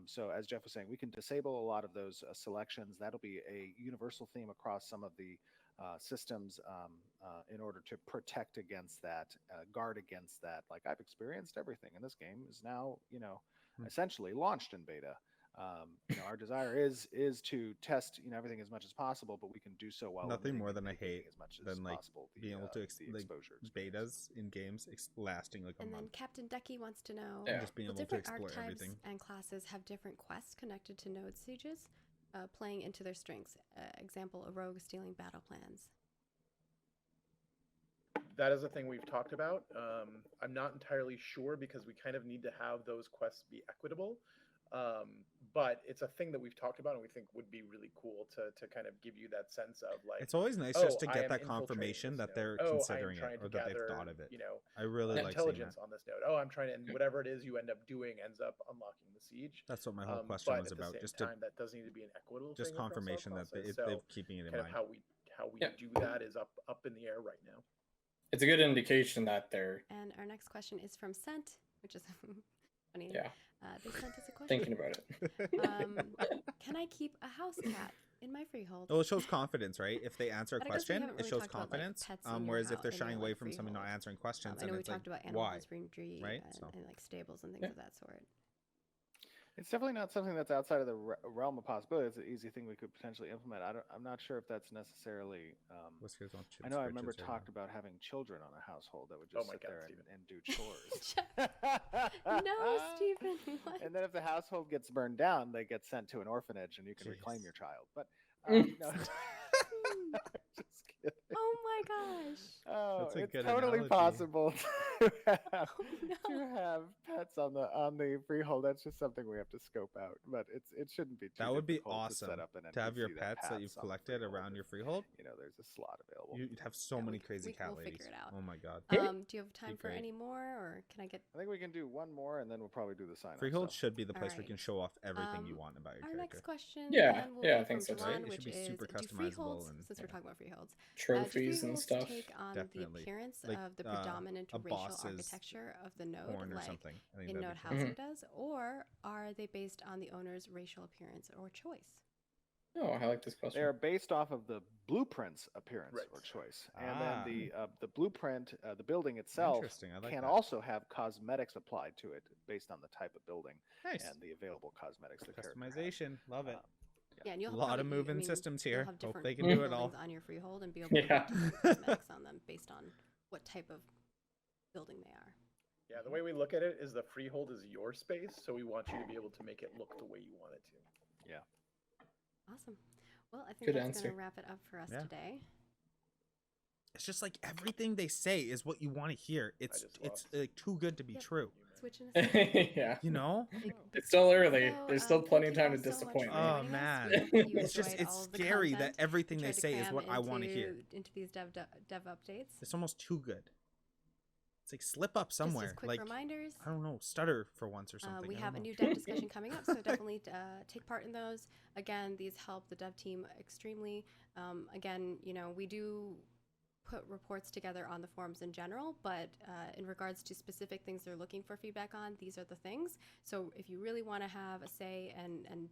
So as Jeff was saying, we can disable a lot of those selections. That'll be a universal theme across some of the systems in order to protect against that, guard against that. Like, I've experienced everything, and this game is now, essentially launched in beta. Our desire is to test everything as much as possible, but we can do so while nothing more than I mitigating hate as much than as like possible being able to the exposure experience. betas in games lasting like a And then month. Captain Decky wants to know, Yeah. Just being will able to different explore archetypes everything. and classes have different quests connected to node sieges, playing into their strengths? Example, a rogue stealing battle plans. That is a thing we've talked about. I'm not entirely sure because we kind of need to have those quests be equitable. But it's a thing that we've talked about and we think would be really cool to kind of give you that sense of like, It's always nice just to get that confirmation that they're considering it or that they've thought of it. I really like seeing intelligence that. on this node. I'm trying to, and whatever it is you end up doing ends up unlocking the siege. That's what my whole question but was at about. the same Just time, that does need to be an equitable just thing across all confirmation that classes. they're keeping it in kind mind. of how we do that is up in the air right now. It's a good indication that they're And our next question is from Sent, which is funny. Yeah. They sent us a question. thinking about it. Can I keep a house cat in my freehold? Well, it shows confidence, right? If they answer a But I guess we question, haven't it really shows talked about, like, confidence. pets in your Whereas if house- they're in shying your, away like, from something not freehold. answering questions, I then know we it's like, talked about animal why? husbandry, Right? and, So- and like stables and things Yeah. of that sort. It's definitely not something that's outside of the realm of possibility. It's an easy thing we could potentially implement. I'm not sure if that's necessarily. Whiskers on I know I remember talked about having children on a household that would Oh just my sit God, there Steven. and do chores. No, Stephen. What? And then if the household gets burned down, they get sent to an orphanage and you can reclaim Jeez. your child. But no, just kidding. Oh my gosh. Oh, That's a it's good totally analogy. possible to have, Oh, no. to have pets on the freehold. That's just something we have to scope out. But it shouldn't be too That would be difficult awesome to set up an to have your NPC pets that you've paths on the collected freehold around if, your freehold. there's a slot available. You'd have so Yeah, many we- crazy cat we'll ladies. figure it out. Oh my god. Do you have time for great. any more, or can I get I think we can do one more and then we'll probably do the sign. Freehold should be the place where you Alright. can show off everything you Um, want about your our character. next question? Yeah, then will yeah, be I think from so too. John, Right? It which should be is, super do customizable freeholds, and- since we're yeah. talking about freeholds, Trophies do and freeholds stuff. take on Definitely. the appearance Like, of the predominant a racial boss's architecture of the node, Horn or like something. I think in that'd node be cool. housing does, or are they based on the owner's racial appearance or choice? Oh, I like this question. They are based off of the blueprint's appearance Right. or choice, and then Ah. the blueprint, the building itself, Interesting. I like can that. also have cosmetics applied to it based on the type of building Nice. and the available cosmetics the character has. Customization. Love it. Yeah, and A you'll have lot probably of moving systems you'll here. have Hope different they can do it buildings all. on your freehold and be able to Yeah. put different cosmetics on them based on what type of building they are. Yeah, the way we look at it is the freehold is your space, so we want you to be able to make it look the way you want it to. Awesome. Well, I think Good that's answer. going to wrap it up for us Yeah. today. It's just like everything they say is what you want to hear. It's just it's lost. like too good to be Yep. true. Switching us over. Yeah. You know? It's still early. So, There's still plenty of thank time you to all so much disappoint for me. Oh, joining us. man. We hope you It's just enjoyed it's all of the scary that content everything we they tried to say is cram what I want to hear. into these dev updates. It's almost too good. It's like slip up somewhere. Just as quick Like reminders. I don't know, stutter for once or something. We I have a don't know. new dev discussion coming up, so definitely take part in those. Again, these help the dev team extremely. Again, we do put reports together on the forums in general, but in regards to specific things they're looking for feedback on, these are the things. So if you really want to have a say and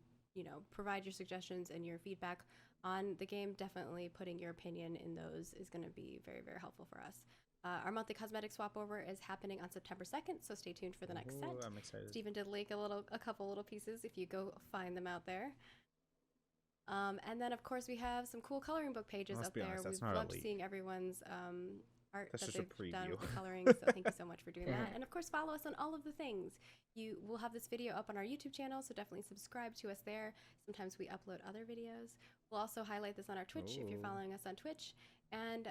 provide your suggestions and your feedback on the game, definitely putting your opinion in those is going to be very, very helpful for us. Our monthly cosmetic swap over is happening on September 2nd, so stay tuned for the next set. Ooh, I'm excited. Stephen did link a couple little pieces if you go find them out there. And then, of course, we have some cool coloring book pages Let's up be there. honest, that's We've not a loved leak. seeing everyone's art That's that just a they've done with preview. the coloring. So thank you so much for doing that. And of course, follow us on all of the things. You will have this video up on our YouTube channel, so definitely subscribe to us there. Sometimes we upload other videos. We'll also highlight this on our Twitch if you're Oh. following us on Twitch. And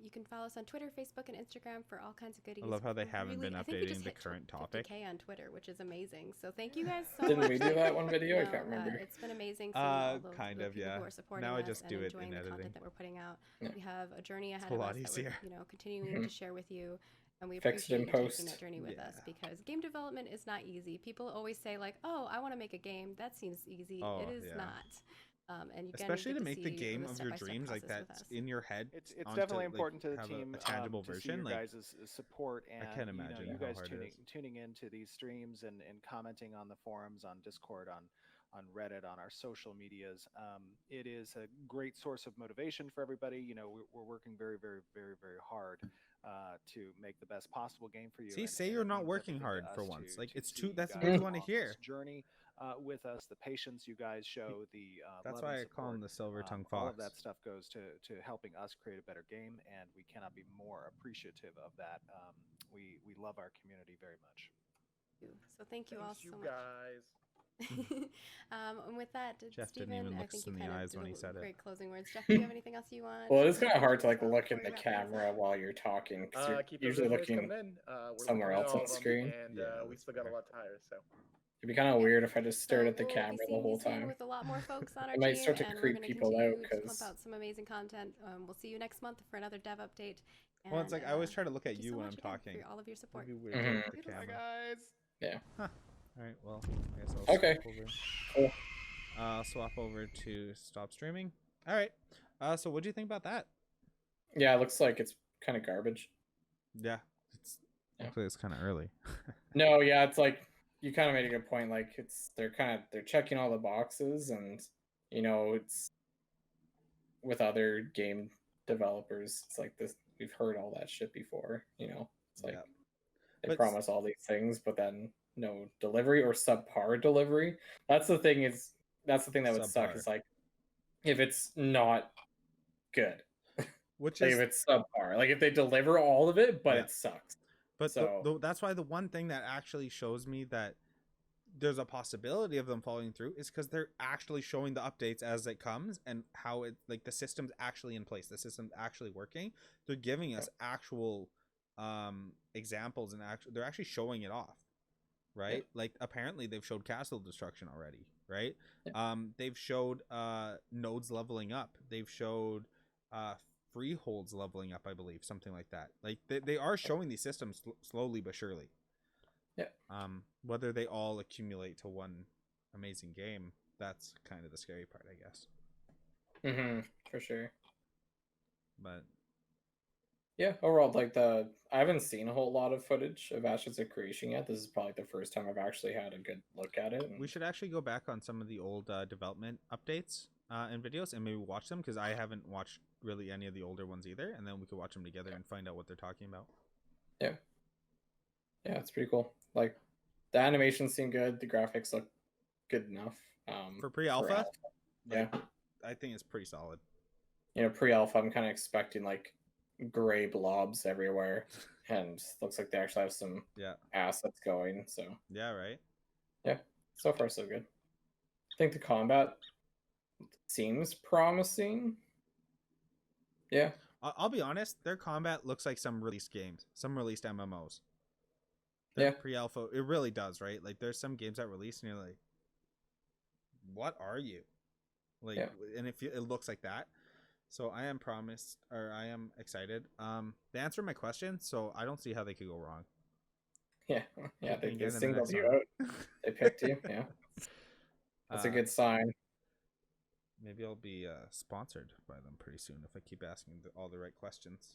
you can follow us on Twitter, Facebook, and Instagram for all kinds of goodies. I love how they We're haven't been I think we just updating the hit current topic. 50K on Twitter, which is amazing. So thank you guys so Didn't much. we do that one video? I No, can't remember. it's been amazing seeing all the Kind the of, people yeah. who are supporting Now I us just and do it enjoying in the editing. content that we're putting out. Yeah. We have a journey ahead a of lot us that easier. we're continuing to share with you. And we Fix it appreciate in you taking post. that journey with us Yeah. because game development is not easy. People always say like, "Oh, I want to make a game. That seems easy." Oh, It is yeah. not. And you Especially get to make the see game of your step-by-step dreams like process with that's us. in your head. It's onto, definitely like, important to the have team a tangible to see version. your Like, guys' support and can't imagine you how guys hard it is. tuning into these streams and commenting on the forums, on Discord, on Reddit, on our social medias. It is a great source of motivation for everybody. You know, we're working very, very, very, very hard to make the best possible game for you. See, and- say and you're it not means working everything to hard for us once. to- Like, to it's see too. you That's what guys you want to along hear. this journey with us, the patience you guys show, the That's love why and I call him support. the silver tongue All of fox. that stuff goes to helping us create a better game, and we cannot be more appreciative of that. We love our community very much. So thank you all Thanks, so you much. guys. and with that, Jeff didn't Stephen, even I look think us you in the kind of eyes did when he a said it. great closing words. Jeff, do you have anything else you want? Well, it is kind of hard to like before look in we the wrap things up? camera while you're talking because you're Keep those usually invoices looking. coming in. We're somewhere looking at else all on of the them, screen. and Yeah, we that's still got fair. a lot to hire. So It'd be kind of weird if I just stared So at the we'll camera be the seeing whole you soon time. with a lot more folks on our It might team, start to and we're creep going to people continue out to pump 'cause- out some amazing content. We'll see you next month for another dev update. Well, it's and, like I always try to look at thank you so when much I'm again talking. for all of your support. It'd be weird Mhm. to look at the Beautiful. camera. guys. Yeah. All right. Well, I guess I'll Okay. swap over. Cool. Swap over to stop streaming. All right. So what do you think about that? Yeah, it looks like it's kind of garbage. Yeah. It's Yeah. actually it's kind of early. No, yeah, it's like you kind of made a good point. Like they're checking all the boxes, and it's with other game developers. It's like this. We've heard all that shit before. It's like Yeah. they But- promise all these things, but then no delivery or subpar delivery. That's the thing. That's the thing that would suck. Subpar. Is like if it's not good. Which Like is if it's subpar. Like if they deliver all of it, but Yeah. it sucks. But So- that's why the one thing that actually shows me that there's a possibility of them following through is because they're actually showing the updates as it comes and how it like the system's actually in place, the system's actually working. They're giving us actual examples and they're actually showing it off, right? Like apparently they've showed castle destruction already, right? They've showed nodes leveling up. They've showed freeholds leveling up, I believe, something like that. Like they are showing these systems slowly but surely. Yeah. Whether they all accumulate to one amazing game, that's kind of the scary part, I guess. For sure. But Yeah, overall, like I haven't seen a whole lot of footage of Ashes of Creation yet. This is probably the first time I've actually had a good look at it. we should actually go back on some of the old development updates and videos and maybe watch them because I haven't watched really any of the older ones either, and then we could watch them together and find out what they're talking about. Yeah, it's pretty cool. Like the animations seem good, the graphics look good enough. For pre-alpha, yeah, I think it's pretty solid. Pre-alpha, I'm kind of expecting like gray blobs everywhere, and looks like they actually have some assets going. So yeah, right. Yeah, so far so good. I think the combat seems promising. Yeah. I'll be honest, their combat looks like some released games, some released MMOs. Their pre-alpha, it really does, right? Like there's some games that release and you're like, what are you? Like, and it looks like that. So I am excited. They answered my question, so I don't see how they could go wrong. Yeah, they get in the singled next you one. out. They picked you. Yeah, that's a good sign. Maybe I'll be sponsored by them pretty soon if I keep asking all the right questions.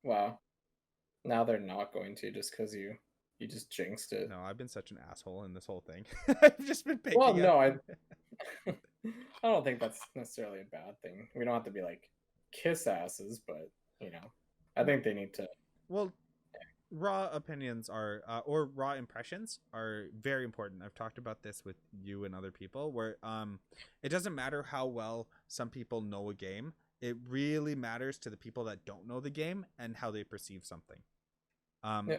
Wow. Now they're not going to just because you just jinxed it. No, I've been such an asshole in this whole thing. I've just been picking Well, no, up. I don't think that's necessarily a bad thing. We don't have to be like kiss asses, but I think they need to. Well, raw opinions are or raw impressions are very important. I've talked about this with you and other people where it doesn't matter how well some people know a game. it really matters to the people that don't know the game and how they perceive something.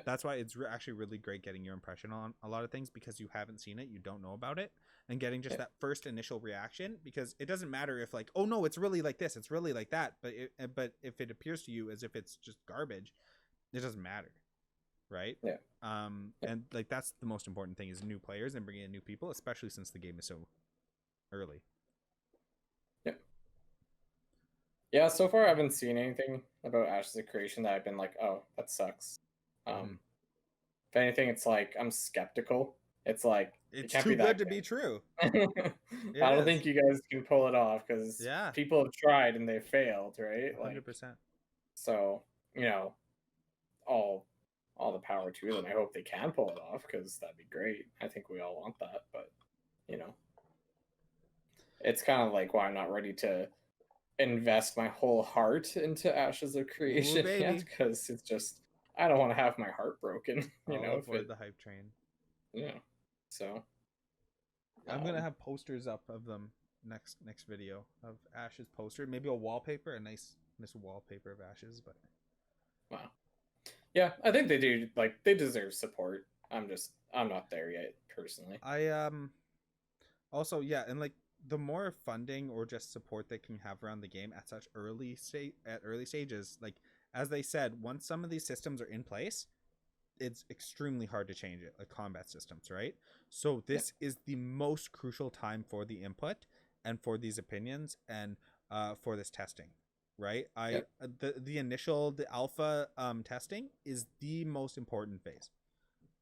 That's why it's actually really great getting your impression on a lot of things, because you haven't seen it, you don't know about it, and getting just that first initial reaction, because it doesn't matter if like, oh no, it's really like this, it's really like that, but if it appears to you as if it's just garbage, it doesn't matter, right? And like that's the most important thing, is new players and bringing in new people, especially since the game is so early. Yeah, so far I haven't seen anything about Ashes of Creation that I've been like, oh, that sucks. If anything, it's like I'm skeptical. It's like It's it can't too be that good to be true. I don't think you guys can pull it off, because people have tried and they failed, right? 100%. So, you know, all the power to them. I hope they can pull it off, because that'd be great. I think we all want that, but you know, it's kind of like why I'm not ready to invest my whole heart into Ashes of Creation yet, because it's just I don't want to have my heart broken. Avoid the hype train. Yeah. So I'm gonna have posters up of them next video of Ashes poster. Maybe a wallpaper, a nice wallpaper of Ashes. But wow. Yeah, I think they do. Like, they deserve support. I'm not there yet personally. I also, yeah, and like the more funding or just support they can have around the game at such early stages, like as they said, once some of these systems are in place, it's extremely hard to change it, like combat systems, right? So this is the most crucial time for the input and for these opinions and for this testing, right? The alpha testing is the most important phase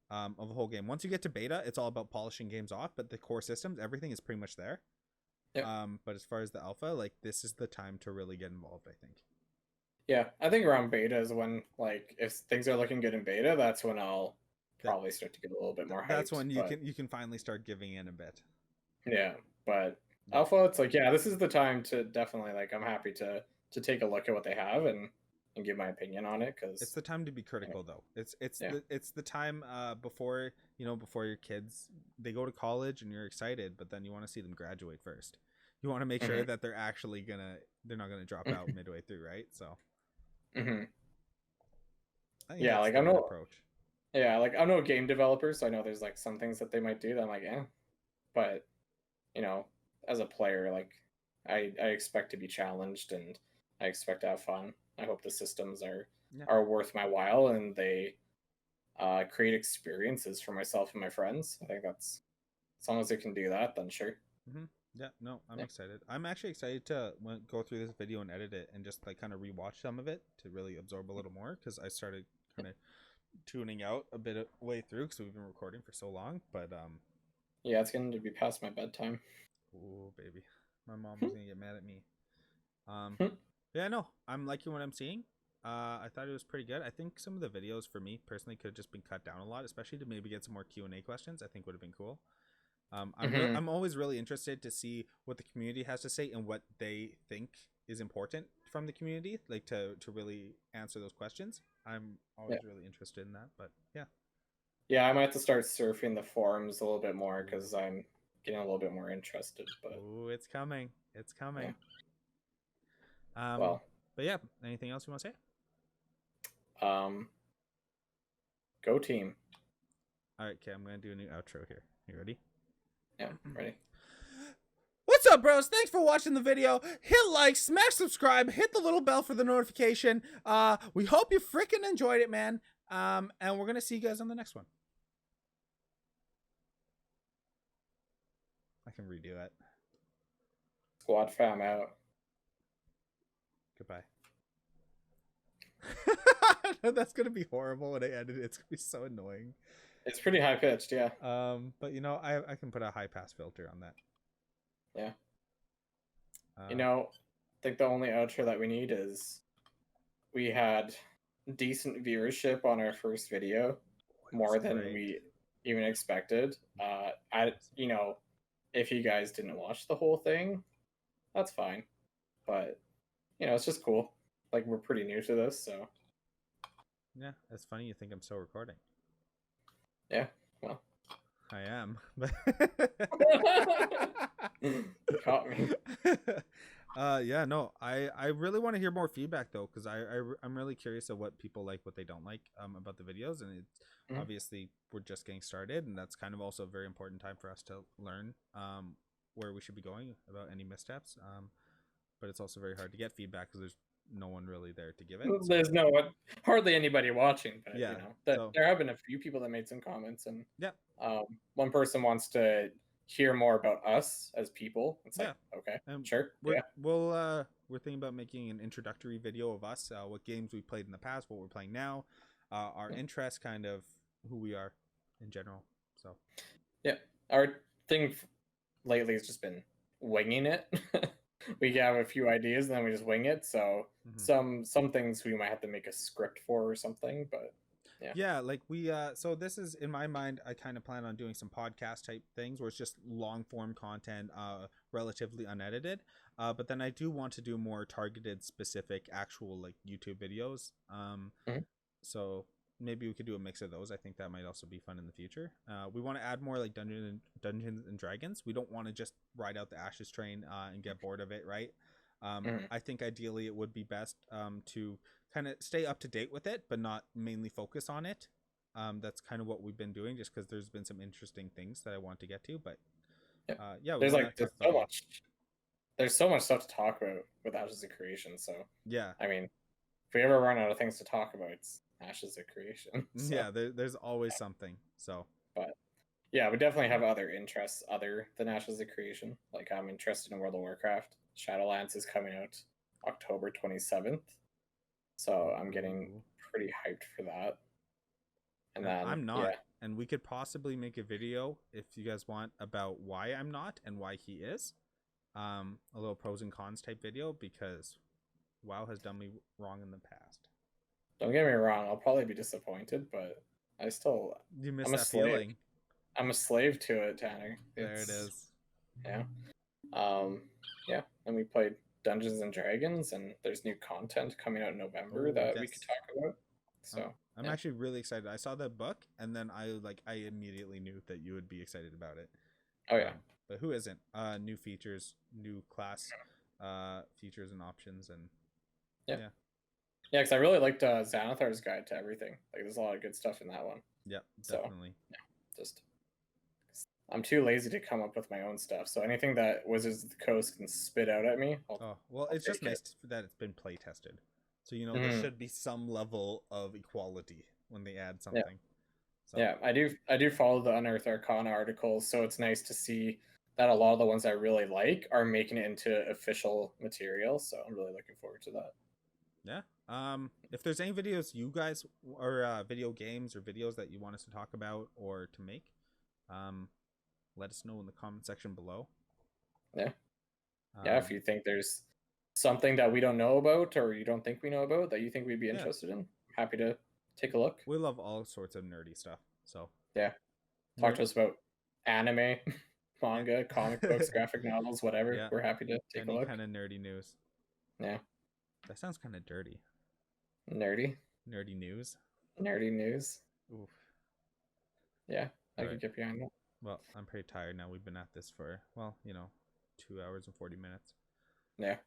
of the whole game. Once you get to beta, it's all about polishing games off, but the core systems, everything is pretty much there. But as far as the alpha, like this is the time to really get involved, I think. Yeah, I think around beta is when, like, if things are looking good in beta, that's when I'll probably start to get a little bit more hyped. That's when you can finally start giving in a bit. Yeah, but alpha, it's like, yeah, this is the time to definitely, like, I'm happy to take a look at what they have and give my opinion on it, because it's the time to be critical, though. It's the time before your kids, they go to college and you're excited, but then you want to see them graduate first. You want to make sure that they're actually they're not gonna drop out midway through, right? So yeah, like I'm no approach. Yeah, like I'm no game developer, so I know there's like some things that they might do that I'm like, but as a player, like I expect to be challenged and I expect to have fun. I hope the systems are worth my while and they create experiences for myself and my friends. I think that's, as long as they can do that, then sure. Yeah, no, I'm excited. I'm actually excited to go through this video and edit it and just like kind of rewatch some of it to really absorb a little more, because I started kind of tuning out a bit of way through because we've been recording for so long. But yeah, it's going to be past my bedtime. Oh baby, my mom was gonna get mad at me. Yeah, no, I'm liking what I'm seeing. I thought it was pretty good. I think some of the videos for me personally could have just been cut down a lot, especially to maybe get some more Q&A questions. I think would have been cool. I'm always really interested to see what the community has to say and what they think is important from the community, like to really answer those questions. I'm always really interested in that. But yeah, I might have to start surfing the forums a little bit more, because I'm getting a little bit more interested. But it's coming. Well, but yeah, anything else you want to say? Go team. All right, okay, I'm gonna do a new outro here. You ready? Yeah, ready. What's up, bros? Thanks for watching the video. Hit like, smash subscribe, hit the little bell for the notification. We hope you freaking enjoyed it, man. And we're gonna see you guys on the next one. I can redo it. Squad fam out. Goodbye. That's gonna be horrible when I edit it. It's gonna be so annoying. It's pretty high pitched, yeah. But I can put a high pass filter on that. Yeah. I think the only outro that we need is we had decent viewership on our first video, more than we even expected. If you guys didn't watch the whole thing, that's fine. But it's just cool. Like, we're pretty new to this, so yeah, it's funny you think I'm still recording. Yeah, well, I am. Caught me. Yeah, no, I really want to hear more feedback though, because I'm really curious of what people like, what they don't like about the videos, and it's Mhm. obviously we're just getting started, and that's kind of also a very important time for us to learn where we should be going about any missteps. But it's also very hard to get feedback because there's no one really there to give it. So. There's hardly anybody watching, but Yeah, you know, so there have been a few people that made some comments, and yeah, one person wants to hear more about us as people. It's yeah. like, okay, And sure, we're yeah. we're thinking about making an introductory video of us, what games we played in the past, what we're playing now, our interests, kind of who we are in general. So Yeah, our thing lately has just been winging it. We have a few ideas and then we just wing it. So some things we might have to make a script for or something, but yeah, like we so this is, in my mind, I kind of plan on doing some podcast type things where it's just long form content, relatively unedited, but then I do want to do more targeted, specific, actual like YouTube videos. Mhm. So maybe we could do a mix of those. I think that might also be fun in the future. We want to add more like Dungeons and Dragons. We don't want to just ride out the Ashes train and get bored of it, right? I think ideally it would be best to kind of stay up to date with it, but not mainly focus on it. That's kind of what we've been doing, just because there's been some interesting things that I want to get to. But yeah, we there's want to there's talk so about it. much there's so much stuff to talk about with Ashes of Creation. So Yeah, I mean, if we ever run out of things to talk about, it's Ashes of Creation. So, yeah. There's always something. So but yeah, we definitely have other interests other than Ashes of Creation. Like I'm interested in World of Warcraft. Shadowlands is coming out October 27th. So I'm getting Ooh. pretty hyped for that. And And then I'm not. And we could possibly make a video, if you guys want, about why I'm not and why he is. A little pros and cons type video, because WoW has done me wrong in the past. don't get me wrong, I'll probably be disappointed, but You miss I'm a that slave. feeling. I'm a slave to it, Tanner. There it is. Yeah. Um yeah, and we played Dungeons and Dragons, and there's new content coming out in November that we could Yes. talk about. So I'm actually really excited. I saw the book, and then I immediately knew that you would be excited about it. oh yeah. But who isn't? New features, new class features and options, and Yeah, because I really liked Xanathar's Guide to Everything. Like, there's a lot of good stuff in that one. yeah, So, definitely. yeah, just I'm too lazy to come up with my own stuff. So anything that Wizards of the Coast can spit out at me, Oh well, I'll it's just take nice it. that it's been play tested, so you know there should be some level of equality when they add Yeah. something. So. Yeah, I do follow the Unearthed Arcana articles, so it's nice to see that a lot of the ones I really like are making it into official material. So I'm really looking forward to that. Yeah. If there's any videos you guys, or video games or videos that you want us to talk about or to make, let us know in the comment section below. Yeah. Yeah, if you think there's something that we don't know about or you don't think we know about that you think we'd be interested in, happy to take a look. We love all sorts of nerdy stuff. So yeah, talk to us about anime, manga, comic books, graphic novels, whatever. Yeah. We're happy to take a look. Any kind of nerdy news. Yeah. That sounds kind of dirty. Nerdy. Nerdy news. Nerdy news. Oof. Yeah, I could get behind that. Well, I'm pretty tired now. We've been at this for 2 hours and 40 minutes. Yeah.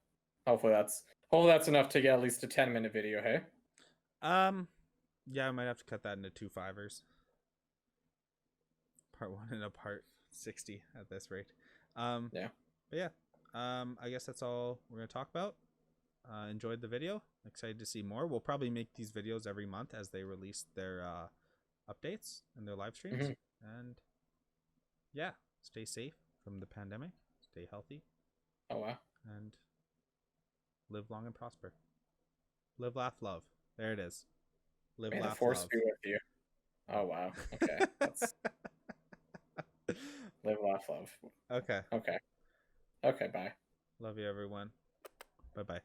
Hopefully that's enough to get at least a 10-minute video, hey? Yeah, I might have to cut that into 2 5ers. Part 1 and a part 60 at this rate. Yeah. But yeah. I guess that's all we're gonna talk about. Enjoyed the video. Excited to see more. We'll probably make these videos every month as they release their updates and their live streams. And yeah, stay safe from the pandemic. Stay healthy. Oh wow. And live long and prosper. Live, laugh, love. There it is. Live, May laugh, the force love. be with you. Oh wow. Okay. That's live, laugh, love. Okay. Okay. Okay. Bye. Love you, everyone. Bye bye.